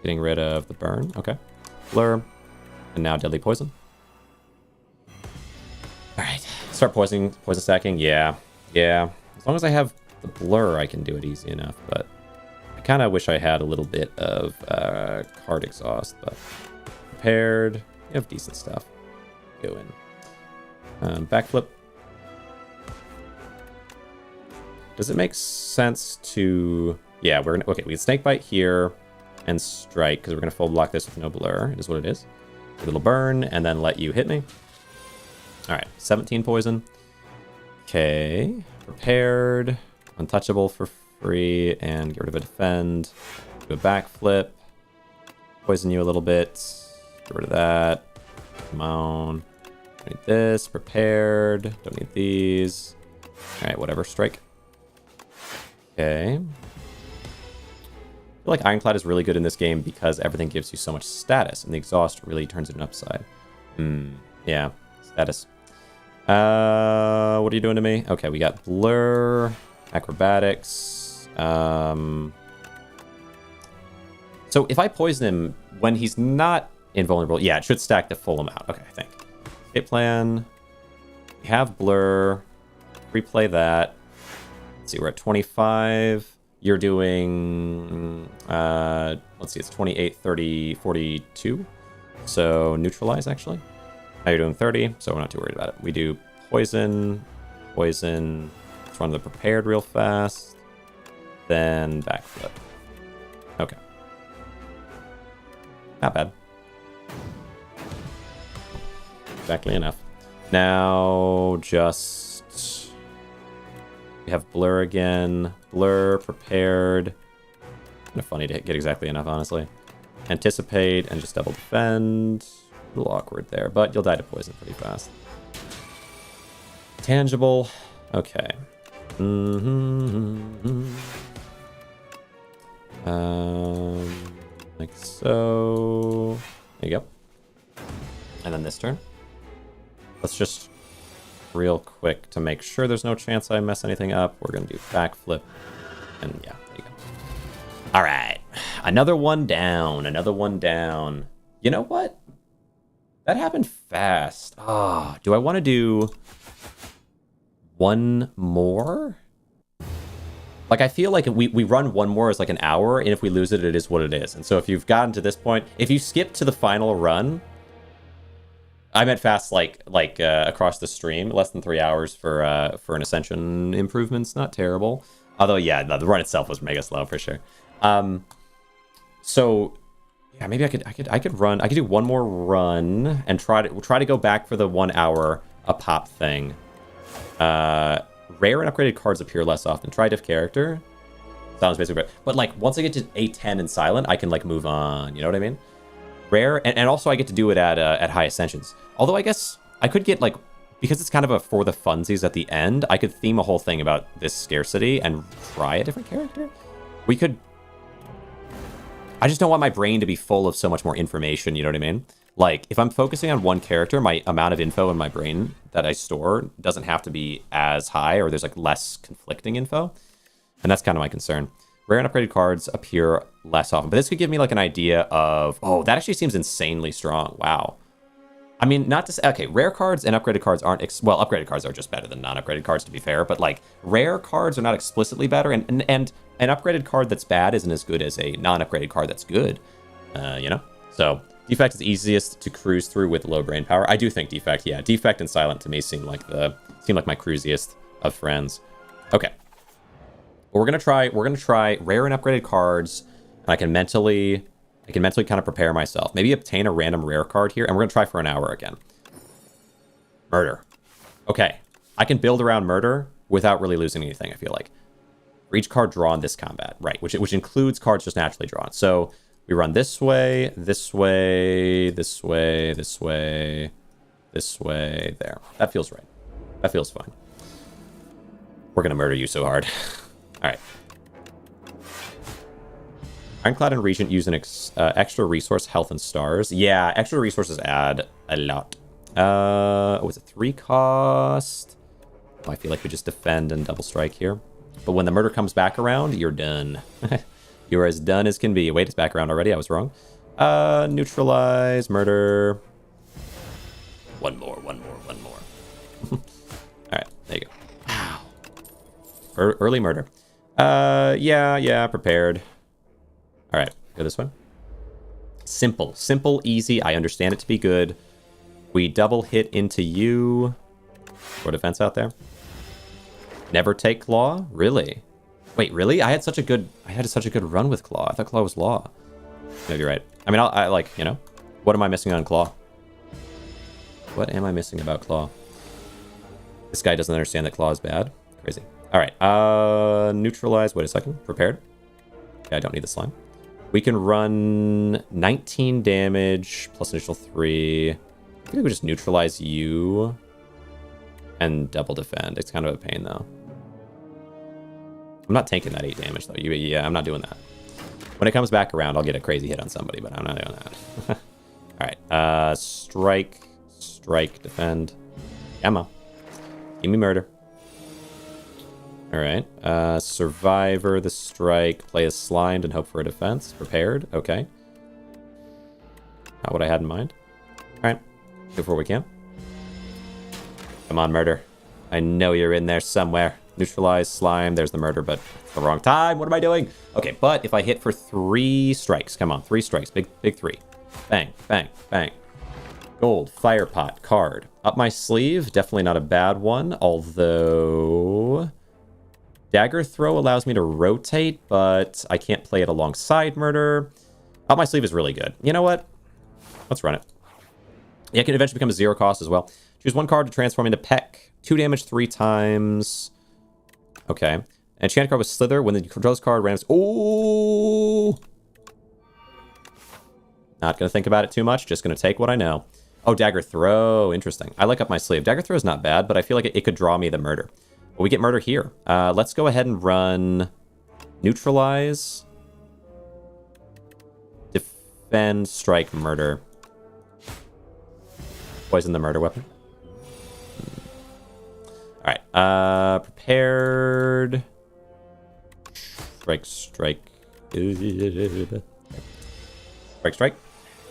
Getting rid of the burn. Okay. Blur. And now deadly poison. Alright. Start poison stacking. Yeah. Yeah. As long as I have the blur, I can do it easy enough, but I kind of wish I had a little bit of card exhaust, but prepared. You have decent stuff. Go in. Backflip. Does it make sense to... Yeah, we're gonna... Okay, we can snakebite here and strike, because we're gonna full block this with no blur. It is what it is. A little burn, and then let you hit me. Alright, 17 poison. Okay. Prepared. Untouchable for free, and get rid of a defend. Do a backflip. Poison you a little bit. Get rid of that. Come on. Don't need this. Prepared. Don't need these. Alright, whatever. Strike. Okay. I feel like Ironclad is really good in this game because everything gives you so much status, and the exhaust really turns it an upside. Yeah. Status. What are you doing to me? Okay, we got blur, acrobatics. So if I poison him when he's not invulnerable, yeah, it should stack the full amount. Okay, I think. Hit plan. We have blur. Replay that. Let's see, we're at 25. You're doing, let's see, it's 28, 30, 42. So neutralize, actually. Now you're doing 30, so we're not too worried about it. We do poison, poison. Let's run the prepared real fast. Then backflip. Okay. Not bad. Exactly enough. Now, just... We have blur again. Blur, prepared. Kind of funny to get exactly enough, honestly. Anticipate and just double defend. A little awkward there, but you'll die to poison pretty fast. Tangible. Okay. Like so. There you go. And then this turn. Let's just real quick to make sure there's no chance I mess anything up. We're going to do backflip. And yeah, there you go. All right. Another one down. Another one down. You know what? That happened fast. Ah, do I want to do one more? Like, I feel like we run one more as like an hour, and if we lose it, it is what it is. And so if you've gotten to this point, if you skip to the final run, I meant fast, like across the stream, less than 3 hours for an Ascension improvement's not terrible. Although, yeah, no, the run itself was mega slow for sure. So yeah, maybe I could do one more run and try to go back for the 1 hour a pop thing. Rare and upgraded cards appear less often. Try diff character. Sounds basically better. But like once I get to A10 and silent, I can like move on. You know what I mean? Rare, and also I get to do it at high ascensions. Although I guess I could get like, because it's kind of a for the funsies at the end, I could theme a whole thing about this scarcity and try a different character. We could. I just don't want my brain to be full of so much more information. You know what I mean? Like, if I'm focusing on one character, my amount of info in my brain that I store doesn't have to be as high, or there's like less conflicting info. And that's kind of my concern. Rare and upgraded cards appear less often. But this could give me like an idea of, oh, that actually seems insanely strong. Wow. I mean, not to say, okay, rare cards and upgraded cards aren't, well, upgraded cards are just better than non-upgraded cards, to be fair. But like, rare cards are not explicitly better. And an upgraded card that's bad isn't as good as a non-upgraded card that's good. You know? So... Defect is easiest to cruise through with low brain power. I do think Defect, yeah. Defect and Silent to me seem like my cruisiest of friends. Okay. Well, we're gonna try rare and upgraded cards, and I can mentally kind of prepare myself. Maybe obtain a random rare card here, and we're gonna try for an hour again. Murder. Okay. I can build around murder without really losing anything, I feel like. For each card drawn this combat, right? Which includes cards just naturally drawn. So we run this way, this way, this way, this way, this way, there. That feels right. That feels fine. We're going to murder you so hard. All right. Ironclad and Regent use an extra resource, health, and stars. Yeah, extra resources add a lot. Was it 3 cost? Oh, I feel like we just defend and double strike here. But when the murder comes back around, you're done. You're as done as can be. Wait, it's back around already. I was wrong. Neutralize, murder. One more. All right, there you go. Wow. Early murder. Yeah, prepared. All right, go this way. Simple, easy. I understand it to be good. We double hit into you. Throw defense out there. Never take claw? Really? Wait, really? I had such a good run with claw. I thought claw was law. No, you're right. I mean, I like, you know, what am I missing on claw? What am I missing about claw? This guy doesn't understand that claw is bad. Crazy. All right. Neutralize. Wait a second. Prepared. Okay, I don't need the slime. We can run 19 damage plus initial 3. I think we just neutralize you and double defend. It's kind of a pain though. I'm not taking that 8 damage, though. Yeah, I'm not doing that. When it comes back around, I'll get a crazy hit on somebody, but I'm not doing that. All right. Strike, defend. Ammo. Give me murder. All right. Survivor, the strike. Play as slimed and hope for a defense. Prepared. Okay. Not what I had in mind. All right. Go for what we can. Come on, murder. I know you're in there somewhere. Neutralize, slime. There's the murder, but it's the wrong time. What am I doing? Okay, but if I hit for 3 strikes, come on, 3 strikes, big 3. Bang, bang, bang. Gold, fire pot, card. Up my sleeve, definitely not a bad one, although dagger throw allows me to rotate, but I can't play it alongside murder. Up my sleeve is really good. You know what? Let's run it. Yeah, it can eventually become a 0 cost as well. Choose 1 card to transform into Peck. 2 damage 3 times. Okay. And Enchanted card with Slither. When the controls card rams. Oh! Not going to think about it too much. Just going to take what I know. Oh, dagger throw. Interesting. I like up my sleeve. Dagger throw is not bad, but I feel like it could draw me the murder. But we get murder here. Let's go ahead and run neutralize, defend, strike, murder. Poison the murder weapon. All right. Prepared. Strike, strike. Strike, strike.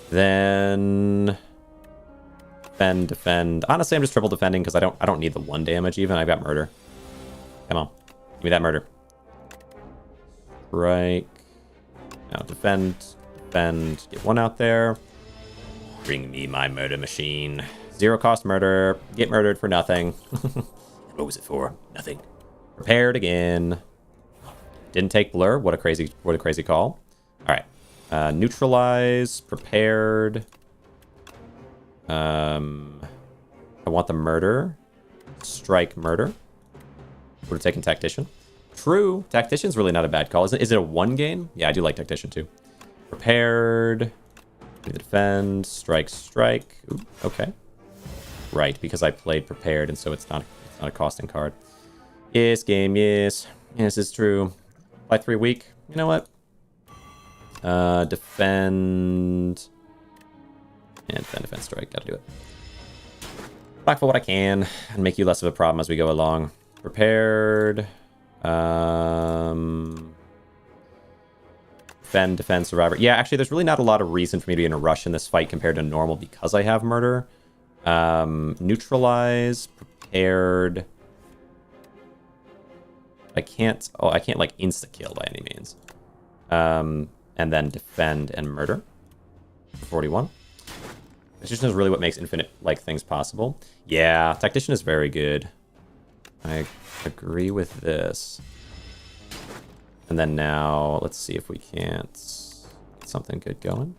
Then defend. Honestly, I'm just triple defending because I don't need the 1 damage even. I've got murder. Come on. Give me that murder. Strike. Now defend. Defend. Get 1 out there. Bring me my murder machine. 0 cost murder. Get murdered for nothing. What was it for? Nothing. Prepared again. Didn't take blur. What a crazy call. All right. Neutralize. Prepared. I want the murder. Strike murder. Would have taken Tactician. True. Tactician's really not a bad call. Is it a 1 game? Yeah, I do like Tactician too. Prepared. Do the defend. Strike, strike. Ooh, okay. Right, because I played prepared, and so it's not a costing card. Yes, game, yes. Yes, it's true. Play 3 weak. You know what? Defend. And defend, strike. Gotta do it. Block for what I can, and make you less of a problem as we go along. Prepared. Defend, survivor. Yeah, actually, there's really not a lot of reason for me to be in a rush in this fight compared to normal because I have murder. Neutralize, prepared. I can't like insta-kill by any means. And then defend and murder. 41. Tactician is really what makes infinite like things possible. Yeah, Tactician is very good. I agree with this. And then now, let's see if we can't get something good going.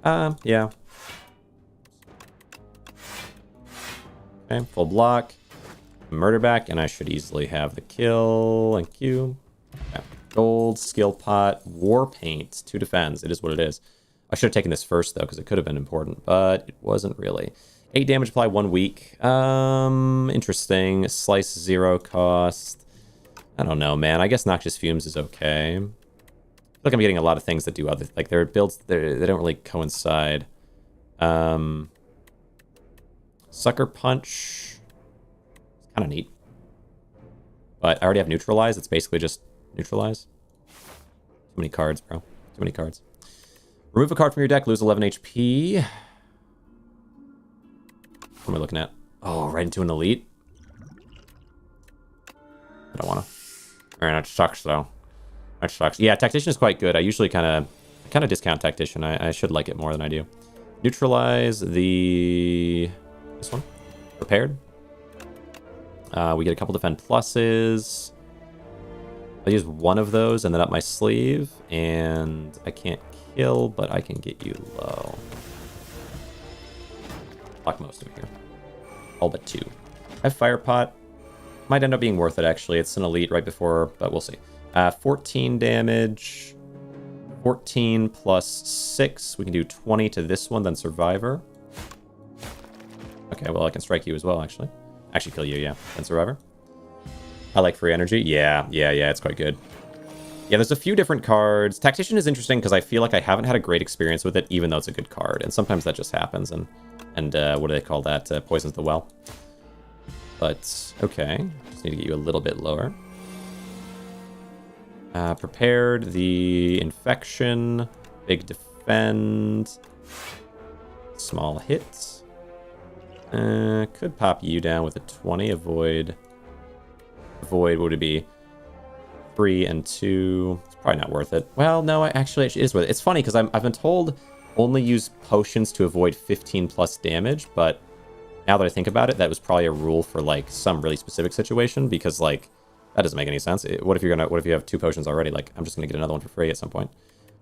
Yeah. Okay, full block. Murder back, and I should easily have the kill. Thank you. Okay. Gold, skill pot, war paint, 2 defense. It is what it is. I should have taken this first, though, because it could have been important, but it wasn't really. 8 damage apply 1 week. Interesting. Slice 0 cost. I don't know, man. I guess Noxious Fumes is okay. I feel like I'm getting a lot of things that do other... Like, their builds, they don't really coincide. Sucker Punch. It's kind of neat. But I already have Neutralize. It's basically just Neutralize. Too many cards, bro. Too many cards. Remove a card from your deck. Lose 11 HP. What am I looking at? Oh, right into an elite. I don't want to. Alright, that sucks, though. That sucks. Yeah, Tactician is quite good. I usually kind of discount Tactician. I should like it more than I do. Neutralize the... This one. Prepared. We get a couple defend pluses. I'll use 1 of those and then up my sleeve. And I can't kill, but I can get you low. Block most of them here. All but 2. I have Fire Pot. Might end up being worth it, actually. It's an elite right before, but we'll see. 14 damage. 14 plus 6. We can do 20 to this one, then Survivor. Okay, well, I can strike you as well, actually. Actually kill you, yeah. Then Survivor. I like free energy. Yeah, it's quite good. Yeah, there's a few different cards. Tactician is interesting because I feel like I haven't had a great experience with it, even though it's a good card. And sometimes that just happens, and what do they call that? Poisons the well. But, okay. Just need to get you a little bit lower. Prepared the infection. Big defend. Small hits. Could pop you down with a 20. Avoid Void, what would it be? 3 and 2. It's probably not worth it. Well, no, actually, it is worth it. It's funny because I've been told only use potions to avoid 15 plus damage, but now that I think about it, that was probably a rule for like some really specific situation because like that doesn't make any sense. What if you have 2 potions already? Like I'm just gonna get another one for free at some point.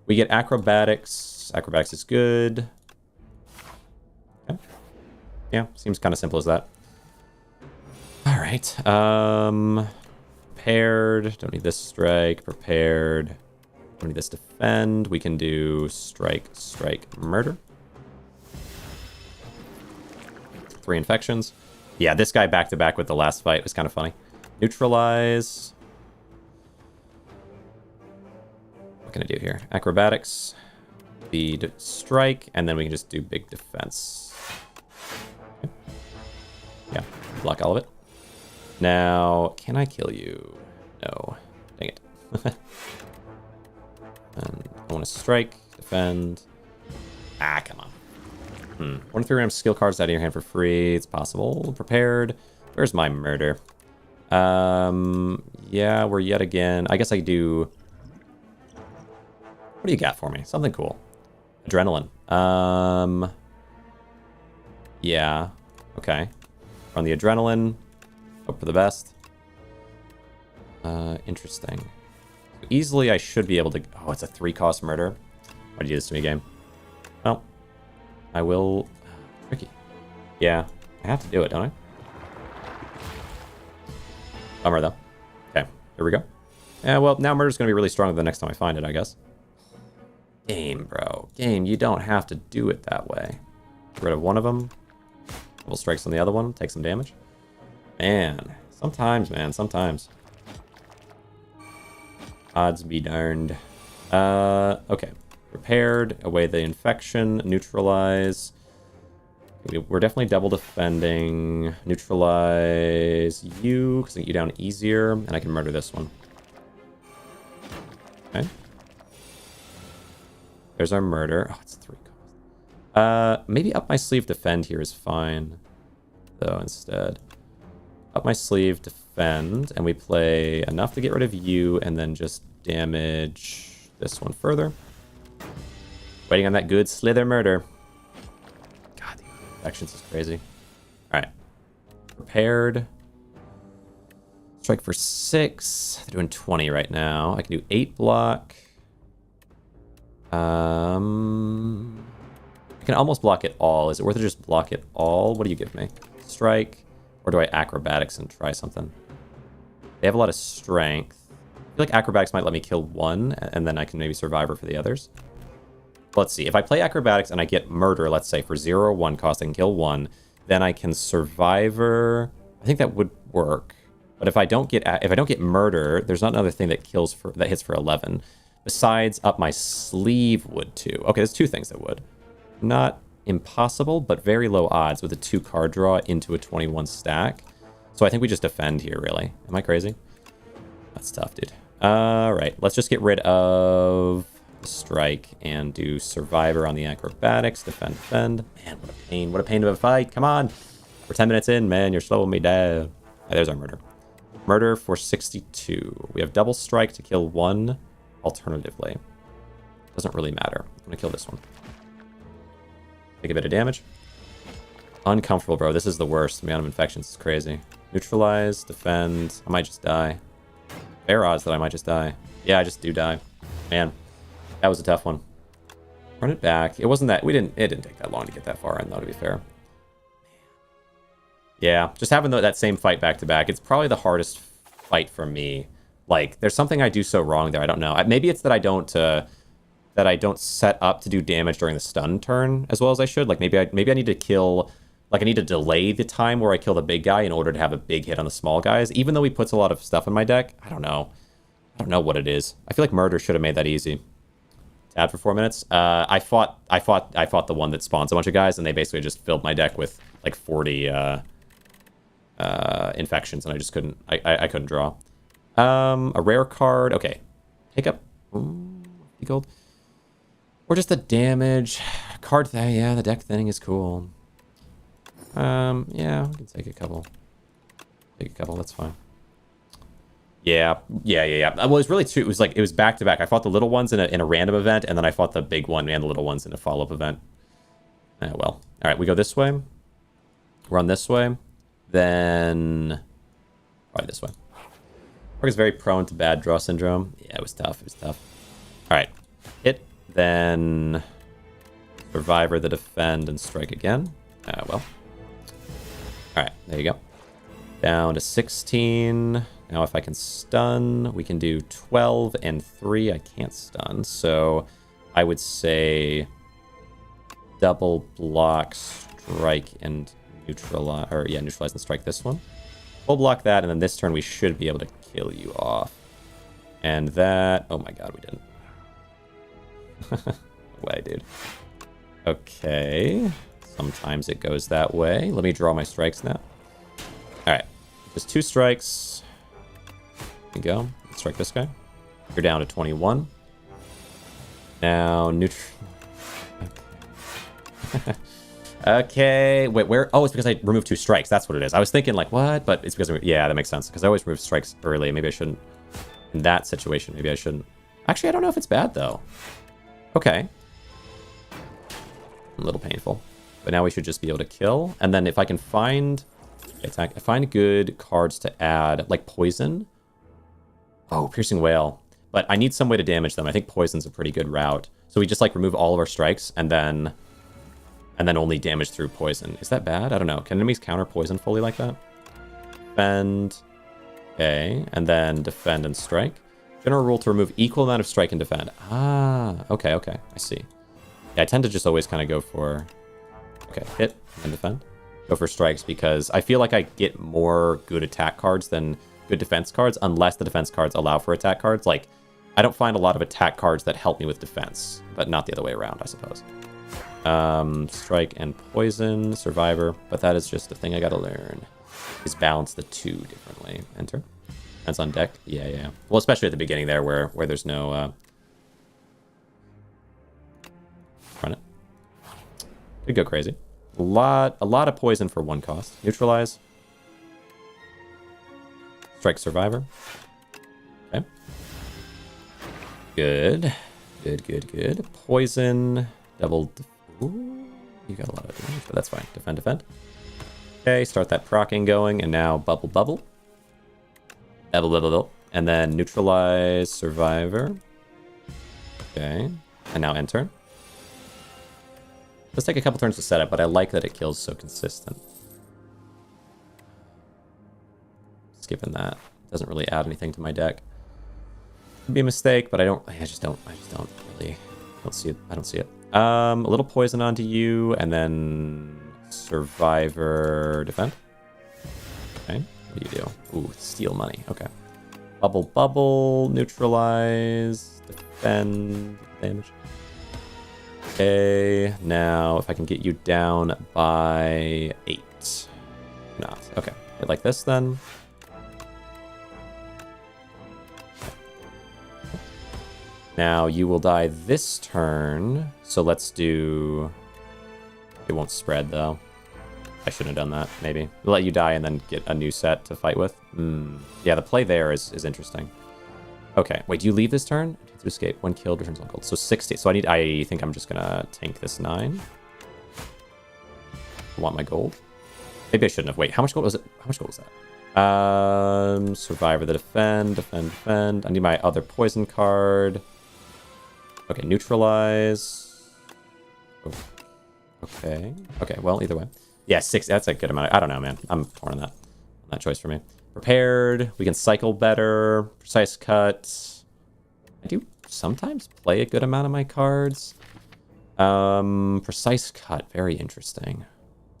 We get acrobatics. Acrobatics is good. Okay. Yeah, seems kind of simple as that. All right. Prepared. Don't need this strike. Prepared. Don't need this defend. We can do strike, strike, murder. 3 infections. Yeah, this guy back to back with the last fight was kind of funny. Neutralize. What can I do here? Acrobatics. Speed, strike, and then we can just do big defense. Okay. Yeah, block all of it. Now, can I kill you? No. Dang it. And I want to strike, defend. Ah, come on. 1 to 3 random skill cards out of your hand for free. It's possible. Prepared. Where's my murder? Yeah, we're yet again. I guess I do. What do you got for me? Something cool. Adrenaline. Yeah. Okay. Run the adrenaline. Hope for the best. Interesting. Easily, I should be able to... Oh, it's a 3-cost murder. Why'd you do this to me, game? Well, I will... Tricky. Yeah, I have to do it, don't I? Bummer, though. Okay, here we go. Yeah, well, now murder's going to be really strong the next time I find it, I guess. Game, bro. Game, you don't have to do it that way. Get rid of one of them. Double strikes on the other one. Take some damage. Man. Sometimes, man. Sometimes. Odds be darned. Okay. Prepared. Away the infection. Neutralize. We're definitely double defending. Neutralize you, because I get you down easier, and I can murder this one. Okay. There's our murder. Oh, it's 3 cost. Maybe up my sleeve defend here is fine, though, instead. Up my sleeve defend, and we play enough to get rid of you, and then just damage this one further. Waiting on that good slither murder. God, the infections is crazy. Alright. Prepared. Strike for 6. They're doing 20 right now. I can do 8 block. I can almost block it all. Is it worth it to just block it all? What do you give me? Strike? Or do I acrobatics and try something? They have a lot of strength. I feel like acrobatics might let me kill one, and then I can maybe survivor for the others. Let's see. If I play acrobatics and I get murder, let's say for 0 or 1 cost, I can kill 1. Then I can survivor. I think that would work. But if I don't get murder, there's not another thing that hits for 11. Besides, up my sleeve would too. Okay, there's 2 things that would. Not impossible, but very low odds with a 2 card draw into a 21 stack. So I think we just defend here, really. Am I crazy? That's tough, dude. Alright, let's just get rid of the strike and do survivor on the acrobatics. Defend, defend. Man, what a pain. What a pain of a fight. Come on. We're 10 minutes in, man. You're slowing me down. Right, there's our murder. Murder for 62. We have double strike to kill 1 alternatively. Doesn't really matter. I'm going to kill this one. Take a bit of damage. Uncomfortable, bro. This is the worst. The amount of infections is crazy. Neutralize, defend. I might just die. Fair odds that I might just die. Yeah, I just do die. Man, that was a tough one. Run it back. It wasn't that... It didn't take that long to get that far in, though, to be fair. Yeah, just having that same fight back to back. It's probably the hardest fight for me. Like, there's something I do so wrong there. I don't know. Maybe it's that I don't set up to do damage during the stun turn as well as I should. Like, maybe I need to kill... Like, I need to delay the time where I kill the big guy in order to have a big hit on the small guys. Even though he puts a lot of stuff in my deck, I don't know. I don't know what it is. I feel like murder should have made that easy. Tab for 4 minutes. I fought the one that spawns a bunch of guys, and they basically just filled my deck with like 40 infections, and I just couldn't. I couldn't draw. A rare card. Okay, take up gold. Or just the damage card. Yeah, the deck thinning is cool. Yeah, we can take a couple. Take a couple. That's fine. Yeah. Well, it was really two. It was like, it was back to back. I fought the little ones in a random event, and then I fought the big one and the little ones in a follow-up event. Oh, well. All right, we go this way. Run this way. Then probably this way. Orc is very prone to bad draw syndrome. Yeah, it was tough. It was tough. All right. Hit. Then Survivor the defend and strike again. Well. All right, there you go. Down to 16. Now if I can stun, we can do 12 and 3. I can't stun, so I would say double block, strike, and neutralize. Or yeah, neutralize and strike this one. Full block that, and then this turn we should be able to kill you off. And that... Oh my god, we didn't. No way, dude. Okay. Sometimes it goes that way. Let me draw my strikes now. Alright. Just 2 strikes. There you go. Let's strike this guy. You're down to 21. Now, Okay, wait, where? Oh, it's because I removed 2 strikes. That's what it is. I was thinking, like, what? But it's because, yeah, that makes sense. Because I always remove strikes early. Maybe I shouldn't. In that situation, maybe I shouldn't. Actually, I don't know if it's bad, though. Okay. A little painful. But now we should just be able to kill. And then if I can find... Attack. I find good cards to add, like poison. Oh, piercing whale. But I need some way to damage them. I think poison's a pretty good route. So we just, like, remove all of our strikes and then only damage through poison. Is that bad? I don't know. Can enemies counter poison fully like that? Defend. Okay. And then defend and strike. General rule to remove equal amount of strike and defend. Ah, okay. I see. Yeah, I tend to just always kind of go for... Okay, hit and defend. Go for strikes because I feel like I get more good attack cards than good defense cards unless the defense cards allow for attack cards. Like, I don't find a lot of attack cards that help me with defense, but not the other way around, I suppose. Strike and poison, survivor, but that is just a thing I gotta learn. Is balance the 2 differently. Enter. Depends on deck. Yeah. Well, especially at the beginning there where there's no run it. Could go crazy. A lot of poison for 1 cost. Neutralize. Strike survivor. Okay. Good. Poison. Double. Ooh, you got a lot of damage, but that's fine. Defend. Okay, start that proccing going, and now bubble. Bubble. And then neutralize survivor. Okay. And now end turn. Let's take a couple turns to set up, but I like that it kills so consistent. Skipping that. Doesn't really add anything to my deck. Could be a mistake, but I just don't see it. I don't see it. A little poison onto you, and then survivor defend. Okay. What do you do? Ooh, steal money. Okay. Bubble, neutralize, defend, damage. Okay, now if I can get you down by 8. Not. Okay. Hit like this then. Now you will die this turn. So let's do... It won't spread though. I shouldn't have done that, maybe. We'll let you die and then get a new set to fight with. Yeah, the play there is interesting. Okay, wait, do you leave this turn? To escape. When killed, returns 1 gold. So 60. So I think I'm just gonna tank this 9. I want my gold. Maybe I shouldn't have. Wait, how much gold was it? How much gold was that? Survivor the defend. I need my other poison card. Okay, neutralize. Oh. Okay, well, either way. Yeah, 6, that's a good amount. I don't know, man. I'm torn on that choice for me. Prepared. We can cycle better. Precise cut. I do sometimes play a good amount of my cards. Precise cut. Very interesting.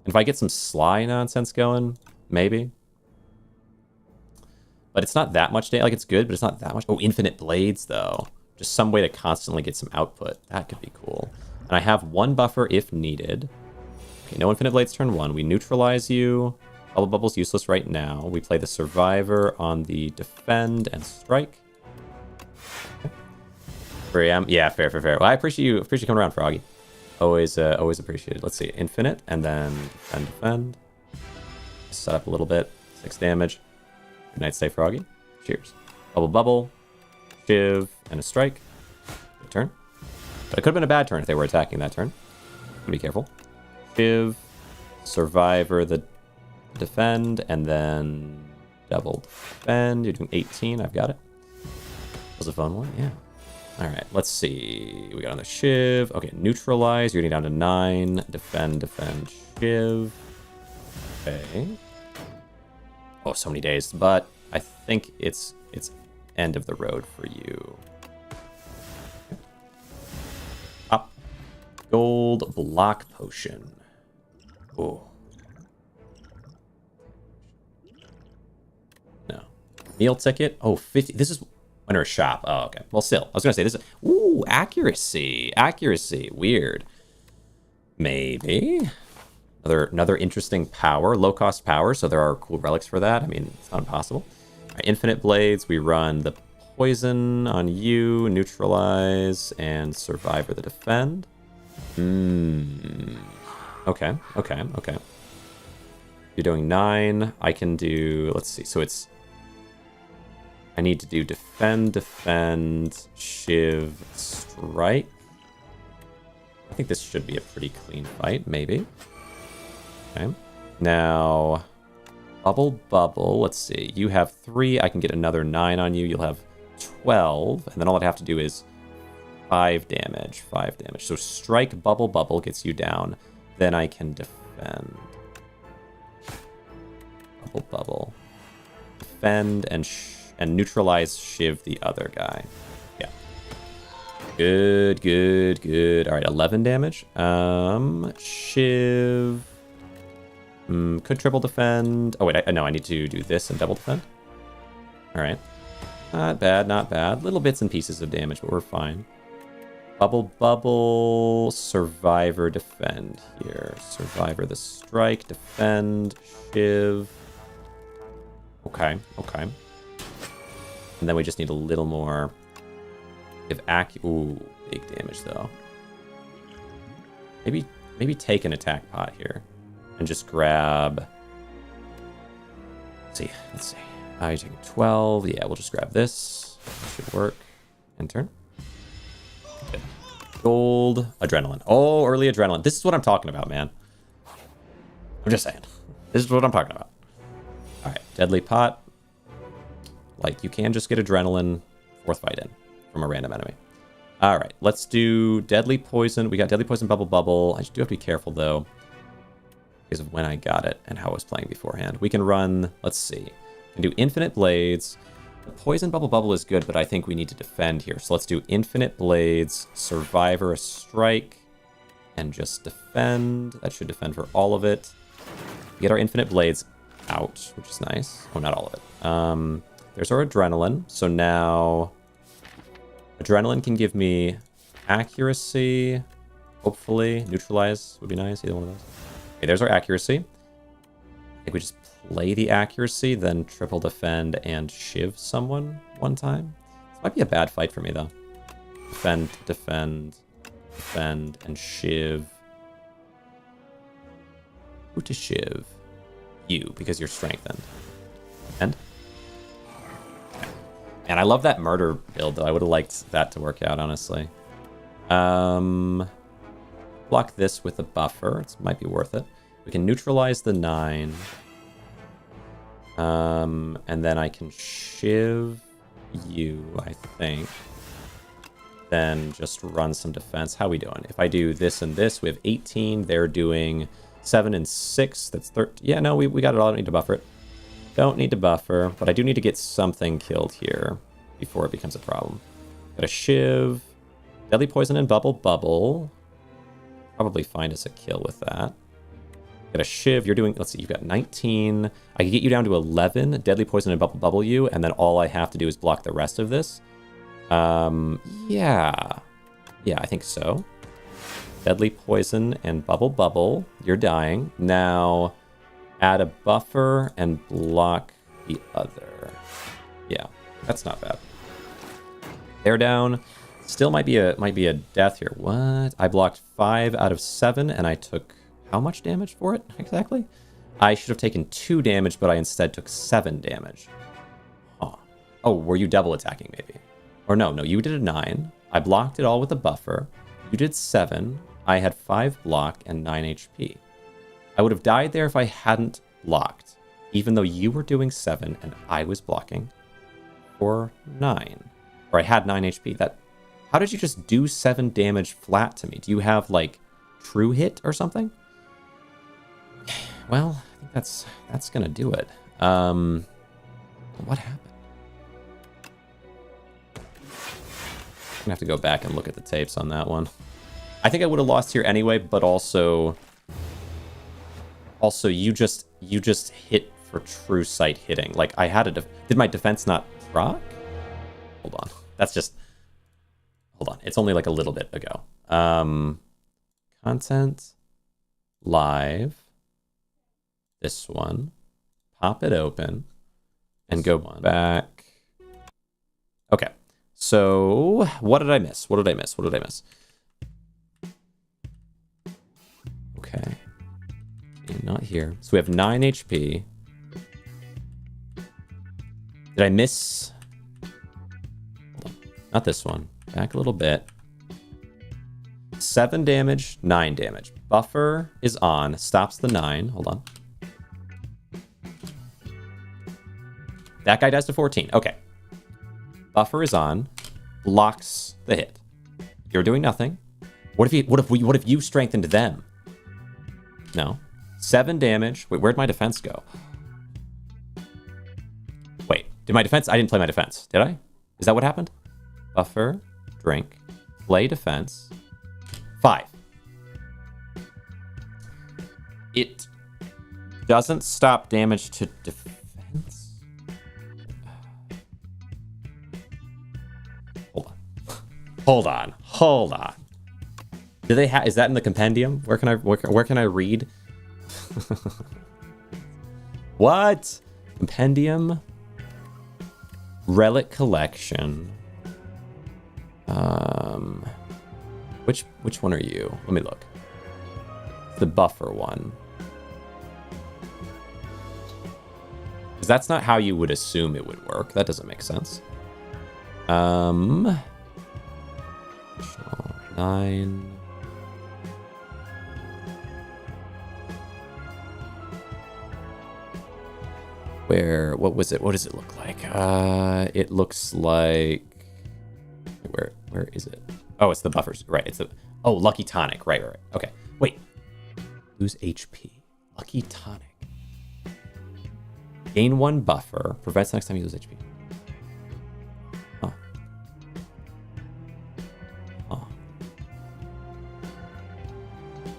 And if I get some Sly nonsense going, maybe. But it's not that much. Like, it's good, but it's not that much. Oh, infinite blades, though. Just some way to constantly get some output. That could be cool. And I have 1 buffer if needed. Okay, no infinite blades turn 1. We neutralize you. Bubble's useless right now. We play the survivor on the defend and strike. Okay. Yeah, fair. Well, I appreciate you coming around, Froggy. Always appreciated. Let's see, infinite, and then defend. Set up a little bit. 6 damage. Good night, stay Froggy. Cheers. Bubble, bubble. Shiv, and a strike. Good turn. But it could have been a bad turn if they were attacking that turn. Be careful. Shiv, Survivor, the defend, and then double defend. You're doing 18. I've got it. Was a fun one, yeah. All right, let's see. We got on the Shiv. Okay, neutralize. You're getting down to 9. Defend, defend, Shiv. Okay. Oh, so many days, but I think it's end of the road for you. Up. Gold block potion. Oh. No. Meal ticket. Oh, 50. This is under a shop. Oh, okay. Well, still. I was going to say this is... Ooh, accuracy. Accuracy. Weird. Maybe. Another interesting power. Low-cost power, so there are cool relics for that. I mean, it's not impossible. All right, infinite blades. We run the poison on you, neutralize, and survivor the defend. Okay, okay, okay. You're doing 9. I can do... Let's see. So it's... I need to do defend, defend, shiv, strike. I think this should be a pretty clean fight, maybe. Okay. Now, bubble, bubble. Let's see. You have 3. I can get another 9 on you. You'll have 12. And then all I'd have to do is 5 damage. 5 damage. So strike, bubble, bubble gets you down. Then I can defend. Bubble, bubble. Defend and neutralize shiv the other guy. Yeah. Good, good, good. All right, 11 damage. Shiv. Could triple defend. Oh, wait, no, I need to do this and double defend. All right. Not bad, not bad. Little bits and pieces of damage, but we're fine. Bubble, bubble, survivor, defend here. Survivor the strike, defend, shiv. Okay, okay. And then we just need a little more. If ooh, big damage though. Maybe take an attack pot here. And just grab... Let's see. You're taking 12. Yeah, we'll just grab this. Should work. End turn. Good. Gold. Adrenaline. Oh, early adrenaline. This is what I'm talking about, man. I'm just saying. This is what I'm talking about. Alright, deadly pot. Like, you can just get adrenaline 4th fight in from a random enemy. Alright, let's do deadly poison. We got deadly poison, bubble, bubble. I do have to be careful, though, because of when I got it and how I was playing beforehand. We can run, let's see. We can do infinite blades. The poison bubble bubble is good, but I think we need to defend here. So let's do infinite blades, survivor, a strike, and just defend. That should defend for all of it. We get our infinite blades out, which is nice. Oh, not all of it. There's our adrenaline. So now adrenaline can give me accuracy, hopefully. Neutralize would be nice, either one of those. Okay, there's our accuracy. I think we just play the accuracy, then triple defend and shiv someone one time. This might be a bad fight for me, though. Defend, defend, defend, and shiv. Who to shiv? You, because you're strengthened. And? Man, I love that murder build, though. I would have liked that to work out, honestly. Block this with a buffer. It might be worth it. We can neutralize the 9. And then I can shiv you, I think. Then just run some defense. How are we doing? If I do this and this, we have 18. They're doing 7 and 6. That's 13. Yeah, no, we got it all. I don't need to buffer it. Don't need to buffer, but I do need to get something killed here before it becomes a problem. Got a shiv. Deadly poison and bubble, bubble. Probably find us a kill with that. Got a shiv. You're doing, let's see, you've got 19. I can get you down to 11. Deadly poison and bubble, bubble you, and then all I have to do is block the rest of this. Yeah, I think so. Deadly poison and bubble, bubble. You're dying. Now, add a buffer and block the other. Yeah, that's not bad. They're down. Still might be a death here. What? I blocked 5 out of 7, and I took how much damage for it exactly? I should have taken 2 damage, but I instead took 7 damage. Huh. Oh, were you double attacking maybe? Or no, you did a 9. I blocked it all with a buffer. You did 7. I had 5 block and 9 HP. I would have died there if I hadn't blocked, even though you were doing 7 and I was blocking for 9. Or I had 9 HP. How did you just do 7 damage flat to me? Do you have, like, true hit or something? Well, I think that's gonna do it. What happened? I'm gonna have to go back and look at the tapes on that one. I think I would have lost here anyway, but also you just hit for true sight hitting. Like, I had did my defense not proc? Hold on. Hold on. It's only like a little bit ago. Content, live, this one, pop it open, and go back. Okay. So, what did I miss? Okay. Not here. So we have 9 HP. Did I miss? Hold on. Not this one. Back a little bit. 7 damage, 9 damage. Buffer is on. Stops the 9. Hold on. That guy dies to 14. Okay. Buffer is on. Blocks the hit. You're doing nothing. What if you strengthened them? No. 7 damage. Wait, where'd my defense go? Wait, did my defense? I didn't play my defense, did I? Is that what happened? Buffer, drink, play defense. 5. It doesn't stop damage to defense. Hold on. Do they have? Is that in the compendium? Where can I read? What? Compendium. Relic collection. Which one are you? Let me look. The buffer one. Because that's not how you would assume it would work. That doesn't make sense. 9. What was it? What does it look like? It looks like... Where is it? Oh, it's the buffers. Right, it's the... Oh, Lucky Tonic. Right. Okay. Wait. Lose HP. Lucky Tonic. Gain 1 buffer. Prevents next time you lose HP. Huh.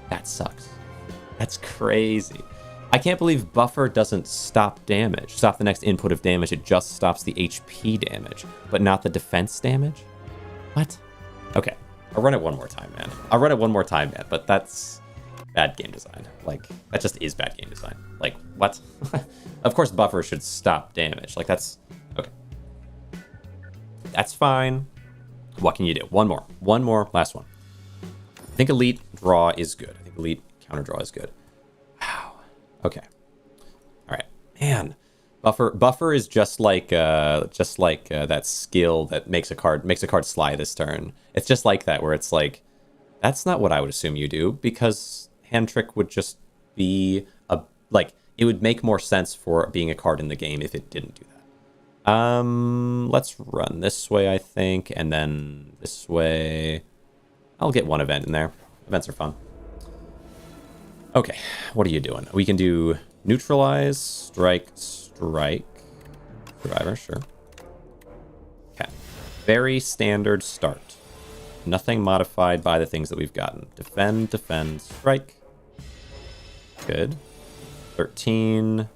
That sucks. That's crazy. I can't believe buffer doesn't stop damage. Stop the next input of damage. It just stops the HP damage, but not the defense damage? What? Okay. I'll run it one more time, man. But that's bad game design. Like, that just is bad game design. Like, what? Of course buffer should stop damage. Like, that's... Okay. That's fine. What can you do? One more. Last one. I think elite draw is good. I think elite counter draw is good. Wow. Okay. All right. Man. Buffer is just like that skill that makes a card sly this turn. It's just like that, where it's like, that's not what I would assume you do, because hand trick would just be it would make more sense for being a card in the game if it didn't do that. Let's run this way, I think, and then this way. I'll get one event in there. Events are fun. Okay, what are you doing? We can do neutralize, strike, survivor, sure. Okay, very standard start. Nothing modified by the things that we've gotten. Defend, strike. Good. 13.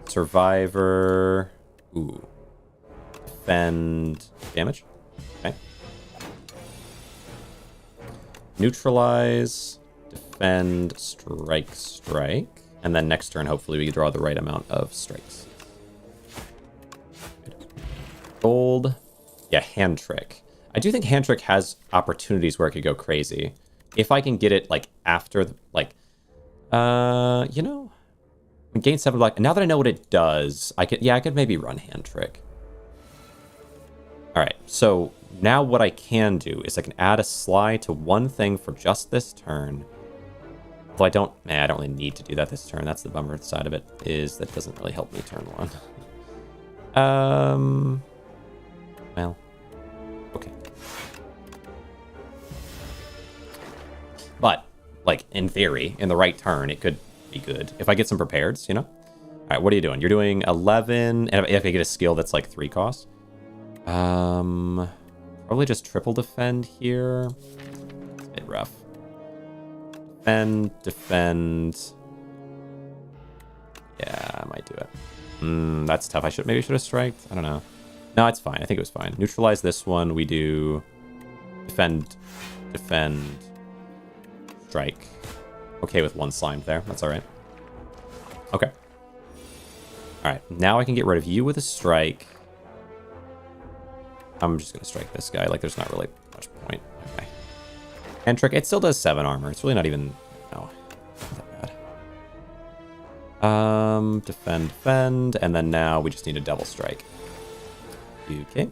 Survivor. Ooh. Defend. Damage. Okay. Neutralize. Defend. Strike. And then next turn, hopefully, we draw the right amount of strikes. Good. Gold. Yeah, hand trick. I do think hand trick has opportunities where it could go crazy. If I can get it, like, after, gain 7 block. Now that I know what it does, I could maybe run hand trick. All right, so now what I can do is I can add a Sly to one thing for just this turn. Although I don't really need to do that this turn. That's the bummer side of it, is that doesn't really help me turn one. Well, okay. But, like, in theory, in the right turn, it could be good. If I get some prepareds, you know? All right, what are you doing? You're doing 11, and if I get a skill that's like 3 cost. Probably just triple defend here. It's a bit rough. Defend. Yeah, I might do it. That's tough. Maybe I should have striked. I don't know. No, it's fine. I think it was fine. Neutralize this one. We do defend, strike. Okay with one slime there. That's all right. Okay. All right. Now I can get rid of you with a strike. I'm just going to strike this guy. Like, there's not really much point. Okay. And trick. It still does 7 armor. It's really not even... No. Not that bad. Defend. And then now we just need a double strike. Okay.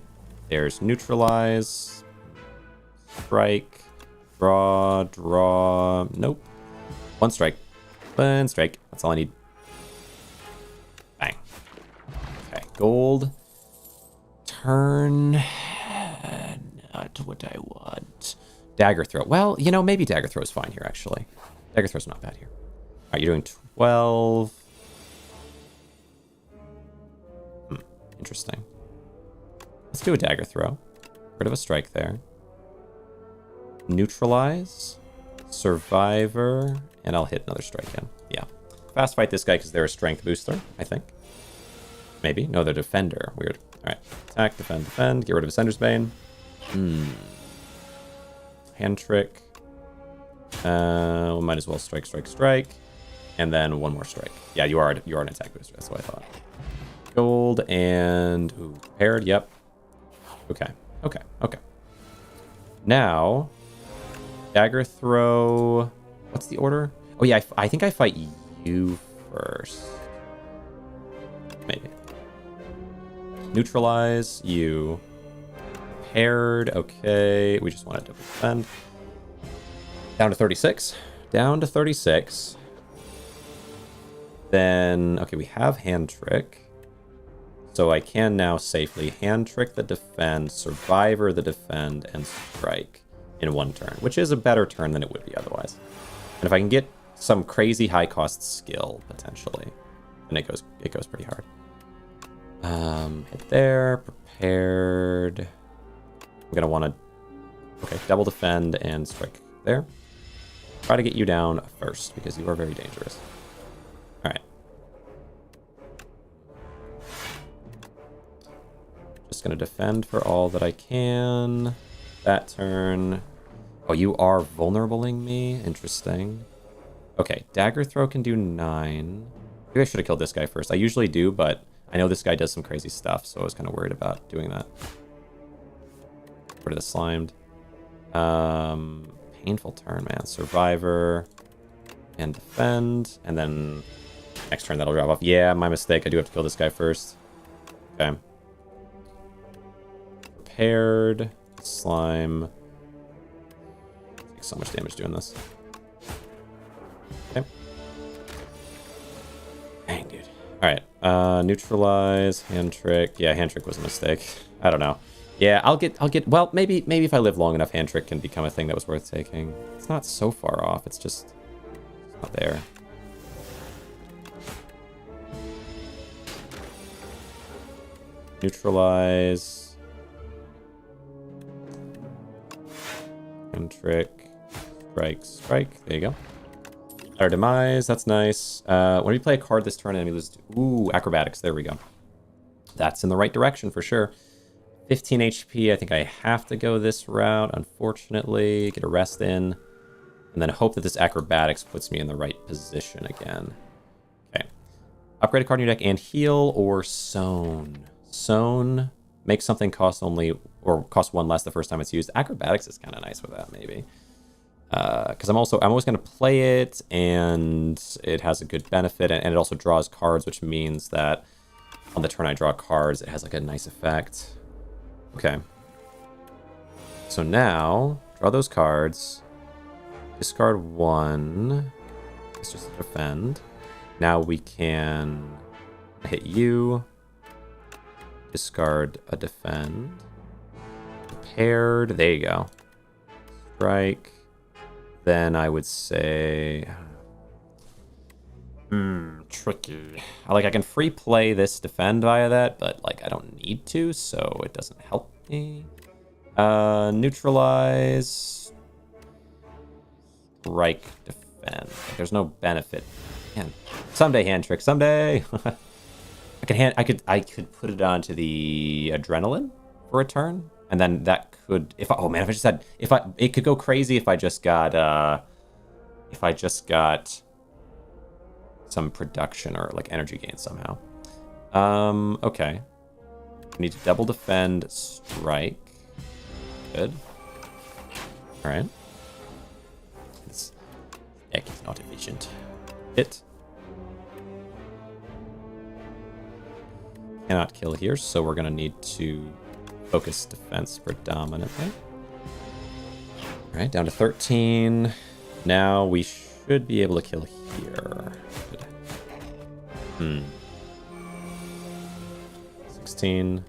There's neutralize. Strike. Draw. Nope. One strike. One strike. That's all I need. Bang. Okay. Gold. Turn. Not what I want. Dagger throw. Well, you know, maybe dagger throw is fine here, actually. Dagger throw's not bad here. All right, you're doing 12. Interesting. Let's do a dagger throw. Rid of a strike there. Neutralize. Survivor. And I'll hit another strike in. Yeah. Fast fight this guy because they're a strength booster, I think. Maybe. No, they're defender. Weird. All right. Attack, defend. Get rid of Ascender's Bane. Hand trick. We might as well strike. And then one more strike. Yeah, you are an attack booster. That's what I thought. Gold and... Ooh, paired. Yep. Okay. Now, dagger throw... What's the order? Oh, yeah, I think I fight you first. Maybe. Neutralize you. Paired. Okay. We just want to double defend. Down to 36. Then, okay, we have hand trick. So I can now safely hand trick the defend, survivor the defend, and strike in one turn, which is a better turn than it would be otherwise. And if I can get some crazy high cost skill potentially, then it goes pretty hard. Hit there, prepared. I'm gonna want to double defend and strike there. Try to get you down first because you are very dangerous. All right. Just gonna defend for all that I can. That turn. Oh, you are vulnerabling me. Interesting. Okay, dagger throw can do 9. Maybe I should have killed this guy first. I usually do, but I know this guy does some crazy stuff, so I was kind of worried about doing that. Rid of the slimed. Painful turn, man. Survivor and defend, and then next turn that'll drop off. Yeah, my mistake. I do have to kill this guy first. Okay. Prepared. Slime. Take so much damage doing this. Okay. Dang, dude. Alright. Neutralize. Hand trick. Yeah, hand trick was a mistake. I don't know. Yeah, I'll get well, maybe if I live long enough, hand trick can become a thing that was worth taking. It's not so far off, it's just not there. Neutralize. Hand trick. Strike. There you go. Our demise, that's nice. When we play a card this turn and we lose... Ooh, acrobatics, there we go. That's in the right direction for sure. 15 HP, I think I have to go this route, unfortunately. Get a rest in. And then hope that this acrobatics puts me in the right position again. Okay. Upgrade a card in your deck and heal or sown. Sown makes something cost only, or cost 1 less the first time it's used. Acrobatics is kind of nice with that, maybe. Because I'm always going to play it, and it has a good benefit, and it also draws cards, which means that on the turn I draw cards, it has like a nice effect. Okay. So now, draw those cards. Discard 1. It's just a defend. Now we can hit you. Discard a defend. Prepared. There you go. Strike. Then I would say... tricky. I can free play this defend via that, but I don't need to, so it doesn't help me. Neutralize. Strike, defend. There's no benefit. Man, someday hand trick. Someday. I could put it onto the adrenaline for a turn, and then that could it could go crazy if I just got some production or energy gain somehow. Okay. I need to double defend, strike. Good. All right. This deck is not efficient. Hit. Cannot kill here, so we're gonna need to focus defense predominantly. All right, down to 13. Now we should be able to kill here. 16.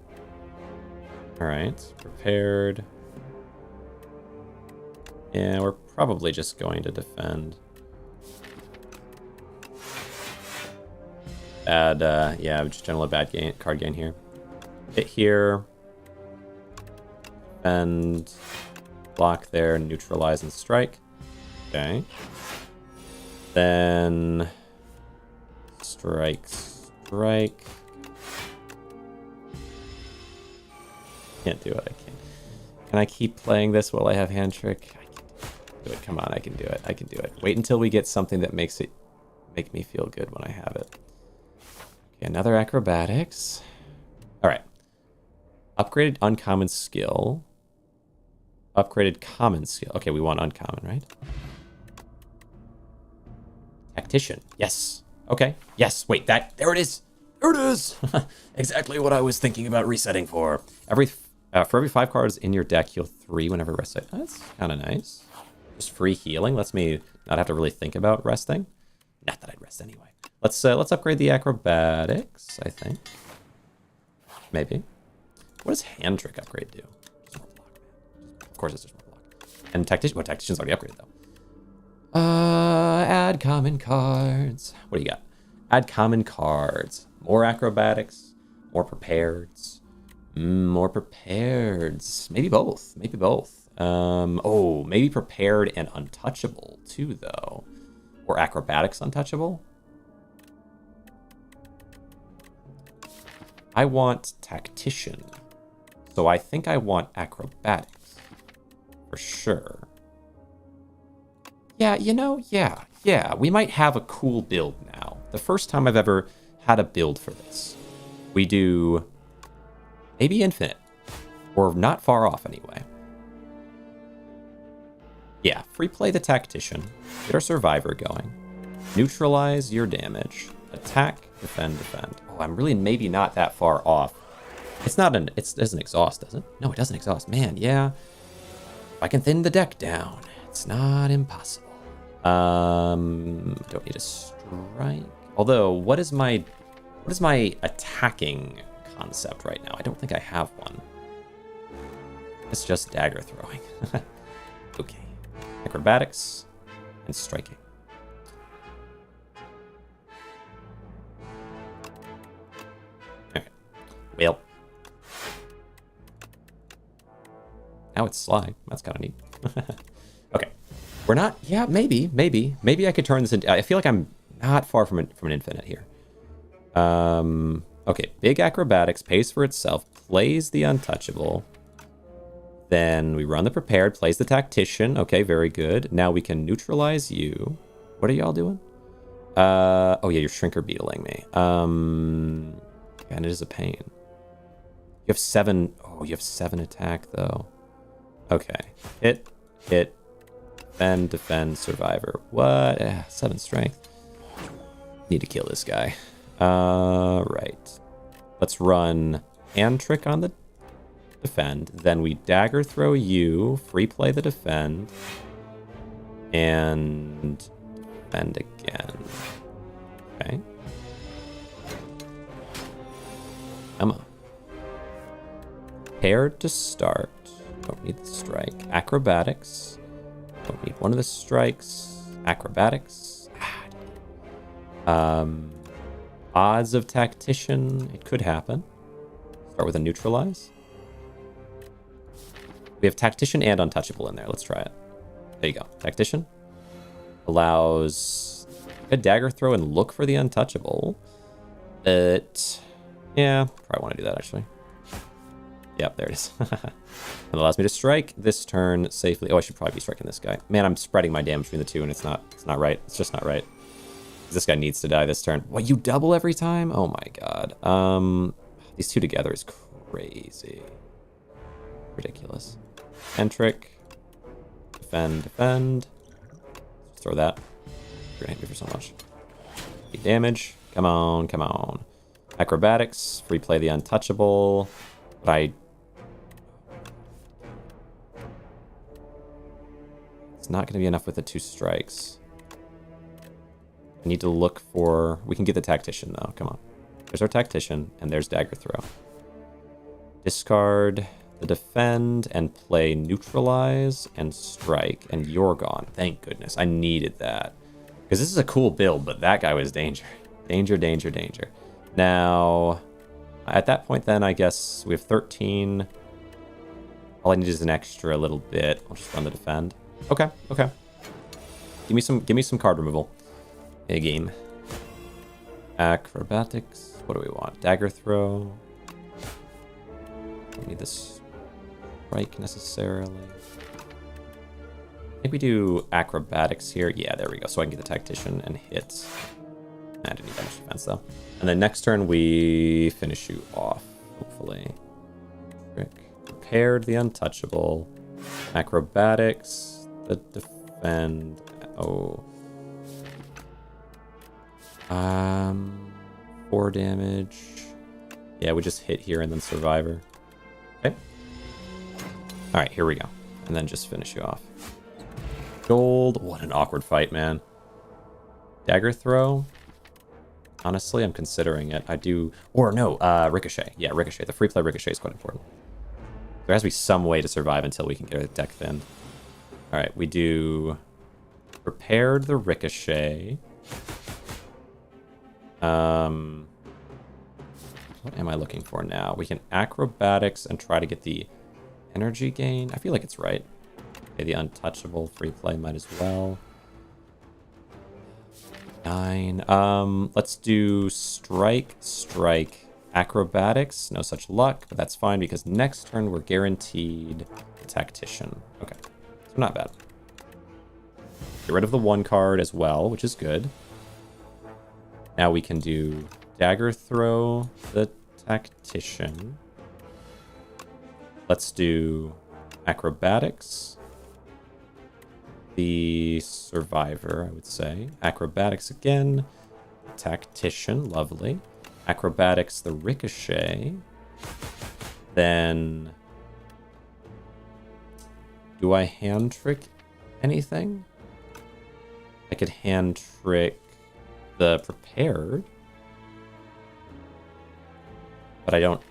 All right, prepared. Yeah, we're probably just going to defend. Just general bad card gain here. Hit here. And block there, neutralize and strike. Okay. Then strike. Can't do it. I can't. Can I keep playing this while I have hand trick? I can do it. Come on, I can do it. Wait until we get something that make me feel good when I have it. Okay, another acrobatics. All right. Upgraded uncommon skill. Upgraded common skill. Okay, we want uncommon, right? Tactician. Yes. Okay. Yes. Wait, there it is. There it is. Exactly what I was thinking about resetting for. For every 5 cards in your deck, heal 3 whenever resting. That's kind of nice. Just free healing lets me not have to really think about resting. Not that I'd rest anyway. Let's upgrade the acrobatics, I think. Maybe. What does hand trick upgrade do? Just more block, man. Of course it's just more block. And tactician. Well, tactician's already upgraded though. Add common cards. What do you got? Add common cards. More acrobatics. More prepareds. More prepareds. Maybe both. Maybe prepared and untouchable too, though. Or acrobatics untouchable. I want tactician. So I think I want acrobatics. For sure. Yeah, yeah. We might have a cool build now. The first time I've ever had a build for this. We do maybe infinite. Or not far off anyway. Yeah, free play the tactician. Get our survivor going. Neutralize your damage. Attack, defend. Oh, I'm really maybe not that far off. It doesn't exhaust, does it? No, it doesn't exhaust. Man, yeah. If I can thin the deck down, it's not impossible. Don't need a strike. Although, what is my attacking concept right now? I don't think I have one. It's just dagger throwing. Okay. Acrobatics and striking. Alright. Well. Now it's Sly. That's kind of neat. Okay. We're not... Yeah, maybe. Maybe I could turn this into... I feel like I'm not far from an infinite here. Okay. Big acrobatics pays for itself. Plays the untouchable. Then we run the prepared. Plays the tactician. Okay, very good. Now we can neutralize you. What are y'all doing? Oh yeah, you're shrinker beetling me. And it is a pain. You have 7... Oh, you have 7 attack, though. Okay. Hit. Defend, survivor. What? 7 strength. Need to kill this guy. Right. Let's run hand trick on the defend. Then we dagger throw you, free play the defend, and defend again. Okay. Come on. Paired to start. Don't need the strike. Acrobatics. Don't need one of the strikes. Acrobatics. Odds of tactician. It could happen. Start with a neutralize. We have tactician and untouchable in there. Let's try it. There you go. Tactician allows a dagger throw and look for the untouchable. But yeah, probably want to do that actually. Yep, there it is. It allows me to strike this turn safely. Oh, I should probably be striking this guy. Man, I'm spreading my damage between the two, and it's not right. It's just not right. This guy needs to die this turn. What, you double every time? Oh my god. These two together is crazy. Ridiculous. Entric. Defend. Just throw that. You're gonna hit me for so much. Big damage. Come on. Acrobatics. Free play the untouchable. But it's not going to be enough with the 2 strikes. I need to look for... We can get the tactician, though. Come on. There's our tactician, and there's dagger throw. Discard the defend, and play neutralize, and strike, and you're gone. Thank goodness. I needed that. Because this is a cool build, but that guy was danger. Danger. Now... At that point, then, I guess we have 13. All I need is an extra little bit. I'll just run the defend. Okay. Give me some card removal. In a game. Acrobatics. What do we want? Dagger throw. Don't need this strike necessarily. I think we do acrobatics here. Yeah, there we go. So I can get the tactician and hit. I didn't need damage defense though. And then next turn we finish you off, hopefully. Trick. Prepared the untouchable. Acrobatics, the defend. Oh. 4 damage. Yeah, we just hit here and then survivor. Okay. Alright, here we go. And then just finish you off. Gold. What an awkward fight, man. Dagger throw. Honestly, I'm considering it. I do... Or no, Ricochet. Yeah, Ricochet. The free play Ricochet is quite important. There has to be some way to survive until we can get a deck thinned. Alright, we do... Prepared the Ricochet. What am I looking for now? We can acrobatics and try to get the energy gain. I feel like it's right. Okay, the untouchable free play might as well. 9. Let's do strike, acrobatics. No such luck, but that's fine because next turn we're guaranteed the tactician. Okay, so not bad. Get rid of the 1 card as well, which is good. Now we can do dagger throw the tactician. Let's do acrobatics. The survivor, I would say. Acrobatics again. Tactician, lovely. Acrobatics, the ricochet. Then... Do I hand trick anything? I could hand trick the prepared. But I don't...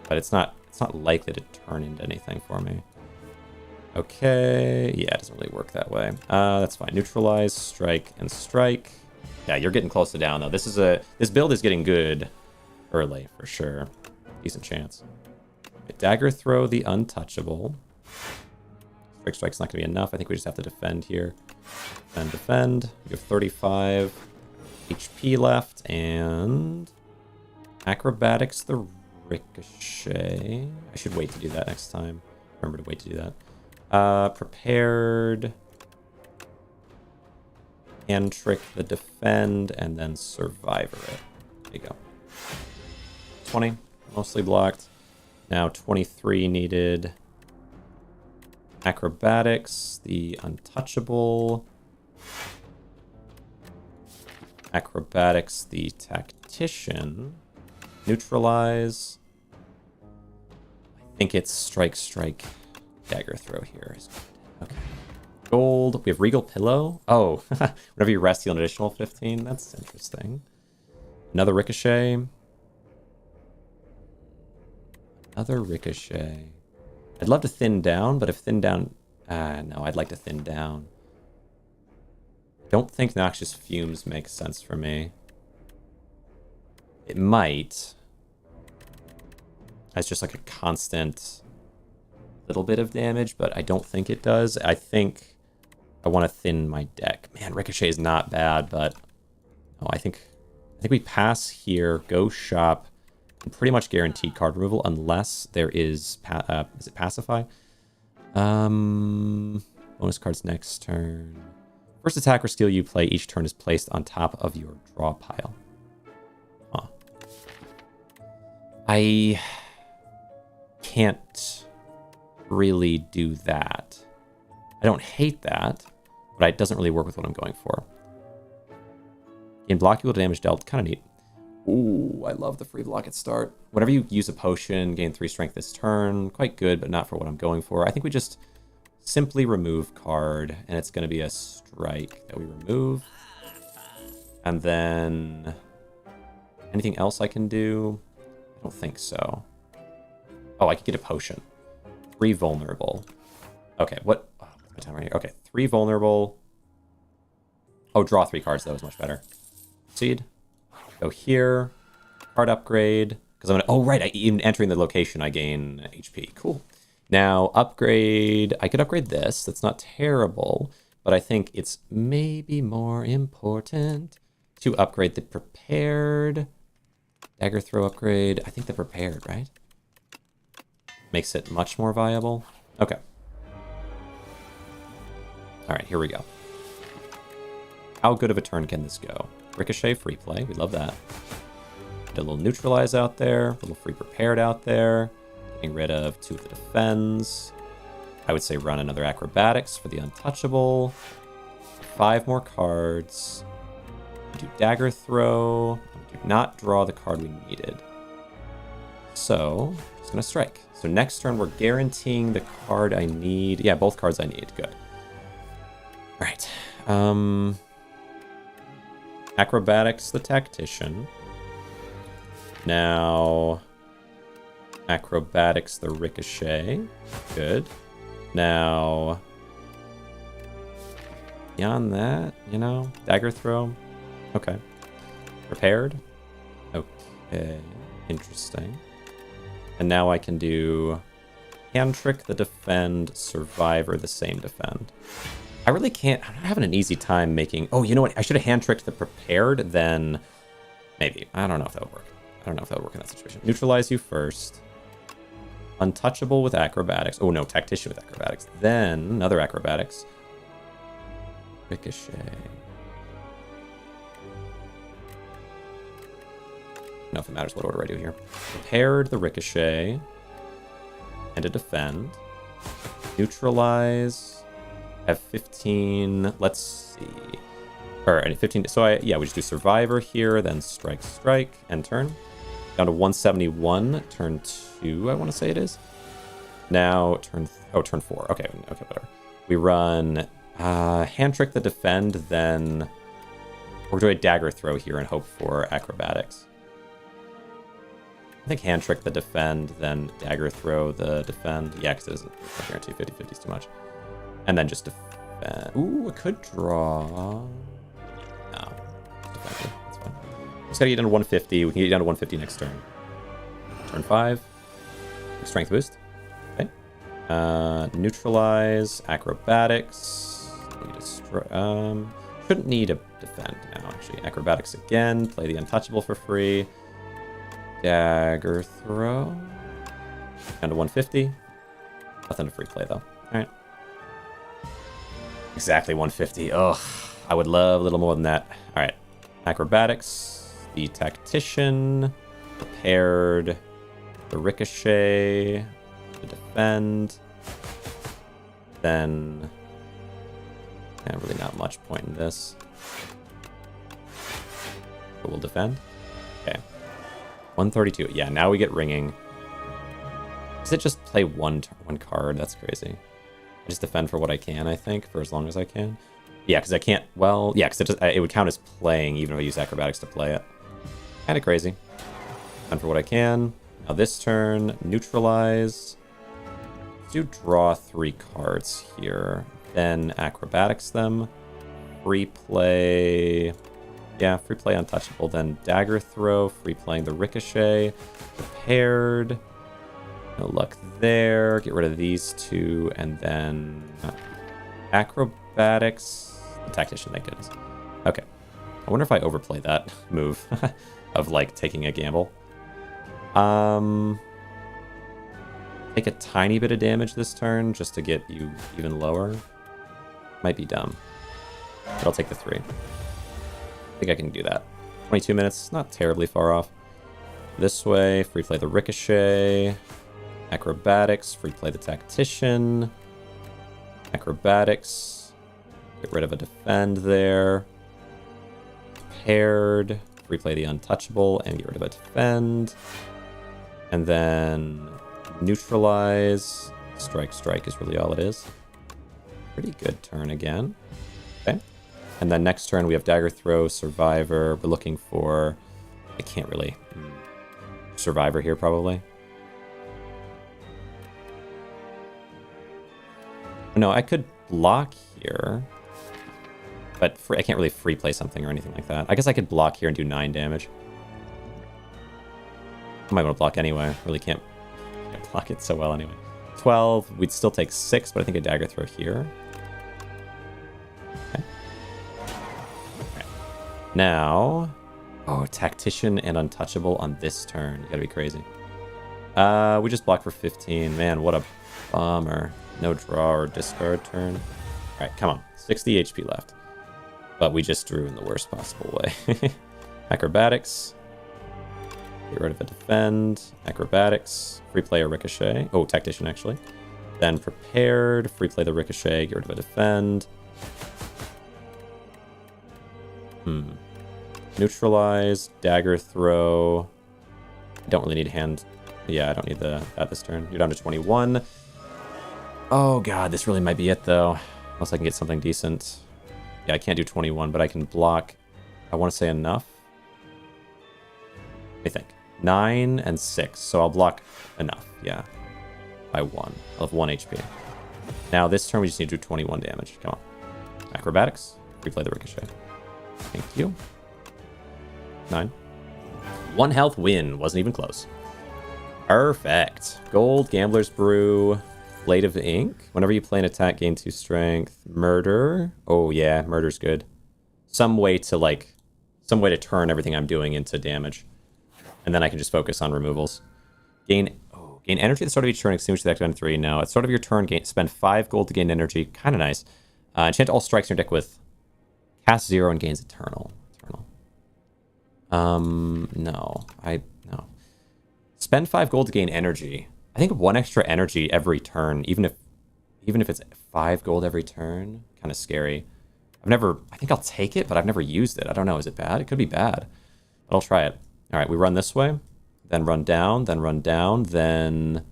But it's not likely to turn into anything for me. Okay. Yeah, it doesn't really work that way. That's fine. Neutralize, strike, and strike. Yeah, you're getting close to down, though. This build is getting good early, for sure. Decent chance. Okay, dagger throw the untouchable. Strike's not going to be enough. I think we just have to defend here. And defend. You have 35 HP left. And acrobatics the ricochet. I should wait to do that next time. Remember to wait to do that. Prepared. Hand trick the defend. And then survivor it. There you go. 20. Mostly blocked. Now 23 needed. Acrobatics, the untouchable. Acrobatics, the tactician. tactician. Neutralize. I think it's strike, strike, dagger throw here. Okay. Gold. We have Regal Pillow. Oh, whenever you rest, heal an additional 15. That's interesting. Another Ricochet. Another Ricochet. I'd love to thin down, but if thin down... no, I'd like to thin down. Don't think Noxious Fumes makes sense for me. It might. As just like a constant little bit of damage, but I don't think it does. I think I want to thin my deck. Man, Ricochet is not bad, but... Oh, I think we pass here, go shop, and pretty much guaranteed card removal unless there is... is it Pacify? Bonus cards next turn. First attack or skill you play each turn is placed on top of your draw pile. Huh. I can't really do that. I don't hate that, but it doesn't really work with what I'm going for. Gain block equal to damage dealt. Kind of neat. Ooh, I love the free block at start. Whenever you use a potion, gain 3 strength this turn. Quite good, but not for what I'm going for. I think we just simply remove card, and it's going to be a strike that we remove. And then... anything else I can do? I don't think so. Oh, I could get a potion. 3 vulnerable. Okay, what? Oh, what's my time right here? Okay, 3 vulnerable. Oh, draw 3 cards. That was much better. Proceed. Go here. Card upgrade. Because I'm going to... oh, right. Even entering the location, I gain HP. Cool. Now, upgrade... I could upgrade this. That's not terrible. But I think it's maybe more important to upgrade the prepared. Dagger throw upgrade. I think the prepared, right? Makes it much more viable. Okay. All right, here we go. How good of a turn can this go? Ricochet, free play. We love that. Get a little neutralize out there. A little free prepared out there. Getting rid of 2 of the defends. I would say run another acrobatics for the untouchable. 5 more cards. We do dagger throw. We do not draw the card we needed. So, just gonna strike. So next turn, we're guaranteeing the card I need. Yeah, both cards I need. Good. All right. Acrobatics, the tactician. Now, acrobatics, the ricochet. Good. Now, beyond that, you know, dagger throw. Okay. Prepared. Okay. Interesting. And now I can do hand trick, the defend, survivor, the same defend. I really can't... I'm not having an easy time making... oh, you know what? I should have hand tricked the prepared, then maybe. I don't know if that would work. I don't know if that would work in that situation. Neutralize you first. Untouchable with acrobatics. Oh, no. Tactician with acrobatics. Then another acrobatics. Ricochet. I don't know if it matters what order I do here. Prepared the ricochet. And a defend. Neutralize. Have 15. Let's see. Or 15. So we just do survivor here, then strike, strike, end turn. Down to 171. Turn 2, I want to say it is. Now turn 4. Okay, whatever. We run hand trick the defend, then we're doing a dagger throw here and hope for acrobatics. I think hand trick the defend, then dagger throw the defend. Yeah, because it doesn't guarantee 50-50 is too much. And then just defend. Ooh, I could draw. No. Defend. That's fine. Just gotta get down to 150. We can get down to 150 next turn. Turn 5. Strength boost. Okay. Neutralize. Acrobatics. Shouldn't need a defend now, actually. Acrobatics again. Play the untouchable for free. Dagger throw. Down to 150. Nothing to free play, though. Alright. Exactly 150. Ugh. I would love a little more than that. Alright. Acrobatics. The tactician. Prepared. The ricochet. The defend. Then... yeah, really not much point in this. But we'll defend. Okay. 132. Yeah, now we get ringing. Does it just play one card? That's crazy. I just defend for what I can, I think, for as long as I can. Yeah, because I can't... Well, yeah, because it would count as playing even if I use acrobatics to play it. Kind of crazy. Defend for what I can. Now this turn, neutralize. Let's do draw 3 cards here. Then acrobatics them. Free play... Yeah, free play untouchable. Then dagger throw, free playing the ricochet. Prepared. No luck there. Get rid of these 2. And then acrobatics. The tactician, thank goodness. Okay. I wonder if I overplay that move of, like, taking a gamble. Take a tiny bit of damage this turn just to get you even lower. Might be dumb. But I'll take the 3. I think I can do that. 22 minutes, not terribly far off. This way, free play the ricochet. Acrobatics, free play the tactician. Acrobatics. Get rid of a defend there. Paired. Free play the untouchable and get rid of a defend. And then neutralize. Strike is really all it is. Pretty good turn again. Okay. And then next turn we have dagger throw, survivor. We're looking for... I can't really... Survivor here, probably. No, I could block here. But I can't really free play something or anything like that. I guess I could block here and do 9 damage. I might want to block anyway. Really can't block it so well anyway. 12. We'd still take 6, but I think a dagger throw here. Okay. Okay. Now... Oh, tactician and untouchable on this turn. You gotta be crazy. We just blocked for 15. Man, what a bummer. No draw or discard turn. Alright, come on. 60 HP left. But we just drew in the worst possible way. Acrobatics. Get rid of a defend. Acrobatics. Free play a ricochet. Oh, tactician, actually. Then prepared. Free play the ricochet. Get rid of a defend. Neutralize. Dagger throw. I don't really need hand. Yeah, I don't need that this turn. You're down to 21. Oh, God. This really might be it, though. Unless I can get something decent. Yeah, I can't do 21, but I can block. I want to say enough. Let me think. 9 and 6. So I'll block enough. Yeah. By 1. I'll have 1 HP. Now this turn we just need to do 21 damage. Come on. Acrobatics. Replay the ricochet. Thank you. 9. 1 health win. Wasn't even close. Perfect. Gold, Gambler's Brew. Blade of Ink. Whenever you play an attack, gain 2 strength. Murder. Oh, yeah. Murder's good. Some way to turn everything I'm doing into damage. And then I can just focus on removals. Gain energy at the start of each turn. Extinguish the active on 3. Now, at the start of your turn, spend 5 gold to gain energy. Kind of nice. Enchant all strikes in your deck with cast 0 and gains eternal. No. No. Spend 5 gold to gain energy. I think 1 extra energy every turn, even if it's 5 gold every turn, kind of scary. I think I'll take it, but I've never used it. I don't know, is it bad? It could be bad, but I'll try it. All right, we run this way, then run down, then run down, then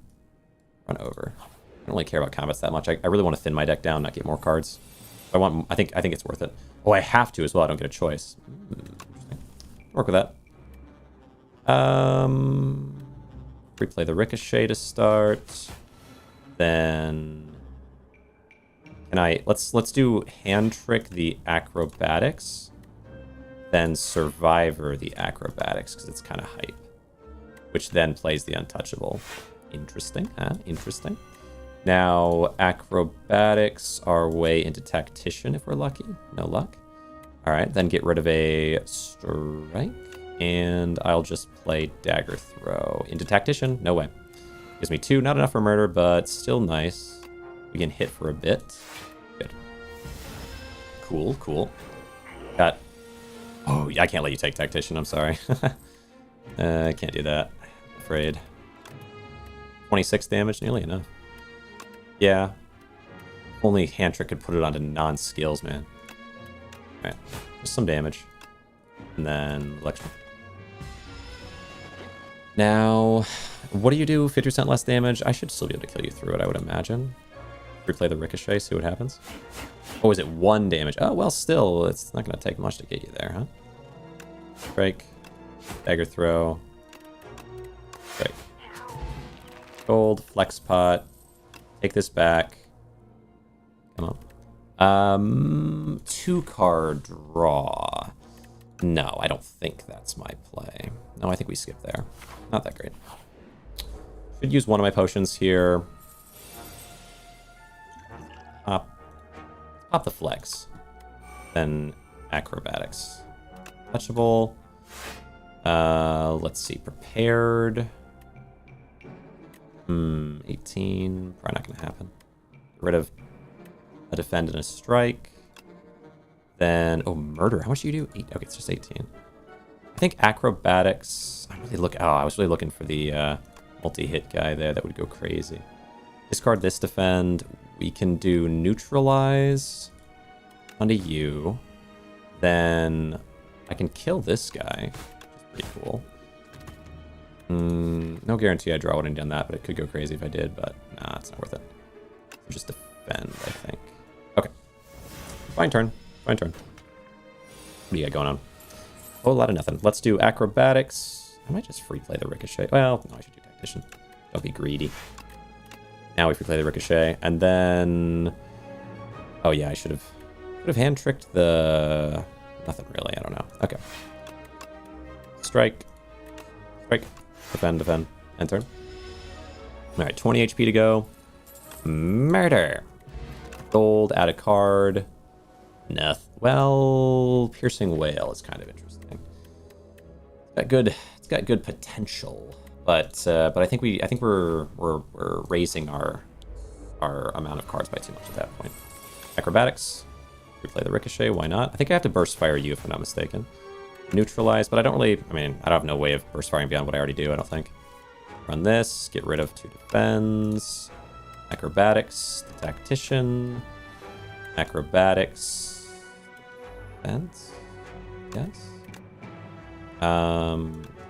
run over. I don't really care about combats that much. I really want to thin my deck down, not get more cards. I think it's worth it. Oh, I have to as well. I don't get a choice. Work with that. Replay the ricochet to start. Then let's do hand trick the acrobatics. Then survivor the acrobatics because it's kind of hype. Which then plays the untouchable. Interesting, huh? Interesting. Now acrobatics our way into tactician if we're lucky. No luck. All right, then get rid of a strike. And I'll just play dagger throw into tactician. No way. Gives me 2. Not enough for murder, but still nice. We can hit for a bit. Good. Cool. Got... Oh, I can't let you take tactician. I'm sorry. I can't do that. I'm afraid. 26 damage, nearly enough. Yeah. Only hand trick could put it onto non-skills, man. Alright. Just some damage. And then election. Now, what do you do? 50% less damage? I should still be able to kill you through it, I would imagine. Replay the ricochet, see what happens. Oh, is it 1 damage? Oh, well, still, it's not going to take much to get you there, huh? Strike. Dagger throw. Strike. Gold. Flex pot. Take this back. Come on. 2-card draw. No, I don't think that's my play. No, I think we skip there. Not that great. Should use one of my potions here. Pop the flex. Then acrobatics. Touchable. Let's see. Prepared. 18. Probably not going to happen. Get rid of a defend and a strike. Then, oh, murder. How much do you do? 8. Okay, it's just 18. I think acrobatics. I was really looking for the multi-hit guy there. That would go crazy. Discard this defend. We can do neutralize onto you. Then I can kill this guy, which is pretty cool. No guarantee I draw when I've done that, but it could go crazy if I did. But nah, it's not worth it. Just defend, I think. Okay. Fine turn. Fine turn. What do you got going on? Oh, a lot of nothing. Let's do acrobatics. I might just free play the ricochet. Well, no, I should do tactician. Don't be greedy. Now we free play the ricochet, and then. Oh yeah, I should have hand tricked the. Nothing really. I don't know. Okay. Strike. Strike. Defend. Defend. End turn. All right, 20 HP to go. Murder. Gold. Add a card. Nothing. Well, piercing whale is kind of interesting. It's got good potential, but I think we're raising our amount of cards by too much at that point. Acrobatics. Replay the ricochet. Why not? I think I have to burst fire you if I'm not mistaken. Neutralize, but I don't have no way of burst firing beyond what I already do. I don't think. Run this. Get rid of 2 defends. Acrobatics. The tactician. Acrobatics. Defense? Yes.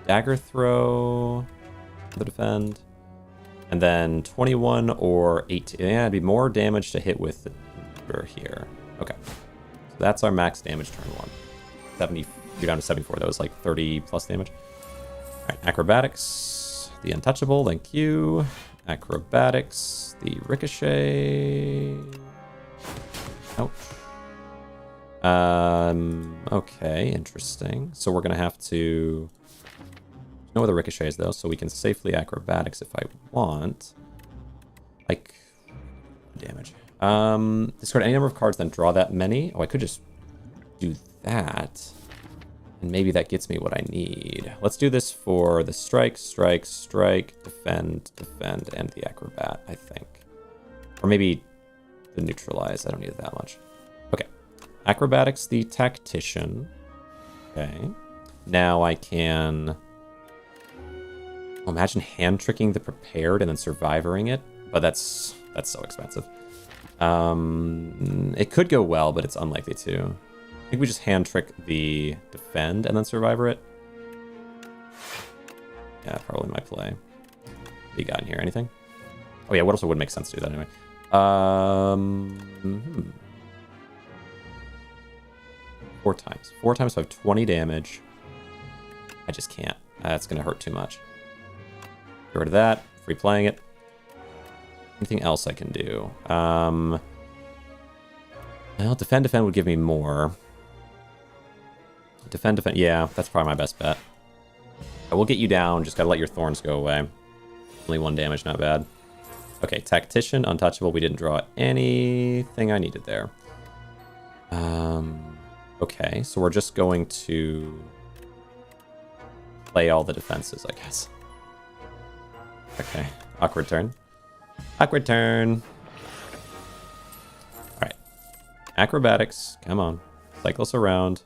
Dagger throw. The defend. And then 21 or 18. Yeah, it'd be more damage to hit with the number here. Okay. So that's our max damage turn 1. 70. You're down to 74. That was like 30 plus damage. Alright, acrobatics. The untouchable, thank you. Acrobatics. The ricochet. Ouch. Okay, interesting. So we're gonna have to no other ricochets though, so we can safely acrobatics if I want. Like damage. Discard any number of cards, then draw that many. Oh, I could just do that. And maybe that gets me what I need. Let's do this for the strike, strike, strike, defend, defend, and the acrobat, I think. Or maybe the neutralize. I don't need it that much. Okay. Acrobatics, the tactician. Okay. Now I can... Oh, imagine hand tricking the prepared and then survivoring it. But that's so expensive. It could go well, but it's unlikely to. I think we just hand trick the defend and then survivor it. Yeah, probably my play. What do you got in here? Anything? Oh yeah, what else would make sense to do that anyway? 4 times. 4 times, so I have 20 damage. I just can't. That's going to hurt too much. Get rid of that. Free playing it. Anything else I can do? Well, defend would give me more. Defend. Yeah, that's probably my best bet. I will get you down. Just gotta let your thorns go away. Only 1 damage, not bad. Okay, tactician, untouchable. We didn't draw anything I needed there. Okay, so we're just going to play all the defenses, I guess. Okay, awkward turn. Awkward turn. All right, acrobatics. Come on, cycle us around.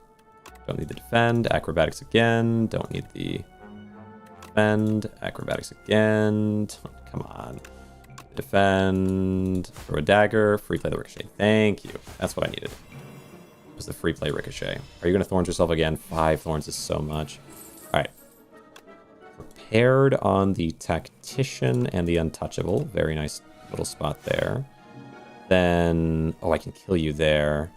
Don't need the defend. Acrobatics again. Don't need the defend. Acrobatics again. Come on. Defend. Throw a dagger. Free play the ricochet. Thank you. That's what I needed. Was the free play ricochet. Are you going to thorns yourself again? 5 thorns is so much. All right. prepared on the tactician and the untouchable. Very nice little spot there. Then, oh, I can kill you there.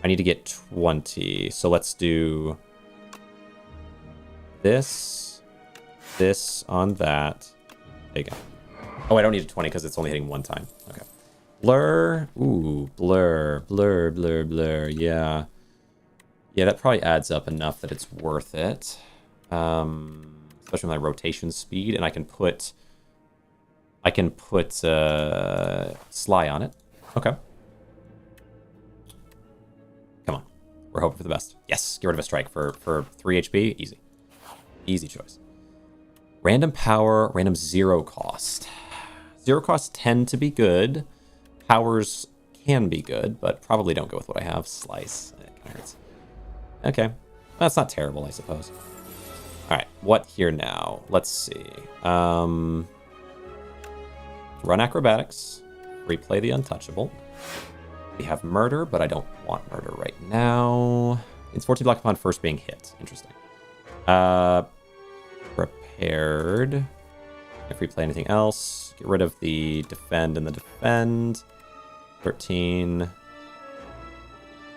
I need to get 20. So let's do this on that. There you go. Oh, I don't need a 20 because it's only hitting one time. Okay. Blur. Ooh, blur. Yeah. Yeah, that probably adds up enough that it's worth it. Especially with my rotation speed. And I can put Sly on it. Okay. Come on. We're hoping for the best. Yes, get rid of a strike for 3 HP. Easy. Easy choice. Random power, random zero cost. Zero costs tend to be good. Powers can be good, but probably don't go with what I have. Slice. It kind of hurts. Okay. That's not terrible, I suppose. Alright, what here now? Let's see. Run acrobatics. Replay the untouchable. We have murder, but I don't want murder right now. It's 14 block upon first being hit. Interesting. Prepared. If we play anything else, get rid of the defend and the defend. 13.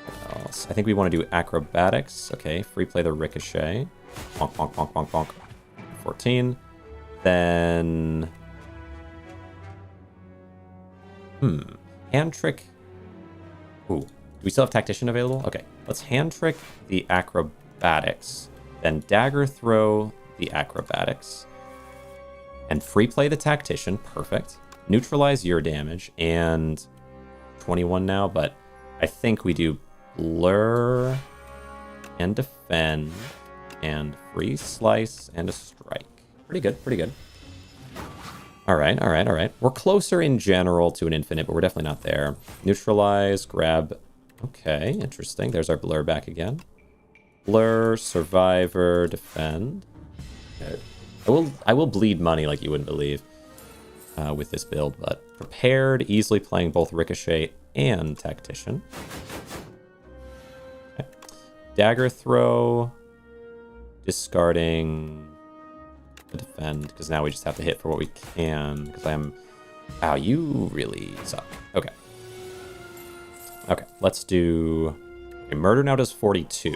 What else? I think we want to do acrobatics. Okay, free play the ricochet. Bonk, bonk, bonk, bonk, bonk. 14. Then... hand trick. Ooh. Do we still have tactician available? Okay. Let's hand trick the acrobatics. Then dagger throw the acrobatics. And free play the tactician. Perfect. Neutralize your damage. And 21 now, but I think we do blur and defend and free slice and a strike. Pretty good, pretty good. All right. We're closer in general to an infinite, but we're definitely not there. Neutralize, grab. Okay, interesting. There's our blur back again. Blur, survivor, defend. Okay. I will bleed money like you wouldn't believe with this build, but prepared, easily playing both ricochet and tactician. Okay. Dagger throw, discarding the defend, because now we just have to hit for what we can, because I'm... Wow, you really suck. Okay. Okay, let's do... Okay, murder now does 42.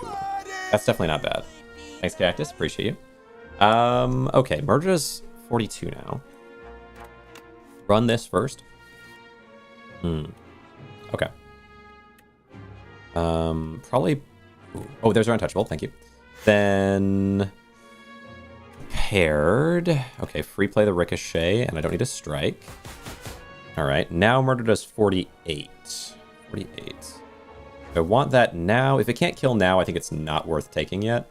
That's definitely not bad. Thanks, Cactus. Appreciate you. Okay, murder does 42 now. Run this first. Okay. Probably... Oh, there's our untouchable. Thank you. Then... Paired. Okay, free play the ricochet, and I don't need a strike. Alright, now murder does 48. 48. I want that now. If it can't kill now, I think it's not worth taking yet.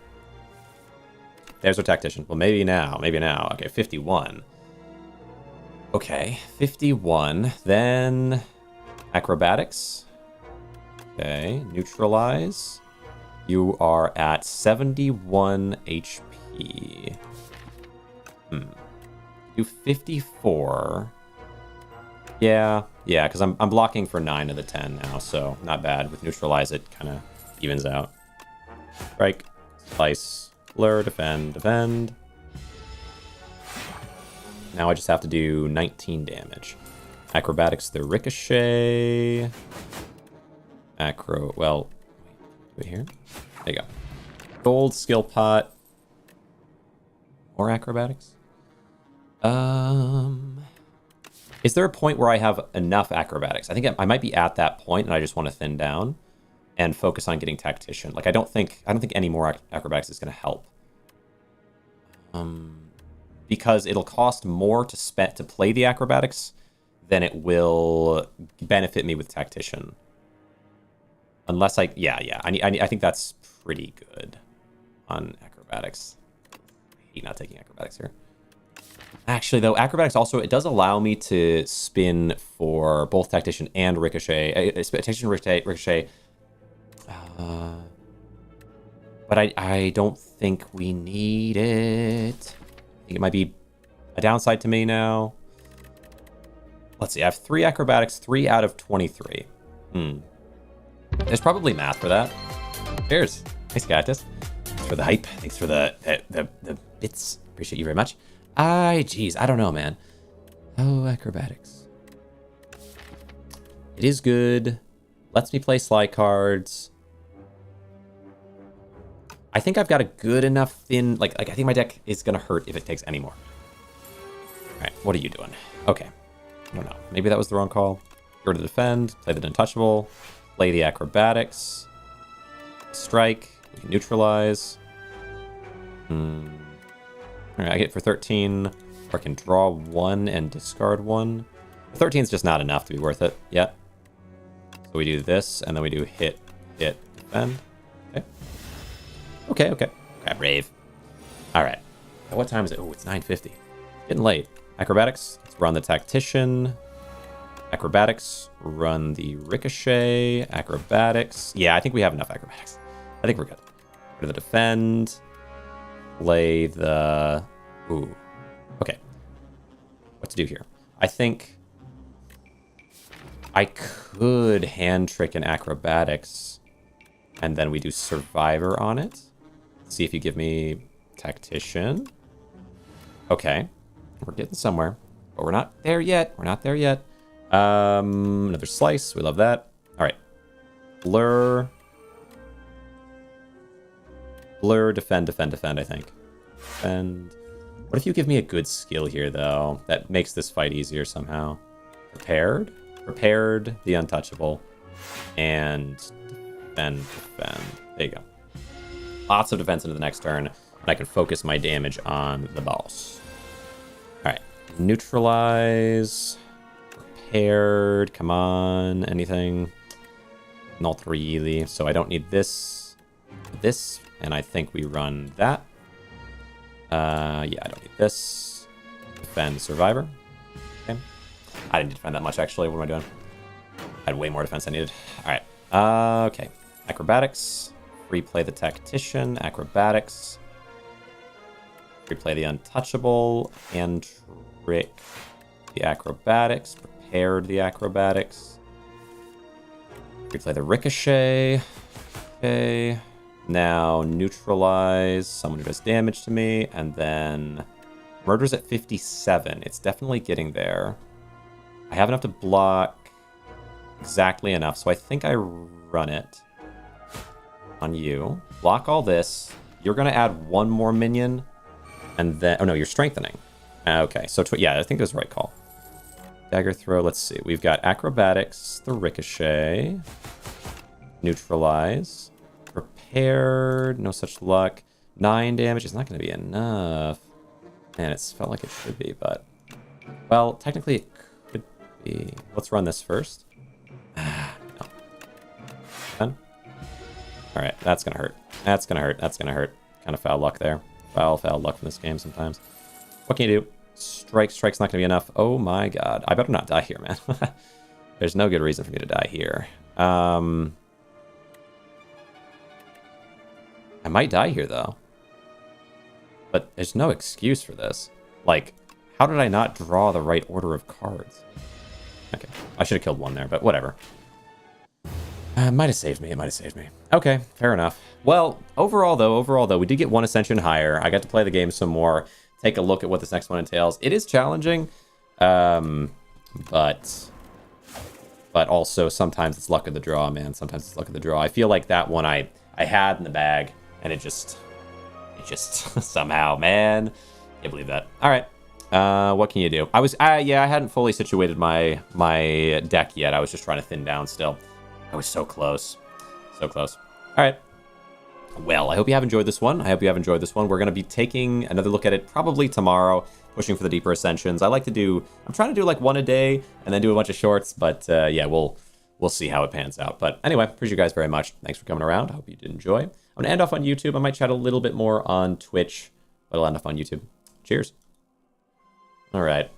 There's our tactician. Well, maybe now. Maybe now. Okay, 51. Okay, 51. Then acrobatics. Okay, neutralize. You are at 71 HP. Do 54. Yeah, because I'm blocking for 9 of the 10 now, so not bad. With neutralize, it kind of evens out. Strike, slice, blur, defend. Now I just have to do 19 damage. Acrobatics, the ricochet. Well, wait here. There you go. Gold skill pot. Or acrobatics. Is there a point where I have enough acrobatics? I think I might be at that point, and I just want to thin down and focus on getting tactician. Like I don't think any more acrobatics is going to help. Because it'll cost more to play the acrobatics than it will benefit me with tactician. Unless I think that's pretty good on acrobatics. I hate not taking acrobatics here. Actually, though, acrobatics also, it does allow me to spin for both tactician and ricochet. Tactician, ricochet. But I don't think we need it. I think it might be a downside to me now. Let's see, I have 3 acrobatics, 3 out of 23. There's probably math for that. Cheers. Thanks, Cactus. Thanks for the hype. Thanks for the bits. Appreciate you very much. Geez, I don't know, man. Oh, acrobatics. It is good. Lets me play slide cards. I think I've got a good enough thin... Like I think my deck is going to hurt if it takes any more. All right, what are you doing? Okay. I don't know. Maybe that was the wrong call. Go to defend, play the untouchable, play the acrobatics, strike, we can neutralize. All right, I get for 13, or I can draw 1 and discard 1. 13 is just not enough to be worth it yet. So we do this, and then we do hit, defend. Okay. Crap rave. All right. What time is it? Oh, it's 9:50. Getting late. Acrobatics. Let's run the tactician. Acrobatics. Run the ricochet. Acrobatics. Yeah, I think we have enough acrobatics. I think we're good. Go to the defend. Play the... Ooh. Okay. What to do here? I think I could hand trick an acrobatics, and then we do survivor on it. See if you give me tactician. Okay. We're getting somewhere, but we're not there yet. Another slice. We love that. All right. Blur, defend, I think. And what if you give me a good skill here, though? That makes this fight easier somehow. Prepared, the untouchable, and defend. There you go. Lots of defense into the next turn, and I can focus my damage on the boss. All right. Neutralize. Prepared. Come on. Anything? Not really. So I don't need this. And I think we run that. Yeah, I don't need this. Defend survivor. Okay. I didn't defend that much, actually. What am I doing? I had way more defense than I needed. All right. Okay. Acrobatics. Replay the tactician. Acrobatics. Replay the untouchable. And trick the acrobatics. Prepared the acrobatics. Replay the ricochet. Okay. Now neutralize someone who does damage to me. And then murder's at 57. It's definitely getting there. I have enough to block exactly enough. So I think I run it on you. Block all this. You're going to add 1 more minion. And then... Oh, no, you're strengthening. Okay, so... Yeah, I think it was the right call. Dagger throw. Let's see. We've got acrobatics, the ricochet, neutralize, prepared, no such luck. 9 damage is not going to be enough. Man, it's felt like it should be, but... Well, technically it could be... Let's run this first. No. Done. Alright, that's going to hurt. That's going to hurt. Kind of foul luck there. Foul luck from this game sometimes. What can you do? Strike's not going to be enough. Oh my god. I better not die here, man. There's no good reason for me to die here. I might die here, though. But there's no excuse for this. Like, how did I not draw the right order of cards? Okay, I should have killed 1 there, but whatever. It might have saved me. Okay, fair enough. Well, overall, though, we did get 1 ascension higher. I got to play the game some more, take a look at what this next one entails. It is challenging, but also sometimes it's luck of the draw, man. Sometimes it's luck of the draw. I feel like that one I had in the bag, and it just somehow, man, can't believe that. All right. What can you do? I hadn't fully situated my deck yet. I was just trying to thin down still. I was so close. So close. All right. Well, I hope you have enjoyed this one. We're going to be taking another look at it probably tomorrow, pushing for the deeper ascensions. I'm trying to do like 1 a day and then do a bunch of shorts, but yeah, we'll see how it pans out. But anyway, appreciate you guys very much. Thanks for coming around. I hope you did enjoy. I'm going to end off on YouTube. I might chat a little bit more on Twitch, but I'll end off on YouTube. Cheers. All right.